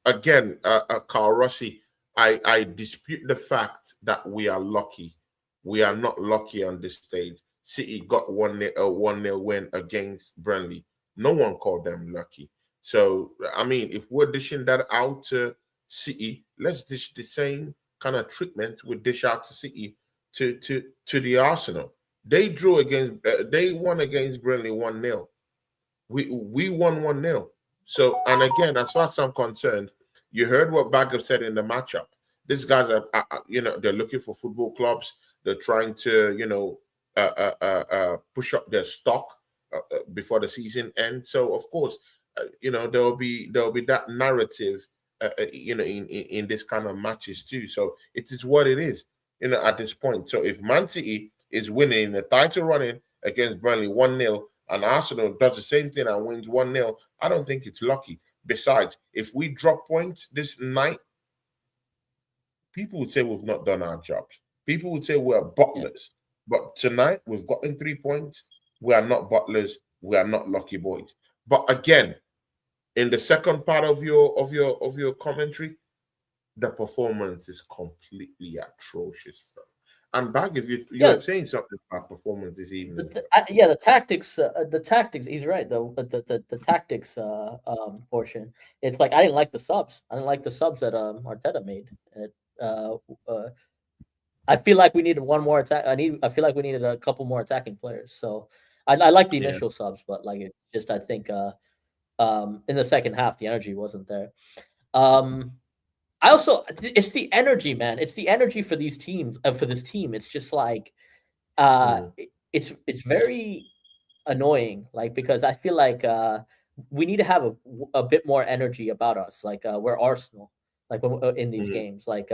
Again, Carl Rossi, I dispute the fact that we are lucky. We are not lucky on this stage. City got 1-0 win against Burnley. No one called them lucky. So, I mean, if we're dishing that out to City, let's dish the same kind of treatment we dish out to City to the Arsenal. They drew against, they won against Burnley 1-0. We won 1-0. So, and again, as far as I'm concerned, you heard what Bhagav said in the matchup. These guys are, they're looking for football clubs. They're trying to, push up their stock before the season ends. So, of course, there'll be that narrative, in this kind of matches too. So it is what it is, at this point. So if Man City is winning in the title running against Burnley 1-0, and Arsenal does the same thing and wins 1-0, I don't think it's lucky. Besides, if we drop points this night, people would say we've not done our jobs. People would say we're butlers. But tonight, we've gotten 3 points. We are not butlers. We are not lucky boys. But again, in the second part of your commentary, the performance is completely atrocious, bro. And back, if you're saying something about performance this evening.
The tactics. He's right. The tactics portion. It's like I didn't like the subs. I didn't like the subs that Arteta made. I feel like we needed one more attack. I feel like we needed a couple more attacking players. So I like the initial subs, but like it just I think in the second half the energy wasn't there. It's the energy, man. It's the energy for these teams, for this team. It's just like, it's very annoying, like, because I feel like we need to have a bit more energy about us, like we're Arsenal, like in these games, like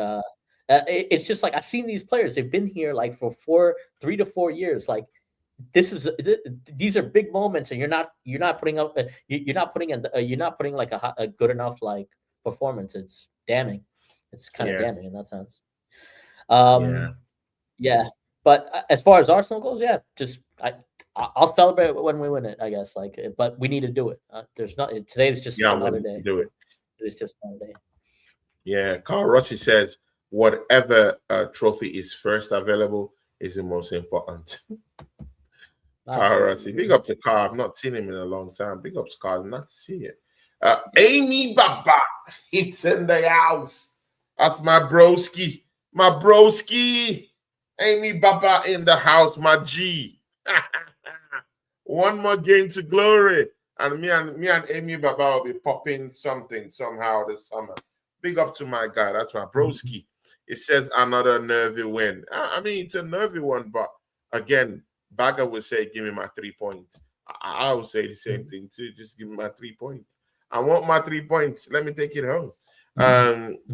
it's just like I've seen these players. They've been here like for 3 to 4 years, like. These are big moments, and you're not putting up you're not putting like a good enough like performance. It's damning. It's kind of damning in that sense. But as far as Arsenal goes, just I'll celebrate when we win it, I guess. Like, but we need to do it. There's not today's just another day.
Do it.
It's just another day.
Yeah, Carl Rossi says whatever trophy is first available is the most important. Carl Rossi, big up to Carl. I've not seen him in a long time. Big up to Carl. Not to see it. Amy Baba, it's in the house. That's my broski. My broski. Amy Baba in the house, my G. One more game to glory. And me and Amy Baba will be popping something somehow this summer. Big up to my guy. That's my broski. It says another nervy win. I mean, it's a nervy one, but again, Bhagav would say, give me my 3 points. I would say the same thing too. Just give me my 3 points. I want my 3 points. Let me take it home.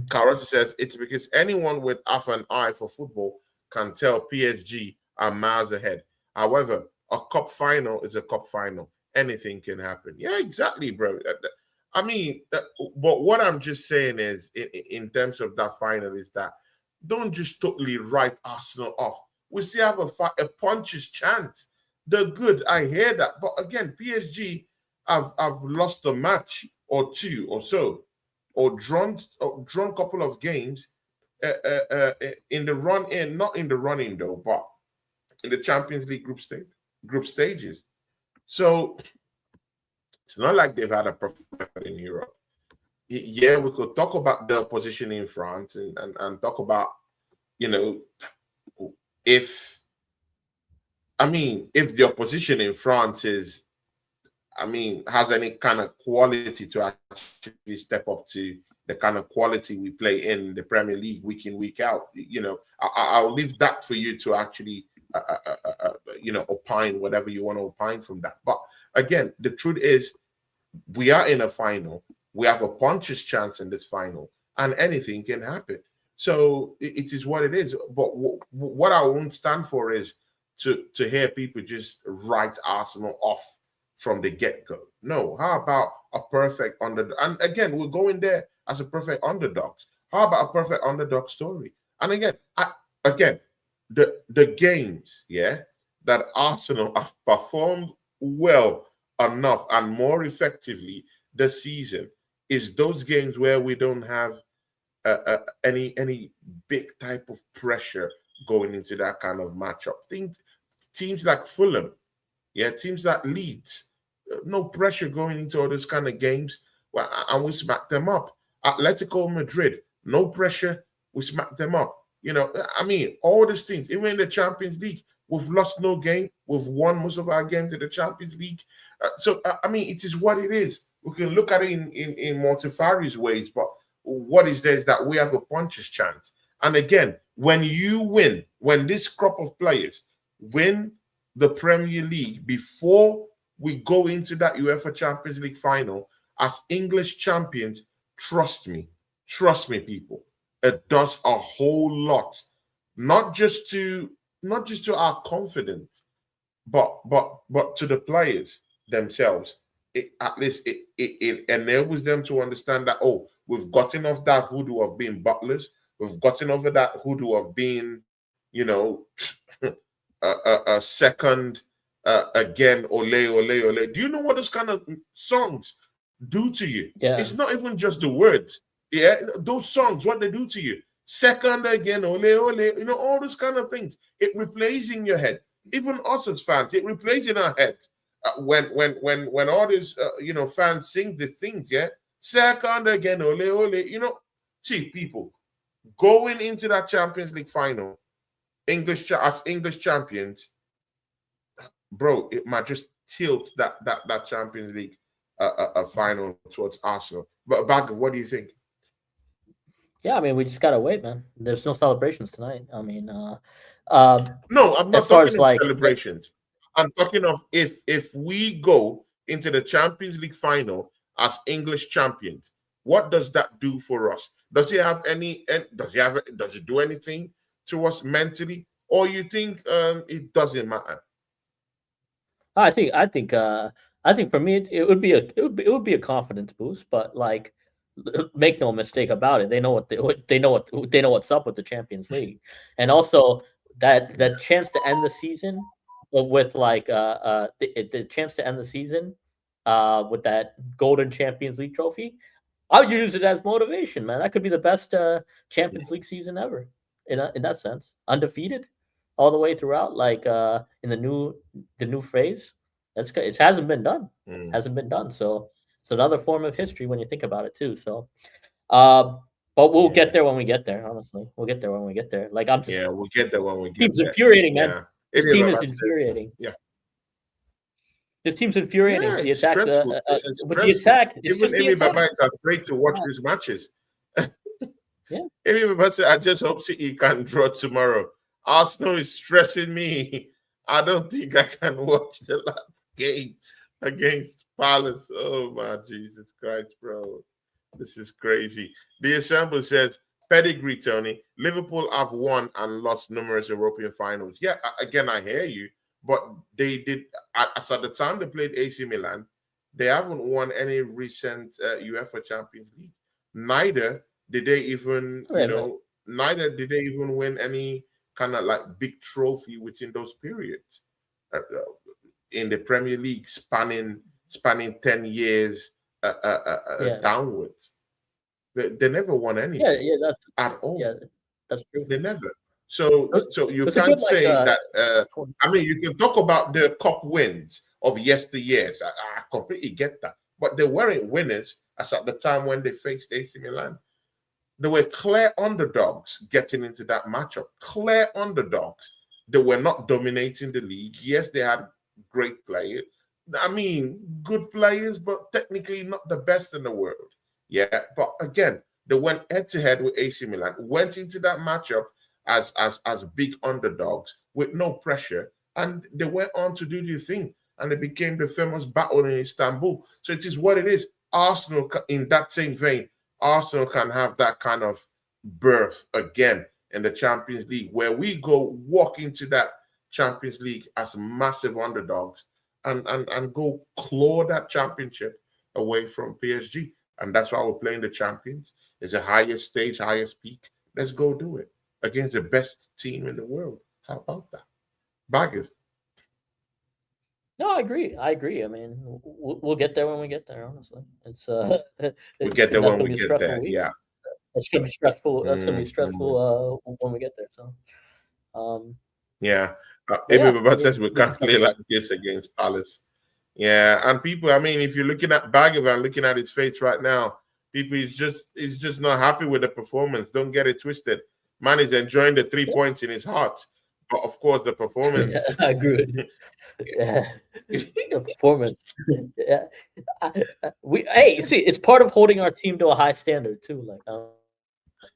Carlos says, it's because anyone with half an eye for football can tell PSG are miles ahead. However, a cup final is a cup final. Anything can happen. Yeah, exactly, bro. I mean, but what I'm just saying is, in terms of that final, is that don't just totally write Arsenal off. We still have a puncher's chance. They're good. I hear that. But again, PSG have lost a match or two or so, or drawn a couple of games in the run-in, not in the running though, but in the Champions League group stages. So it's not like they've had a perfect record in Europe. Yeah, we could talk about their position in France and talk about, if the opposition in France has any kind of quality to actually step up to the kind of quality we play in the Premier League week in, week out, I'll leave that for you to actually, opine whatever you want to opine from that. But again, the truth is, we are in a final. We have a puncher's chance in this final, and anything can happen. So it is what it is. But what I won't stand for is to hear people just write Arsenal off from the get-go. No, how about a perfect underdog? And again, we're going there as a perfect underdogs. How about a perfect underdog story? And again, the games, yeah, that Arsenal have performed well enough and more effectively this season is those games where we don't have any big type of pressure going into that kind of matchup. Teams like Fulham, yeah, teams like Leeds, no pressure going into all those kind of games, well, and we smack them up. Atletico Madrid, no pressure, we smack them up. You know, I mean, all these things, even in the Champions League, we've lost no game. We've won most of our games in the Champions League. I mean, it is what it is. We can look at it in multifarious ways, but what is there is that we have a puncher's chance. And again, when you win, when this crop of players win the Premier League before we go into that UEFA Champions League final as English champions, trust me, people, it does a whole lot, not just to our confidence, but to the players themselves. At least it enables them to understand that, oh, we've gotten off that hoodoo of being butlers, we've gotten over that hoodoo of being, you know, a second again, ole ole ole. Do you know what those kind of songs do to you?
Yeah.
It's not even just the words. Yeah, those songs, what they do to you. Second again, ole ole. You know, all those kind of things. It replays in your head. Even us as fans, it replays in our head. When all these you know, fans sing the things, yeah. Second again, ole ole. You know, see, people going into that Champions League final, as English champions, bro, it might just tilt that Champions League final towards Arsenal. But Bhagav, what do you think?
Yeah, I mean, we just gotta wait, man. There's no celebrations tonight. I mean,
No, I'm
as
not
far
talking
as
of
like,
celebrations. I'm talking of if we go into the Champions League final as English champions, what does that do for us? Does it have any? Does it do anything to us mentally, or you think it doesn't matter?
I think, I think for me, it would be it would be a confidence boost. But like, make no mistake about it, they know they know what's up with the Champions League, and also that chance to end the season with like the chance to end the season with that golden Champions League trophy. I would use it as motivation, man. That could be the best Champions League season ever in that sense. Undefeated all the way throughout, like in the new phase. It hasn't been done.
Mm.
Hasn't been done. So it's another form of history when you think about it too. So um but we'll
Yeah,
get there when we get there, honestly. We'll get there when we get there. Like I'm just
yeah, we'll get there when we get
team's
there.
infuriating, man.
Yeah, it
This
is
team is
about says.
infuriating.
Yeah,
This team's
yeah,
infuriating. The
it's
attack
stressful. It's
with the
stressful.
attack, it's
Even
just the
Amy
attack.
Baba is afraid to watch these matches.
Yeah.
Amy Baba said, "I just hope City can draw tomorrow. Arsenal is stressing me. I don't think I can watch the last game against Palace. Oh my Jesus Christ, bro. This is crazy." The Assemble says, pedigree, Tony. Liverpool have won and lost numerous European finals. Yeah, again, I hear you. But they did, as at the time they played AC Milan, they haven't won any recent UEFA Champions League. Neither did they even, you
Wait a minute.
know, neither did they even win any kind of like big trophy within those periods in the Premier League, spanning 10 years
Yeah.
downwards. They never won
Yeah,
anything
yeah,
at all.
yeah, that's true.
They never. So
It
you
was a good
can't
like
say that.
20,
I mean, you can talk about the cup wins of yesteryears. I completely get that, but they weren't winners as at the time when they faced AC Milan. They were clear underdogs getting into that matchup. Clear underdogs. They were not dominating the league. Yes, they had great players. I mean, good players, but technically not the best in the world. Yeah, but again, they went head to head with AC Milan. Went into that matchup as big underdogs with no pressure, and they went on to do their thing. and it became the famous battle in Istanbul. So it is what it is. Arsenal, in that same vein, Arsenal can have that kind of birth again in the Champions League, where we go walk into that Champions League as massive underdogs and go claw that championship away from PSG. And that's why we're playing the champions. It's the highest stage, highest peak. Let's go do it against the best team in the world. How about that? Bhagav.
No, I agree. I mean, we'll get there when we get there. Honestly, it's
We get there
that's
when
gonna
we
be a
get
stressful
there.
week.
Yeah.
It's gonna be stressful. That's gonna be
Mhm.
stressful when we get there. So,
Yeah.
but yeah,
Amy Baba
I mean,
says we
this is
can't
tough
play
game.
like this against Palace. Yeah. And people, I mean, if you're looking at Bhagav and looking at his face right now, people is just not happy with the performance. Don't get it twisted. Man is enjoying the 3 points in his heart. But of course, the performance.
I agree with you. Yeah, the performance. Yeah, hey, see, it's part of holding our team to a high standard too. Like,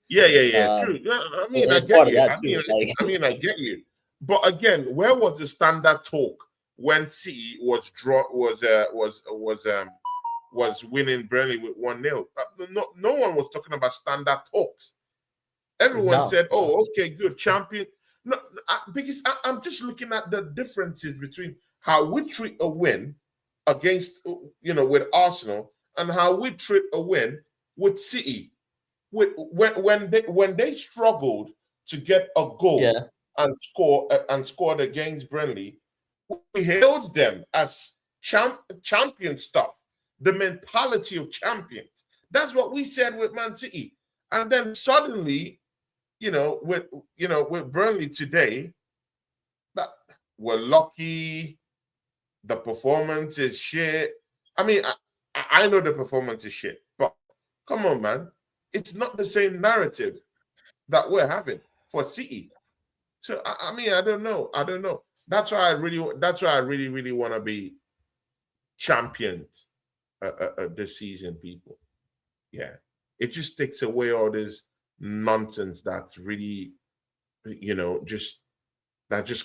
Yeah. True. Yeah, I mean, I
it's
get
part of
you.
that too. Like,
I get you. But again, where was the standard talk when City was was winning Burnley with 1-0? No one was talking about standard talks. Everyone
no,
said, "Oh, okay, good, champion." No, because I'm just looking at the differences between how we treat a win against, with Arsenal and how we treat a win with City. When they struggled to get a goal
yeah,
and scored against Burnley, we hailed them as champion stuff, the mentality of champions. That's what we said with Man City, and then suddenly, with Burnley today, that we're lucky. The performance is shit. I mean, I know the performance is shit, but come on, man, it's not the same narrative that we're having for City. So I mean, I don't know. That's why I really want to be champions this season, people. Yeah, it just takes away all this nonsense that's really, just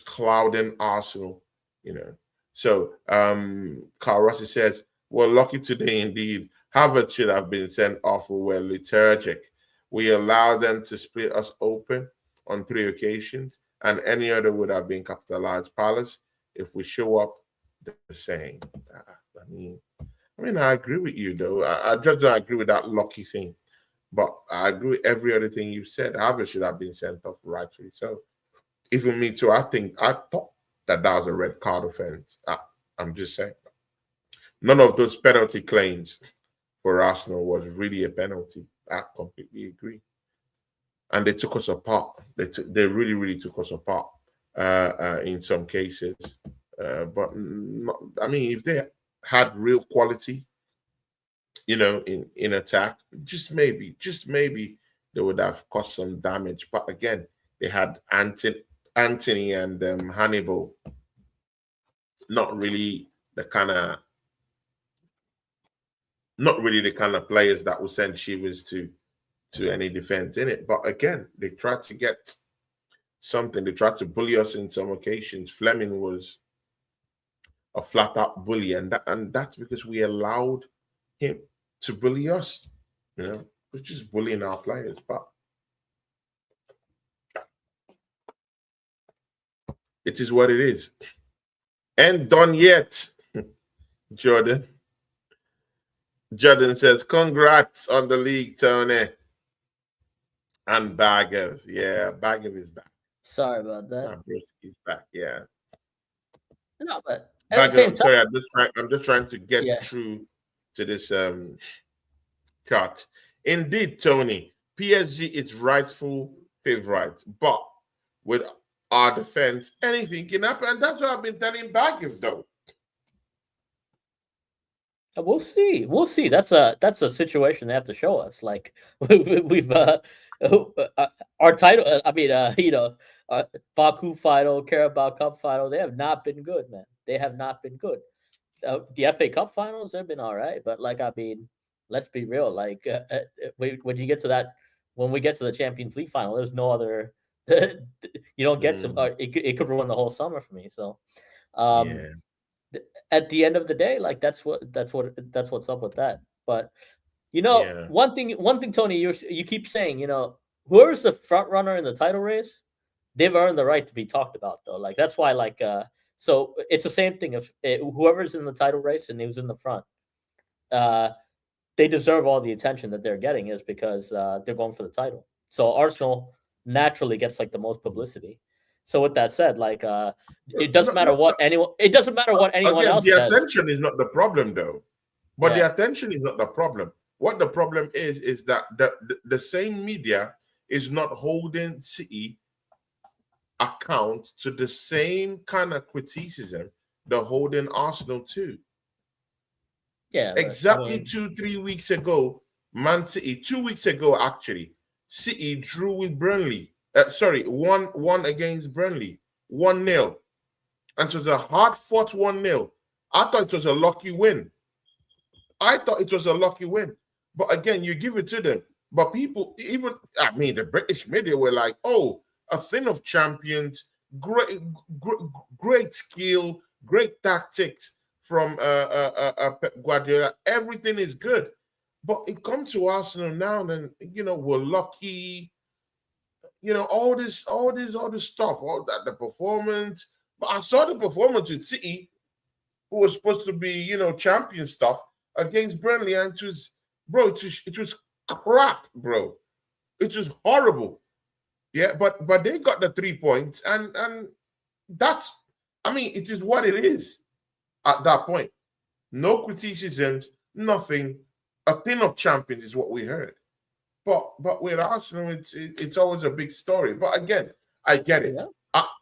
clouding Arsenal. You know. So Carl Rossi says, "Well, lucky today indeed. Harvard should have been sent off. We were lethargic. We allowed them to split us open on 3 occasions, and any other would have been capitalized. Palace, if we show up the same." I agree with you though. I just don't agree with that lucky thing. But I agree with every other thing you said. Harvard should have been sent off rightfully. So even me too. I thought that was a red card offense. I'm just saying. None of those penalty claims for Arsenal was really a penalty. I completely agree. And they took us apart. They really took us apart in some cases. But I mean, if they had real quality, in attack, just maybe they would have caused some damage. But again, they had Anthony and Hannibal, not really the kind of players that will send shivers to any defense in it. But again, they tried to get something. They tried to bully us in some occasions. Fleming was a flat out bully, and that's because we allowed him to bully us. We're just bullying our players, but it is what it is. Ain't done yet, Jordan. Jordan says, "Congrats on the league, Tony." And Bhagav. Yeah, Bhagav is back.
sorry about that.
He's back, yeah.
No, but at the
Bhagav,
same
I'm
time,
sorry, I'm just trying to get
yeah.
through to this chart. Indeed, Tony, PSG is rightful favorite, but with our defense, anything can happen. And that's what I've been telling Bhagav, though.
We'll see. We'll see. That's a situation they have to show us. Like we've our title. I mean, Baku final, Carabao Cup final. They have not been good, man. They have not been good. The FA Cup finals have been all right, but like I mean, let's be real. Like when you get to that, when we get to the Champions League final, there's no other. You don't get to. It could ruin the whole summer for me. So, um,
Yeah.
at the end of the day, like that's what's up with that. But
Yeah.
one thing, Tony, you keep saying, whoever's the front runner in the title race, they've earned the right to be talked about, though. Like that's why, like, so it's the same thing. If whoever's in the title race and who's in the front, uh, they deserve all the attention that they're getting, is because they're going for the title. So Arsenal naturally gets like the most publicity. So with that said, like, it doesn't matter what anyone. It doesn't matter what anyone
Again,
else
the
says.
attention is not the problem, though. But the attention is not the problem. What the problem is that the same media is not holding City account to the same kind of criticism they're holding Arsenal to.
Yeah,
exactly 2-3 weeks ago, Man City, 2 weeks ago actually, City drew with Burnley. One against Burnley, 1-0. And it was a hard-fought 1-0. I thought it was a lucky win. But again, you give it to them. But people, the British media were like, oh, a thing of champions, great skill, great tactics from Pep Guardiola. Everything is good. But it comes to Arsenal now, and we're lucky. All this stuff, all that, the performance. But I saw the performance with City, who was supposed to be, champion stuff, against Burnley, and it was crap, bro. It was horrible. Yeah, but they got the 3 points, and that's, it is what it is at that point. No criticisms, nothing. A thing of champions is what we heard. But with Arsenal, it's always a big story. But again, I get it. Yeah.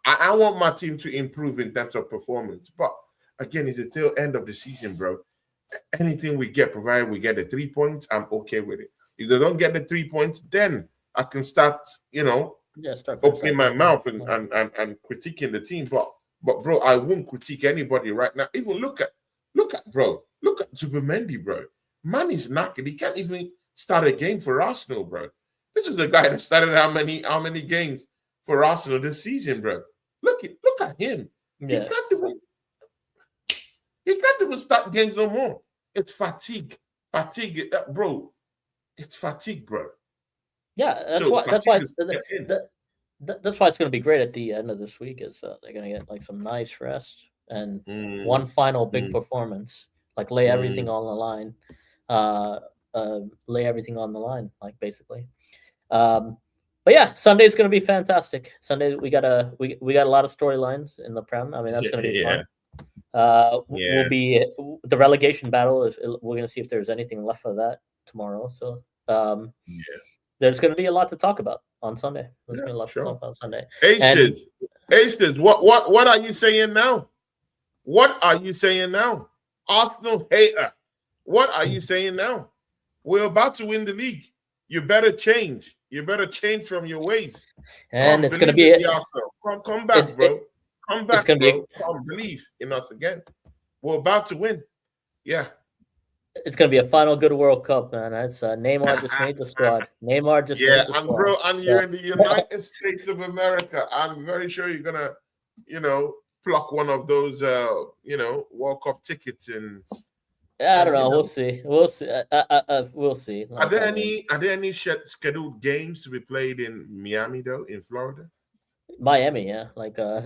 I want my team to improve in terms of performance. But again, it's the tail end of the season, bro. Anything we get, provided we get the 3 points, I'm okay with it. If they don't get the 3 points, then I can start, opening my mouth and critiquing the team. But bro, I won't critique anybody right now. Even look at Zubimendi, bro. Man is knackered. He can't even start a game for Arsenal, bro. This is the guy that started how many games for Arsenal this season, bro. Look at him. Yeah. He can't even start games no more. It's fatigue, bro. It's fatigue, bro.
Yeah, that's why it's going to be great at the end of this week. Is they're going to get like some nice rest and one final big performance, like lay everything on the line. Lay everything on the line, like basically. But yeah, Sunday's going to be fantastic. Sunday we got a lot of storylines in the Prem. That's going to be fun. Will be the relegation battle. We're going to see if there's anything left of that tomorrow. So there's going to be a lot to talk about on Sunday. There's going to be a lot to talk about on Sunday.
Aces, what are you saying now? What are you saying now? Arsenal hater. What are you saying now? We're about to win the league. You better change. You better change from your ways.
And it's going to be
Arsenal. Come back, bro. Come back, bro. Come believe in us again. We're about to win. Yeah.
It's going to be a final good World Cup, man. That's Neymar just made the squad. Neymar just made the squad.
Bro, and you're in the United States of America. I'm very sure you're going to, pluck one of those, World Cup tickets and.
I don't know. We'll see. We'll see. We'll see.
Are there any scheduled games to be played in Miami though? In Florida?
Miami, yeah. Like we'll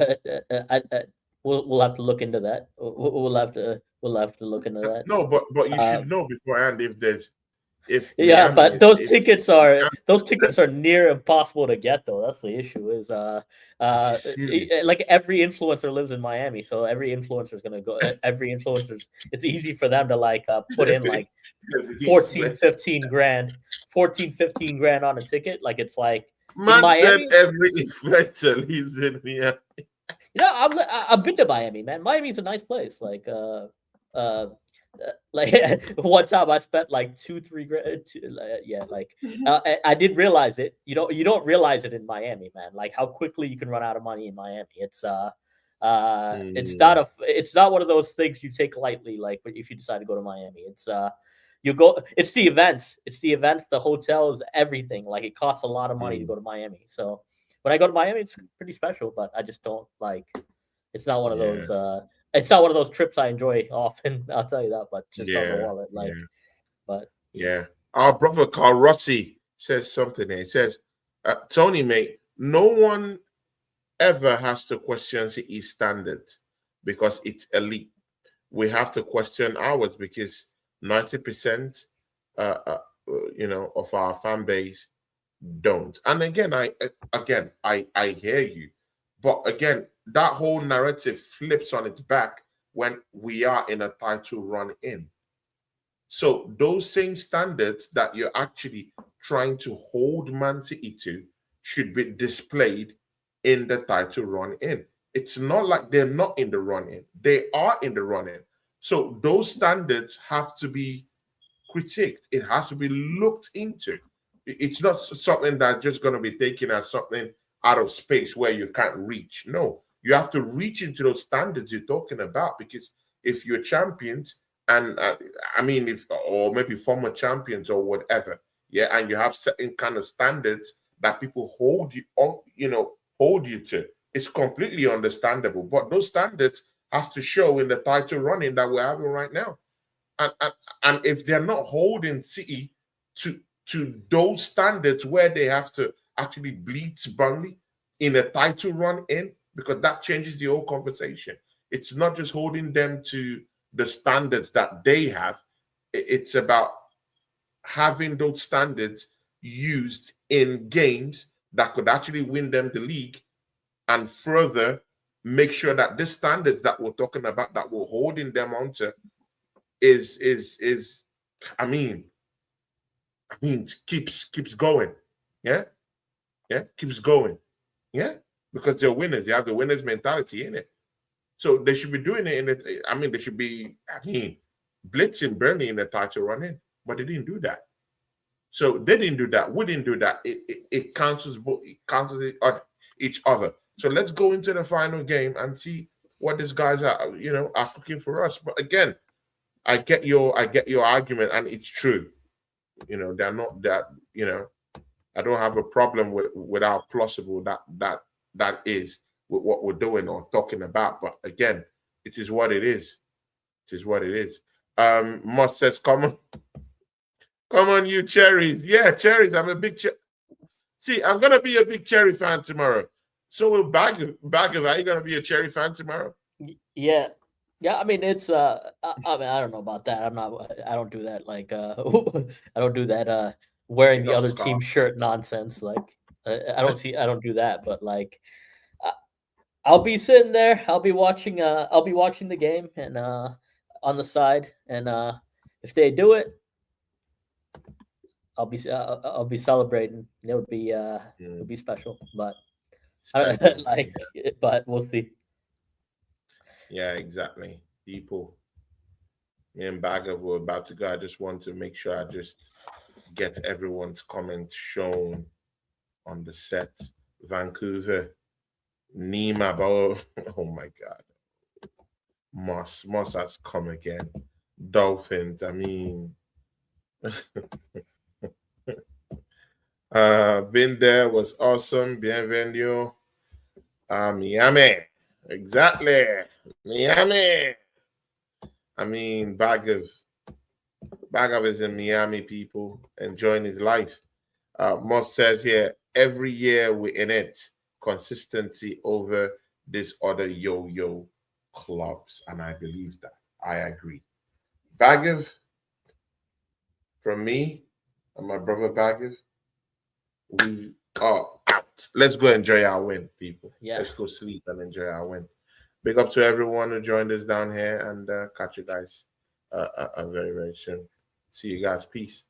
have to look into that. We'll have to look into that.
No, but you should know beforehand if
Miami but those tickets are near impossible to get though. That's the issue. Is like every influencer lives in Miami, so every influencer is gonna go. Every influencer, it's easy for them to like put in like 15 grand on a ticket. Like it's like
man Miami, said every influencer lives in Miami.
I've been to Miami, man. Miami's a nice place. Like like one time I spent like 2-3 grand. I didn't realize it. You don't realize it in Miami, man. Like how quickly you can run out of money in Miami. It's not one of those things you take lightly. Like if you decide to go to Miami, it's you go. It's the events. The hotels, everything. Like it costs a lot of money to go to Miami. So when I go to Miami, it's pretty special. But I just don't like. It's not one of those it's not one of those trips I enjoy often. I'll tell you that, but just on the
Yeah,
wallet, like,
yeah,
but
yeah. Our brother Carl Rossi says something there. He says, Tony, mate, no one ever has to question CE standard because it's elite. We have to question ours because 90%, uh, uh, of our fan base don't. And again, I hear you, but again, that whole narrative flips on its back when we are in a title run in. So those same standards that you're actually trying to hold Man City to should be displayed in the title run in. It's not like they're not in the run in. They are in the run in. So those standards have to be critiqued. It has to be looked into. It's not something that's just going to be taken as something out of space where you can't reach. No, you have to reach into those standards you're talking about, because if you're champions, and I mean, if or maybe former champions or whatever, yeah, and you have certain kind of standards that people hold you on, hold you to, it's completely understandable. But those standards have to show in the title running that we're having right now. And if they're not holding City to those standards where they have to actually bleed Burnley in a title run in, because that changes the whole conversation. It's not just holding them to the standards that they have. It's about having those standards used in games that could actually win them the league, and further make sure that the standards that we're talking about, that we're holding them onto, is keeps going. Yeah, yeah, keeps going. Yeah, because they're winners. They have the winners mentality in it. So they should be doing it in it. I mean, they should be, blitzing Burnley in the title run in, but they didn't do that. So they didn't do that. We didn't do that. It cancels both. It cancels each other. So let's go into the final game and see what these guys are cooking for us. But again, I get your argument, and it's true. They're not that. I don't have a problem with how plausible that is with what we're doing or talking about. But again, it is what it is. It is what it is. Moss says, come on, you cherries. Yeah, cherries. I'm a big See, I'm gonna be a big Cherry fan tomorrow. So will Bhagav. Are you gonna be a Cherry fan tomorrow?
yeah, yeah. I mean, it's I mean, I don't know about that. I'm not. I don't do that. Like, I don't do that. Wearing
He's
the
off
other
scarf.
team shirt nonsense. Like, I don't see. I don't do that. But like, uh, I'll be sitting there. I'll be watching. I'll be watching the game and on the side. And if they do it, I'll be celebrating. It would be special. But
Special.
like, but we'll see.
Yeah, exactly. People. Me and Bhagav were about to go. I just want to make sure I just get everyone's comments shown on the set. Vancouver, Nima, oh my God. Moss has come again. Dolphins, I mean, been there, was awesome. Bienvenue. Miami. Exactly. Miami. I mean, Bhagav is in Miami, people, enjoying his life. Moss says here, every year we're in it. Consistency over this other yo-yo clubs. And I believe that. I agree. Bhagav, from me and my brother Bhagav, we are out. Let's go enjoy our win, people.
Yeah.
Let's go sleep and enjoy our win. Big up to everyone who joined us down here, and catch you guys very, very soon. See you guys. Peace.